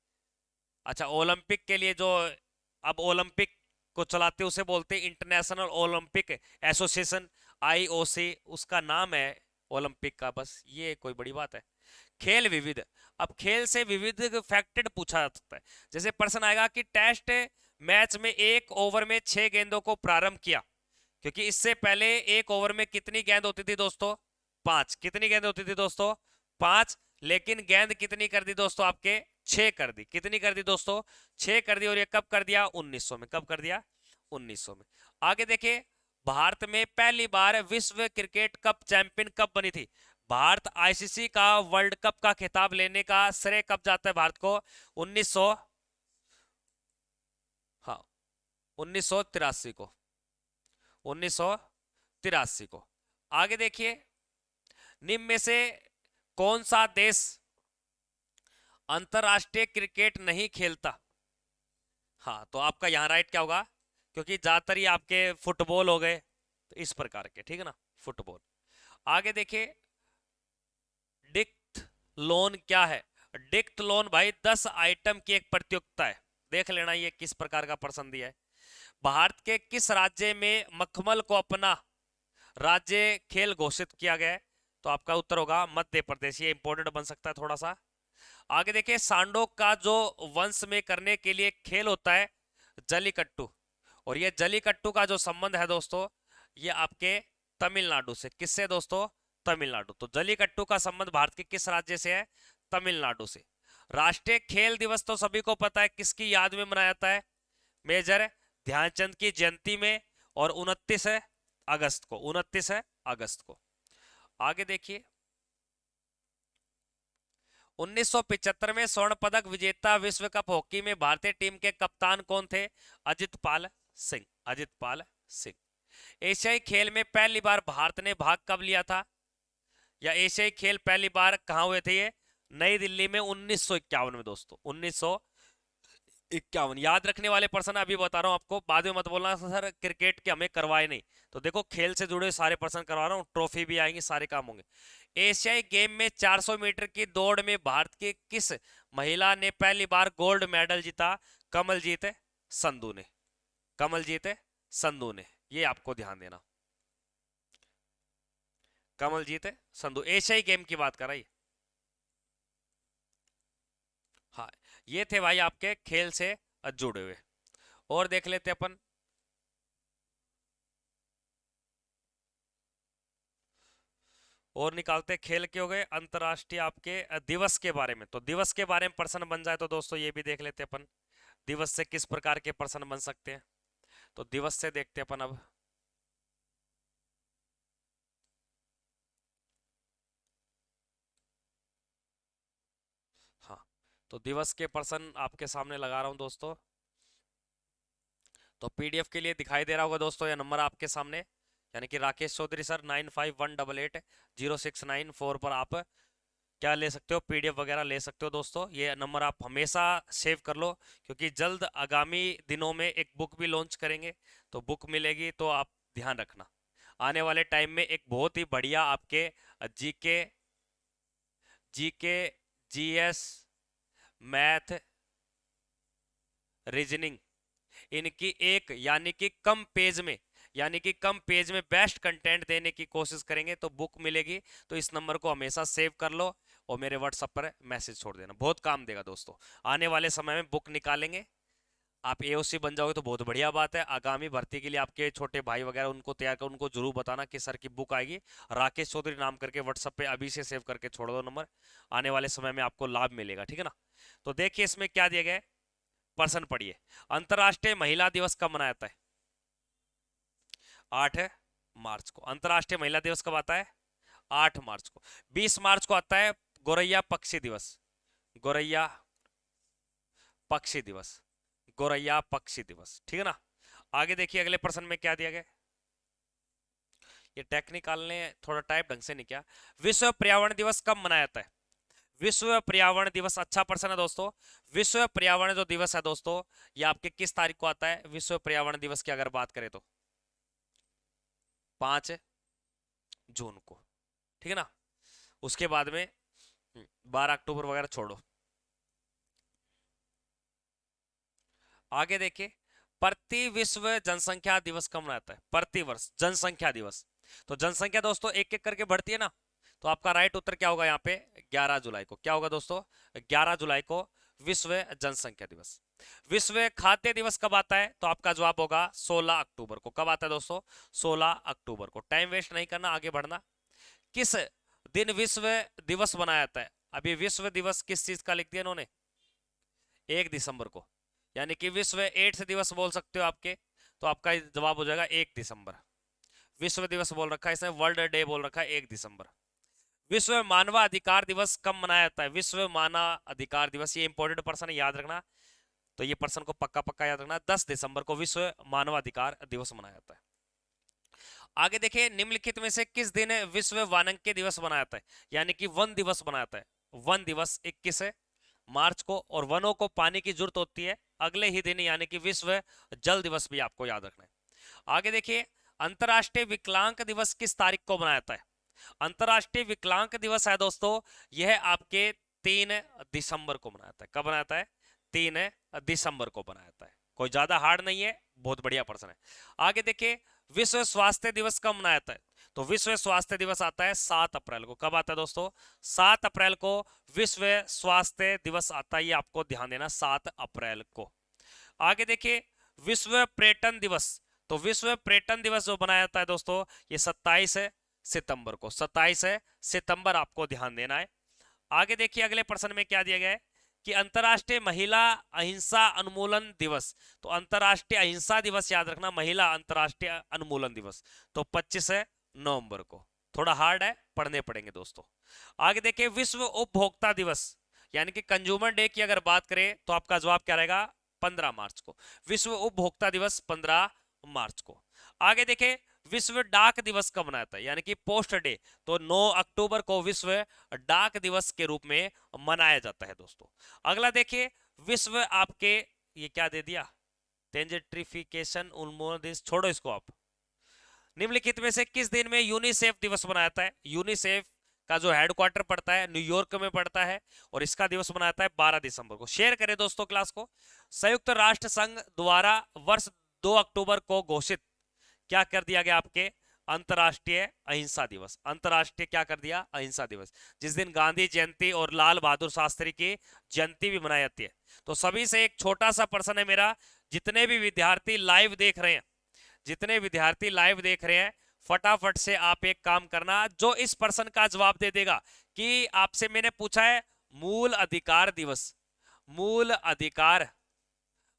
अच्छा ओलंपिक के लिए जो अब ओलंपिक को चलाते उसे बोलते हैं इंटरनेशनल ओलंपिक एसोसिएशन, IOC उसका नाम है ओलंपिक का। बस ये कोई बड़ी बात है। खेल विविध, अब खेल से विविध फैक्टेड पूछा जा सकता है। जैसे प्रश्न आएगा कि टेस्ट मैच में एक ओवर में 6 गेंदों को प्रारंभ किया, क्योंकि इससे पहले एक ओवर में कितनी गेंद होती थी दोस्तों? 5। कितनी गेंद होती थी दोस्तों? 5। लेकिन गेंद कितनी कर दी दोस्तों? आपके 6 कर दी। कितनी कर दी दोस्तों? 6 कर दी। और ये कब कर दिया? 1900 में। कब कर दिया? 1900 में। आगे देखिए, भारत में पहली बार विश्व क्रिकेट कप चैंपियन कब बनी थी? भारत ICC का वर्ल्ड कप का खिताब लेने का श्रेय कब जाता है भारत को? 1900, हाँ 1983 को। 1983 को। आगे देखिए, निम्न में से कौन सा देश अंतरराष्ट्रीय क्रिकेट नहीं खेलता? हाँ, तो आपका यहां राइट क्या होगा? क्योंकि ज्यादातर ये आपके फुटबॉल हो गए, तो इस प्रकार के, ठीक है ना, फुटबॉल। आगे देखिए, डिक्ट लोन क्या है? डिक्ट लोन भाई 10 आइटम की एक प्रतियोगिता है। देख लेना ये किस प्रकार का प्रश्न दिया है। भारत के किस राज्य में मखमल को अपना राज्य खेल घोषित किया गया है? तो आपका उत्तर होगा मध्य प्रदेश। ये इंपॉर्टेंट बन सकता है थोड़ा सा। आगे देखिए, सांडों का जो वंश में करने के लिए खेल होता है जलीकट्टू, और ये जलीकट्टू का जो संबंध है दोस्तों, ये आपके तमिलनाडु से। किससे दोस्तों? तमिलनाडु। तो जलीकट्टू का संबंध भारत के किस राज्य से है? तमिलनाडु से। राष्ट्रीय खेल दिवस तो सभी को पता है, किसकी याद में मनाया जाता है? मेजर ध्यानचंद की जयंती में, और 29 अगस्त को। 29 अगस्त को। आगे देखिए, 1975 में स्वर्ण पदक विजेता विश्व कप हॉकी में भारतीय टीम के कप्तान कौन थे? अजितपाल सिंह। अजितपाल सिंह। एशियाई खेल में पहली बार भारत ने भाग कब लिया था? या एशियाई खेल पहली बार कहां हुए थे? ये नई दिल्ली में 1951 में दोस्तों। 1951। याद रखने वाले पर्सन अभी बता रहा हूं आपको, बाद में मत बोलना सर क्रिकेट के हमें करवाए नहीं। तो देखो, खेल से जुड़े सारे पर्सन करवा रहा हूं, ट्रॉफी भी आएंगी, सारे काम होंगे। एशियाई गेम में 400 मीटर की दौड़ में भारत की किस महिला ने पहली बार गोल्ड मेडल जीता? कमलजीत संधू ने। कमलजीत संधू ने, ये आपको ध्यान देना। कमलजीत संधू, एशियाई गेम की बात कर रही। हाँ, ये थे भाई आपके खेल से जुड़े हुए। और देख लेते अपन, और निकालते खेल के हो गए। अंतरराष्ट्रीय आपके दिवस के बारे में, तो दिवस के बारे में प्रश्न बन जाए तो दोस्तों ये भी देख लेते अपन, दिवस से किस प्रकार के प्रश्न बन सकते हैं। तो दिवस से देखते अपन अब। हाँ, तो दिवस के प्रश्न आपके सामने लगा रहा हूं दोस्तों। तो पीडीएफ के लिए दिखाई दे रहा होगा दोस्तों ये नंबर आपके सामने, यानी कि राकेश चौधरी सर 95188069 पर आप क्या ले सकते हो, पीडीएफ वगैरह ले सकते हो दोस्तों। ये नंबर आप हमेशा सेव कर लो, क्योंकि जल्द आगामी दिनों में एक बुक भी लॉन्च करेंगे, तो बुक मिलेगी, तो आप ध्यान रखना। आने वाले टाइम में एक बहुत ही बढ़िया आपके GK GK GS math reasoning, इनकी एक यानी कि कम पेज में बेस्ट कंटेंट देने की कोशिश करेंगे, तो बुक मिलेगी। तो इस नंबर को हमेशा सेव कर लो और मेरे व्हाट्सएप पर मैसेज छोड़ देना, बहुत काम देगा दोस्तों। आने वाले समय में बुक निकालेंगे, आप एओसी बन जाओगे तो बहुत बढ़िया बात है। आगामी भर्ती के लिए आपके छोटे भाई वगैरह उनको तैयार कर, उनको जरूर बताना कि सर की बुक आएगी, राकेश चौधरी नाम करके व्हाट्सएप पे अभी से सेव करके छोड़ दो नंबर, आने वाले समय में आपको लाभ मिलेगा, ठीक है ना। तो देखिए इसमें क्या दिया गया है, प्रश्न पढ़िए। अंतरराष्ट्रीय महिला दिवस कब मनाया जाता है? 8 मार्च को। अंतरराष्ट्रीय महिला दिवस कब आता है? 8 मार्च को। 20 मार्च को आता है गोरैया पक्षी दिवस। गोरैया पक्षी दिवस, गोरैया पक्षी दिवस, ठीक है ना। आगे देखिए अगले प्रश्न में क्या दिया गया, ये टेक्निकल ने थोड़ा टाइप ढंग से नहीं किया। विश्व पर्यावरण दिवस कब मनाया जाता है? विश्व पर्यावरण दिवस, अच्छा प्रश्न है दोस्तों। विश्व पर्यावरण जो दिवस है दोस्तों, ये आपके किस तारीख को आता है? विश्व पर्यावरण दिवस की अगर बात करें तो 5 जून को, ठीक है ना। उसके बाद में 12 अक्टूबर वगैरह छोड़ो। आगे देखिए, प्रति विश्व जनसंख्या दिवस कब मनाता है? प्रति वर्ष जनसंख्या दिवस, तो जनसंख्या दोस्तों एक एक करके बढ़ती है ना, तो आपका राइट उत्तर क्या होगा यहाँ पे? 11 जुलाई को। क्या होगा दोस्तों? 11 जुलाई को विश्व जनसंख्या दिवस। विश्व खाद्य दिवस कब आता है? तो आपका जवाब होगा 16 अक्टूबर को। कब आता है दोस्तों? 16 अक्टूबर को। टाइम वेस्ट नहीं करना, आगे बढ़ना। किस दिन विश्व दिवस मनाया जाता है? अभी विश्व दिवस किस चीज का लिख दिया इन्होंने? 1 दिसंबर को, यानी कि विश्व एड्स दिवस बोल सकते हो आपके, तो आपका जवाब हो जाएगा 1 दिसंबर। विश्व दिवस बोल रखा है इसने, वर्ल्ड डे बोल रखा है 1 दिसंबर। विश्व मानवाधिकार दिवस कब मनाया जाता है? विश्व मानवाधिकार दिवस, ये इंपॉर्टेंट पर्सन है, याद रखना। तो ये पर्सन को पक्का पक्का याद रखना, 10 दिसंबर को विश्व मानवाधिकार दिवस मनाया जाता है। आगे देखिए, निम्नलिखित में से किस दिन विश्व वानंक्य दिवस मनाया जाता है? यानी कि वन दिवस मनाया जाता है। वन दिवस 21 मार्च को, और वनों को पानी की जरूरत होती है अगले ही दिन, यानी कि विश्व जल दिवस भी आपको याद रखना है। आगे देखिए, अंतरराष्ट्रीय विकलांग दिवस किस तारीख को मनाया जाता है? अंतरराष्ट्रीय विकलांग दिवस है दोस्तों, यह आपके 3 दिसंबर को मनाया जाता है। कब मनाया जाता है? 3 दिसंबर को मनाया जाता है। कोई ज्यादा हार्ड नहीं है, बहुत बढ़िया प्रश्न है। आगे देखिए, विश्व स्वास्थ्य दिवस कब मनाया जाता है? तो विश्व स्वास्थ्य दिवस आता है 7 अप्रैल को। कब आता है दोस्तों? 7 अप्रैल को विश्व स्वास्थ्य दिवस आता है, ये आपको ध्यान देना, 7 अप्रैल को। आगे देखिए, विश्व पर्यटन दिवस, तो विश्व पर्यटन दिवस जो बनाया जाता है दोस्तों, ये 27 सितंबर को। 27 सितंबर आपको ध्यान देना है। आगे देखिए अगले प्रश्न में क्या दिया गया है कि अंतरराष्ट्रीय महिला अहिंसा उन्मूलन दिवस, तो अंतरराष्ट्रीय अहिंसा दिवस याद रखना, महिला अंतरराष्ट्रीय उन्मूलन दिवस, तो 25 नवंबर को। थोड़ा हार्ड है, पढ़ने पड़ेंगे दोस्तों। आगे देखिए, विश्व उपभोक्ता दिवस, यानी कि कंज्यूमर डे की अगर बात करें तो आपका जवाब क्या रहेगा? 15 मार्च को। विश्व उपभोक्ता दिवस 15 मार्च को। आगे देखें, विश्व डाक दिवस कब मनाता है? यानी कि पोस्ट डे, तो 9 अक्टूबर को विश्व डाक दिवस के रूप में मनाया जाता है दोस्तों। अगला देखिए, विश्व आपके, ये क्या दे दिया, टेंजेंट्रिफिकेशन उन्मूलन दिवस, छोड़ो इसको आप। निम्नलिखित में से किस दिन में यूनिसेफ दिवस मनाया जाता है? यूनिसेफ का जो हेडक्वार्टर पड़ता है न्यूयॉर्क में पड़ता है, और इसका दिवस मनाता है 12 दिसंबर को। शेयर करें दोस्तों क्लास को। संयुक्त राष्ट्र संघ द्वारा वर्ष 2 अक्टूबर को घोषित क्या कर दिया गया आपके, अंतर्राष्ट्रीय अहिंसा दिवस। अंतर्राष्ट्रीय क्या कर दिया, अहिंसा दिवस, जिस दिन गांधी जयंती और लाल बहादुर शास्त्री की जयंती भी मनाई जाती है। तो सभी से एक छोटा सा प्रश्न है मेरा, जितने भी विद्यार्थी लाइव देख रहे हैं, जितने विद्यार्थी लाइव देख रहे हैं, फटाफट से आप एक काम करना, जो इस प्रश्न का जवाब दे देगा कि आपसे मैंने पूछा है मूल अधिकार दिवस, मूल अधिकार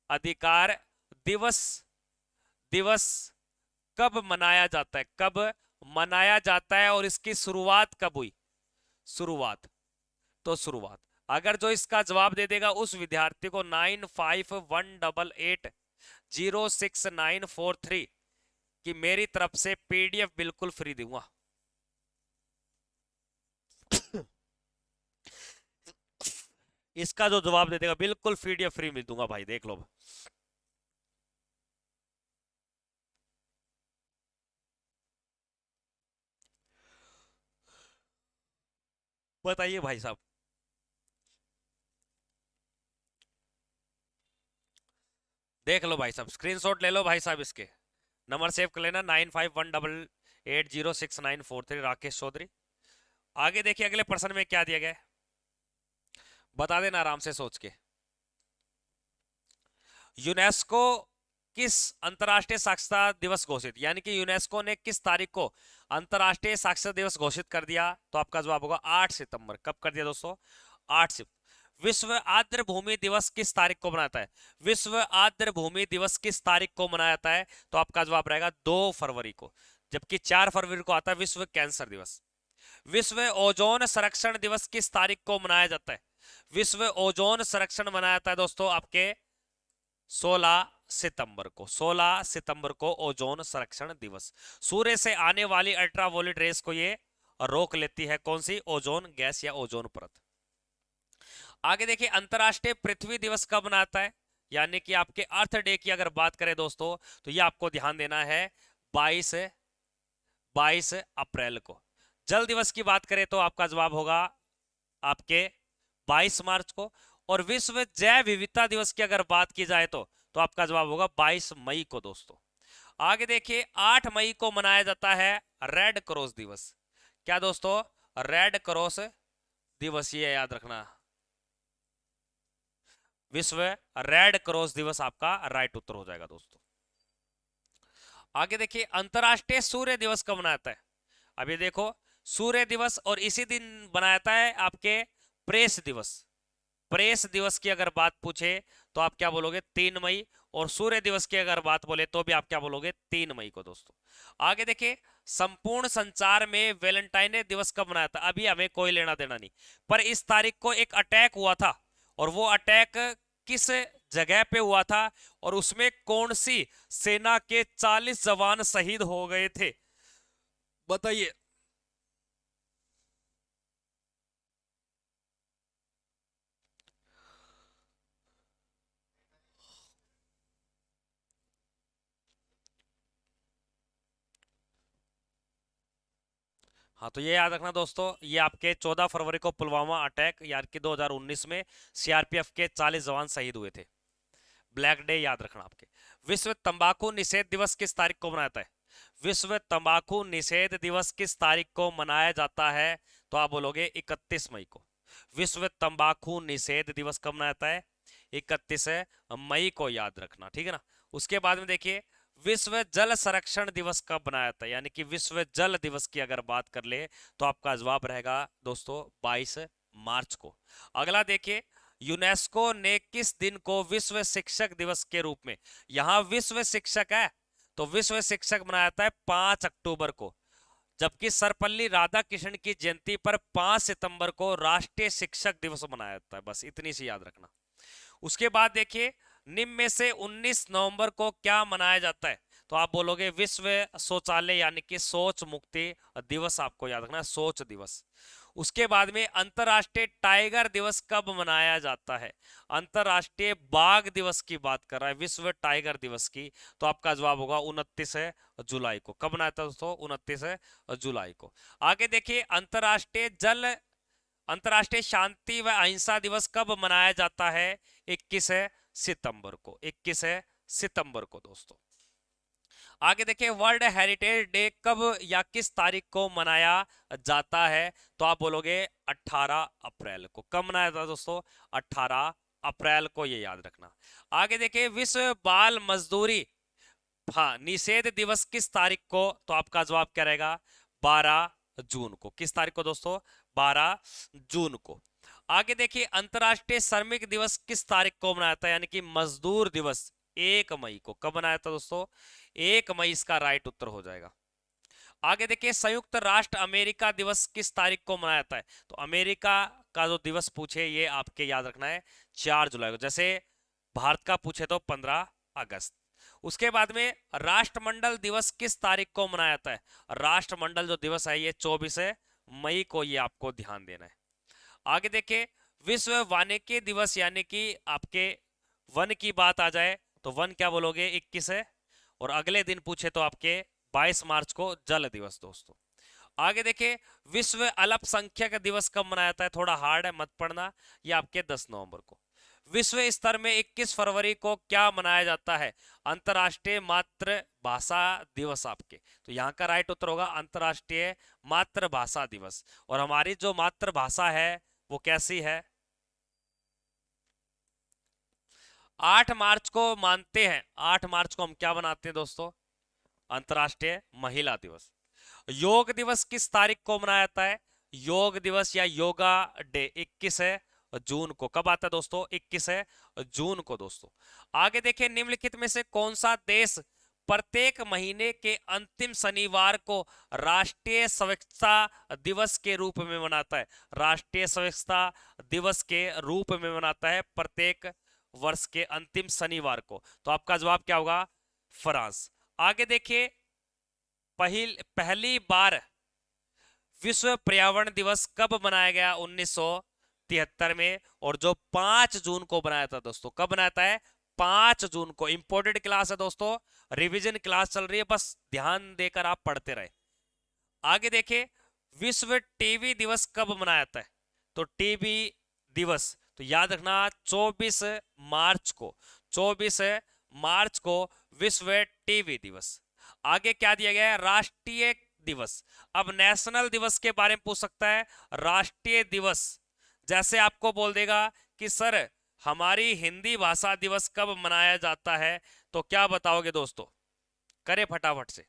अधिकार दिवस, दिवस कब मनाया जाता है, कब मनाया जाता है और इसकी शुरुआत कब हुई, शुरुआत, तो शुरुआत। अगर जो इसका जवाब दे देगा उस विद्यार्थी को 9518806943 कि मेरी तरफ से पीडीएफ बिल्कुल फ्री दूंगा। इसका जो जवाब दे देगा बिल्कुल पीडीएफ फ्री मिल दूंगा भाई, देख लो। बताइए भाई साहब, देख लो भाई साहब, स्क्रीनशॉट ले लो भाई साहब, इसके नंबर सेव कर लेना 9518806943 राकेश चौधरी। आगे देखिए अगले प्रश्न में क्या दिया गया है, बता देना आराम से सोच के। यूनेस्को किस अंतर्राष्ट्रीय साक्षरता दिवस घोषित, यानी कि यूनेस्को ने किस तारीख को अंतर्राष्ट्रीय साक्षरता दिवस घोषित कर दिया, तो आपका जवाब होगा 8 सितंबर। कब कर दिया दोस्तों, 8 सितंबर। विश्व आर्द्र भूमि दिवस किस तारीख को मनाता है, विश्व आर्द्र भूमि दिवस किस तारीख को मनाया जाता है, तो आपका जवाब रहेगा 2 फरवरी को, जबकि 4 फरवरी को आता है विश्व कैंसर दिवस। विश्व ओजोन संरक्षण दिवस किस तारीख को मनाया जाता है, विश्व ओजोन संरक्षण मनाया जाता है दोस्तों आपके 16 सितंबर को, 16 सितंबर को ओजोन संरक्षण दिवस। सूर्य से आने वाली अल्ट्रावायलेट रेस को ये रोक लेती है, कौन सी, ओजोन गैस या ओजोन परत। आगे देखिए अंतरराष्ट्रीय पृथ्वी दिवस कब मनाता है, यानी कि आपके अर्थ डे की अगर बात करें दोस्तों, तो ये आपको ध्यान देना है 22 अप्रैल को। जल दिवस की बात करें तो आपका जवाब होगा आपके 22 मार्च को। और विश्व जैव विविधता दिवस की अगर बात की जाए तो आपका जवाब होगा 22 मई को दोस्तों। आगे देखिए 8 मई को मनाया जाता है रेड क्रॉस दिवस। क्या दोस्तों, रेड क्रॉस दिवस, ये याद रखना, विश्व रेड क्रॉस दिवस आपका राइट उत्तर हो जाएगा दोस्तों। आगे देखिए अंतरराष्ट्रीय सूर्य दिवस कब मनाता है, अभी देखो सूर्य दिवस, और इसी दिन बनाता है आपके प्रेस दिवस। प्रेस दिवस की अगर बात पूछे तो आप क्या बोलोगे 3 मई, और सूर्य दिवस की अगर बात बोले तो भी आप क्या बोलोगे 3 मई को दोस्तों। आगे देखिए संपूर्ण संचार में वैलेंटाइन दिवस कब मनाया था, अभी हमें कोई लेना देना नहीं, पर इस तारीख को एक अटैक हुआ था, और वो अटैक किस जगह पे हुआ था, और उसमें कौन सी सेना के 40 जवान शहीद हो गए थे, बताइए। हाँ तो ये याद रखना दोस्तों, ये आपके 14 फरवरी को पुलवामा अटैक यानी कि 2019 में सीआरपीएफ के 40 जवान शहीद हुए थे, ब्लैक डे याद रखना आपके। विश्व तंबाकू निषेध दिवस किस तारीख को मनाता है, विश्व तंबाकू निषेध दिवस किस तारीख को मनाया जाता है, तो आप बोलोगे 31 मई को। विश्व तंबाकू निषेध दिवस कब मनाया जाता है, 31 मई को याद रखना, ठीक है ना। उसके बाद में देखिए विश्व जल संरक्षण दिवस कब मनाया था, यानी कि विश्व जल दिवस की अगर बात कर ले तो आपका जवाब रहेगा दोस्तों 22 मार्च को। अगला देखिए यूनेस्को ने किस दिन को विश्व शिक्षक दिवस के रूप में, यहां विश्व शिक्षक है तो विश्व शिक्षक मनाया था 5 अक्टूबर को, जबकि सर्वपल्ली राधाकृष्णन की जयंती पर 5 सितंबर को राष्ट्रीय शिक्षक दिवस मनाया जाता है, बस इतनी सी याद रखना। उसके बाद देखिए निम्न में से 19 नवंबर को क्या मनाया जाता है, तो आप बोलोगे विश्व शौचालय यानी कि शौच मुक्ति दिवस, आपको याद रखना है शौच दिवस। उसके बाद में अंतरराष्ट्रीय टाइगर दिवस कब मनाया जाता है? अंतरराष्ट्रीय बाघ दिवस की बात कर रहा है, विश्व टाइगर दिवस की। तो आपका जवाब होगा 29 जुलाई को। कब मनाया था दोस्तों? 29 जुलाई को। आगे देखिए, अंतरराष्ट्रीय शांति व अहिंसा दिवस कब मनाया जाता है? 21 सितंबर को। 21 सितंबर को दोस्तों। आगे देखिए, वर्ल्ड हेरिटेज डे कब या किस तारीख को मनाया जाता है? तो आप बोलोगे 18 अप्रैल को। कब मनाया था दोस्तों? 18 अप्रैल को, ये याद रखना। आगे देखिए, विश्व बाल मजदूरी हाँ निषेध दिवस किस तारीख को? तो आपका जवाब क्या रहेगा? 12 जून को। किस तारीख को दोस्तों? 12 जून को। आगे देखिए, अंतरराष्ट्रीय श्रमिक दिवस किस तारीख को मनाया था, यानी कि मजदूर दिवस? 1 मई को। कब मनाया था दोस्तों? 1 मई इसका राइट उत्तर हो जाएगा। आगे देखिए, संयुक्त राष्ट्र अमेरिका दिवस किस तारीख को मनाया जाता है? तो अमेरिका का जो दिवस पूछे, ये आपके याद रखना है 4 जुलाई को। जैसे भारत का पूछे तो 15 अगस्त। उसके बाद में राष्ट्रमंडल दिवस किस तारीख को मनाया जाता है? राष्ट्रमंडल जो दिवस है ये 24 मई को, ये आपको ध्यान देना है। आगे देखिए, विश्व वानिकी दिवस, यानी कि आपके वन की बात आ जाए तो वन क्या बोलोगे? 21 है। और अगले दिन पूछे तो आपके 22 मार्च को जल दिवस दोस्तों। आगे देखिए, विश्व अल्पसंख्यक दिवस कब मनाया जाता है? थोड़ा हार्ड है, मत पढ़ना। ये आपके 10 नवंबर को। विश्व स्तर में 21 फरवरी को क्या मनाया जाता है? अंतरराष्ट्रीय मातृभाषा दिवस आपके। तो यहाँ का राइट उत्तर होगा अंतरराष्ट्रीय मातृभाषा दिवस। और हमारी जो मातृभाषा है वो कैसी है? 8 मार्च को मानते हैं। 8 मार्च को हम क्या मनाते हैं दोस्तों? अंतरराष्ट्रीय महिला दिवस। योग दिवस किस तारीख को मनाया जाता है? योग दिवस या योगा डे 21 जून को। कब आता है दोस्तों? 21 जून को दोस्तों। आगे देखिए, निम्नलिखित में से कौन सा देश प्रत्येक महीने के अंतिम शनिवार को राष्ट्रीय स्वच्छता दिवस के रूप में मनाता है? राष्ट्रीय स्वच्छता दिवस के रूप में मनाता है प्रत्येक वर्ष के अंतिम शनिवार को। आपका जवाब क्या होगा? फ्रांस। आगे देखिए, पहली बार विश्व पर्यावरण दिवस कब मनाया गया? 1973 में। और जो 5 जून को बनाया था दोस्तों। कब बनाया था? 5 जून को। इंपोर्टेंट क्लास है दोस्तों, रिवीजन क्लास चल रही है, बस ध्यान देकर आप पढ़ते रहे। आगे देखिए, विश्व टीबी दिवस कब मनाया जाता है? तो टीबी दिवस तो याद रखना 24 मार्च को। 24 मार्च को विश्व टीबी दिवस। आगे क्या दिया गया है? राष्ट्रीय दिवस। अब नेशनल दिवस के बारे में पूछ सकता है। राष्ट्रीय दिवस जैसे आपको बोल देगा कि सर हमारी हिंदी भाषा दिवस कब मनाया जाता है, तो क्या बताओगे दोस्तों? करे फटाफट से।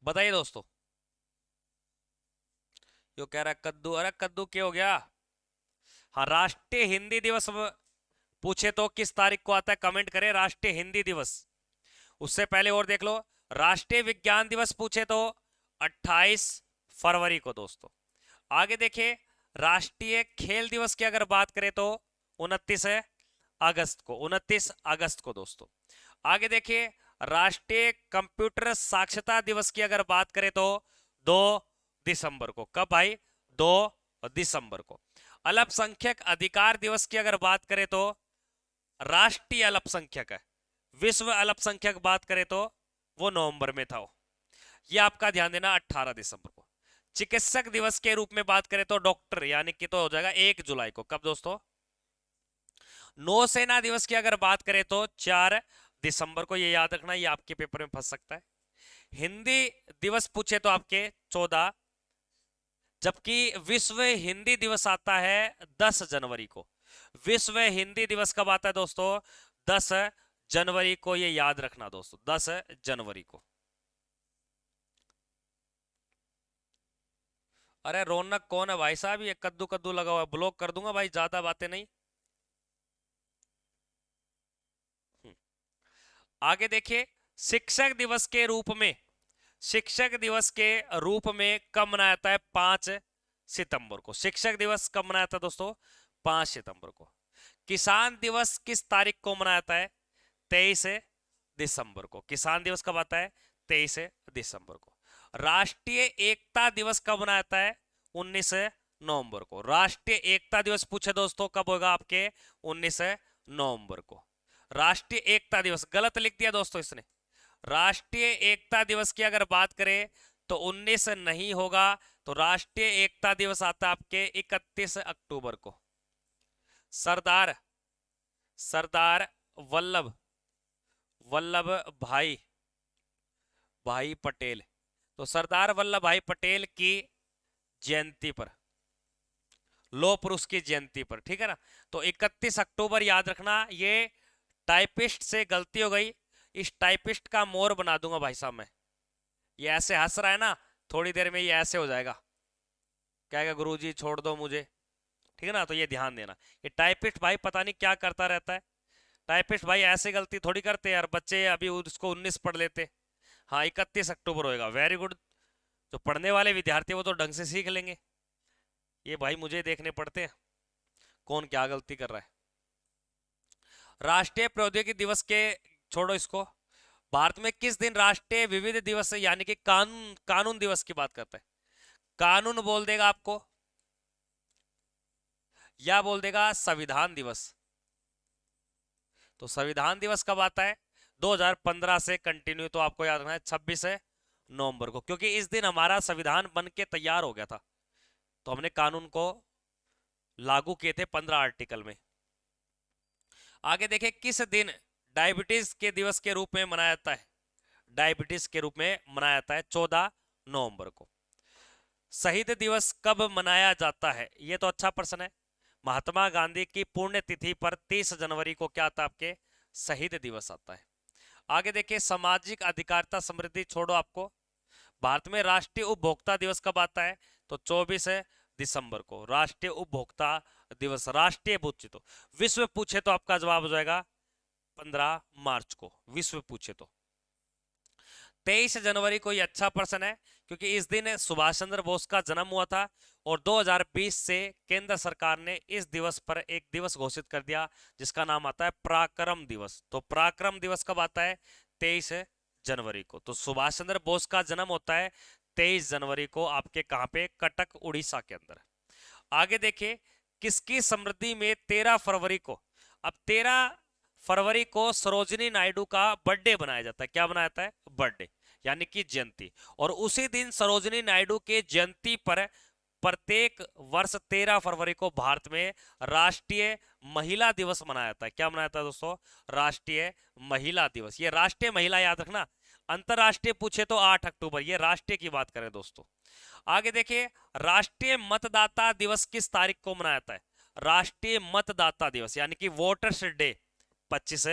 बताइए दोस्तों। यो कह रहा है कद्दू। अरे कद्दू क्या हो गया? हाँ, राष्ट्रीय हिंदी दिवस पूछे तो किस तारीख को आता है? कमेंट करें राष्ट्रीय हिंदी दिवस। उससे पहले और देख लो, राष्ट्रीय विज्ञान दिवस पूछे तो 28 फरवरी को दोस्तों। आगे देखिए, राष्ट्रीय खेल दिवस की अगर बात करें तो 29 अगस्त को। 29 अगस्त को दोस्तों। आगे देखिए, राष्ट्रीय कंप्यूटर साक्षरता दिवस की अगर बात करें तो 2 दिसंबर को। कब भाई? 2 दिसंबर को। अल्पसंख्यक अधिकार दिवस की अगर बात करें तो राष्ट्रीय अल्पसंख्यक है। विश्व अल्पसंख्यक बात करें तो वो नवंबर में था। ये आपका ध्यान देना 18 दिसंबर को। चिकित्सक दिवस के रूप में बात करें तो डॉक्टर, यानी कि तो हो जाएगा 1 जुलाई को। कब दोस्तों? नौसेना दिवस की अगर बात करें तो 4 दिसंबर को। ये याद रखना, ये आपके पेपर में फंस सकता है। हिंदी दिवस पूछे तो आपके 14, जबकि विश्व हिंदी दिवस आता है 10 जनवरी को। विश्व हिंदी दिवस कब आता है दोस्तों? 10 जनवरी को। ये याद रखना दोस्तों, 10 जनवरी को। अरे रौनक कौन है भाई साहब? ये कद्दू कद्दू लगा हुआ है, ब्लॉक कर दूंगा भाई, ज्यादा बातें नहीं। हम्म। आगे देखिए, शिक्षक दिवस के रूप में, शिक्षक दिवस के रूप में कब मनाया जाता है? 5 सितंबर को। शिक्षक दिवस कब मनाया था दोस्तों? 5 सितंबर को। किसान दिवस किस तारीख को मनाया जाता है? 23 दिसंबर को। किसान दिवस कब आता है? 23 दिसंबर को। राष्ट्रीय एकता दिवस कब मनाया जाता है? 19 नवंबर को। राष्ट्रीय एकता दिवस पूछे दोस्तों कब होगा आपके? 19 नवंबर को। राष्ट्रीय एकता दिवस गलत लिख दिया दोस्तों इसने। राष्ट्रीय एकता दिवस की अगर बात करें तो 19 नहीं होगा, तो राष्ट्रीय एकता दिवस आता है आपके 31 अक्टूबर को। सरदार सरदार वल्लभ वल्लभ भाई भाई पटेल, तो सरदार वल्लभ भाई पटेल की जयंती पर, लौह पुरुष की जयंती पर, ठीक है ना। तो 31 अक्टूबर याद रखना। ये टाइपिस्ट से गलती हो गई, इस टाइपिस्ट का मोर बना दूंगा भाई साहब मैं। ये ऐसे हंस रहा है ना, थोड़ी देर में ये ऐसे हो जाएगा, कहेगा गुरुजी छोड़ दो मुझे, ठीक है ना। तो ये ध्यान देना, ये टाइपिस्ट भाई पता नहीं क्या करता रहता है। टाइपिस्ट भाई ऐसे गलती थोड़ी करते यार, बच्चे अभी उसको 19 पढ़ लेते। हाँ 31 अक्टूबर होएगा, वेरी गुड। जो पढ़ने वाले विद्यार्थी वो तो ढंग से सीख लेंगे, ये भाई मुझे देखने पड़ते हैं कौन क्या गलती कर रहा है। राष्ट्रीय प्रौद्योगिकी दिवस के, छोड़ो इसको, भारत में किस दिन राष्ट्रीय विविध दिवस यानी कि कानून कानून दिवस की बात करता है? कानून बोल देगा आपको या बोल देगा संविधान दिवस? तो संविधान दिवस कब आता है? 2015 से कंटिन्यू, तो आपको याद रखना है 26 नवंबर को, क्योंकि इस दिन हमारा संविधान बन के तैयार हो गया था, तो हमने कानून को लागू किए थे 15 आर्टिकल में। आगे देखें, किस दिन डायबिटीज के दिवस के रूप में मनाया जाता है? डायबिटीज के रूप में मनाया जाता है 14 नवंबर को। शहीद दिवस कब मनाया जाता है? ये तो अच्छा प्रश्न है। महात्मा गांधी की पुण्यतिथि पर 30 जनवरी को क्या आता है आपके? शहीद दिवस आता है। आगे देखिए, सामाजिक अधिकारिता समृद्धि, छोड़ो आपको। भारत में राष्ट्रीय उपभोक्ता दिवस कब आता है? तो 24 दिसंबर को राष्ट्रीय उपभोक्ता दिवस। राष्ट्रीय पूछे तो, विश्व पूछे तो आपका जवाब हो जाएगा 15 मार्च को, विश्व पूछे तो। 23 जनवरी को ये अच्छा प्रश्न है, क्योंकि इस दिन सुभाष चंद्र बोस का जन्म हुआ था, और 2020 से केंद्र सरकार ने इस दिवस पर एक दिवस घोषित कर दिया जिसका नाम आता है पराक्रम दिवस। तो पराक्रम दिवस कब आता है? 23 जनवरी को। तो सुभाष चंद्र बोस का जन्म होता है 23 जनवरी को, आपके कहां पे? कटक उड़ीसा के अंदर। आगे देखिए, किसकी समृद्धि में 13 फरवरी को, अब 13 फरवरी को सरोजिनी नायडू का बर्थडे बनाया जाता है। क्या बनाया जाता है? बर्थडे यानी कि जयंती। और उसी दिन सरोजिनी नायडू के जयंती पर प्रत्येक वर्ष 13 फरवरी को भारत में राष्ट्रीय महिला दिवस मनाया जाता है। क्या मनाया जाता है दोस्तों? राष्ट्रीय महिला दिवस। ये राष्ट्रीय महिला याद रखना। अंतरराष्ट्रीय पूछे तो 8 अक्टूबर, ये राष्ट्रीय की बात करें दोस्तों। आगे देखिए, राष्ट्रीय मतदाता दिवस किस तारीख को मनाया जाता है? राष्ट्रीय मतदाता दिवस यानी कि वोटर्स डे 25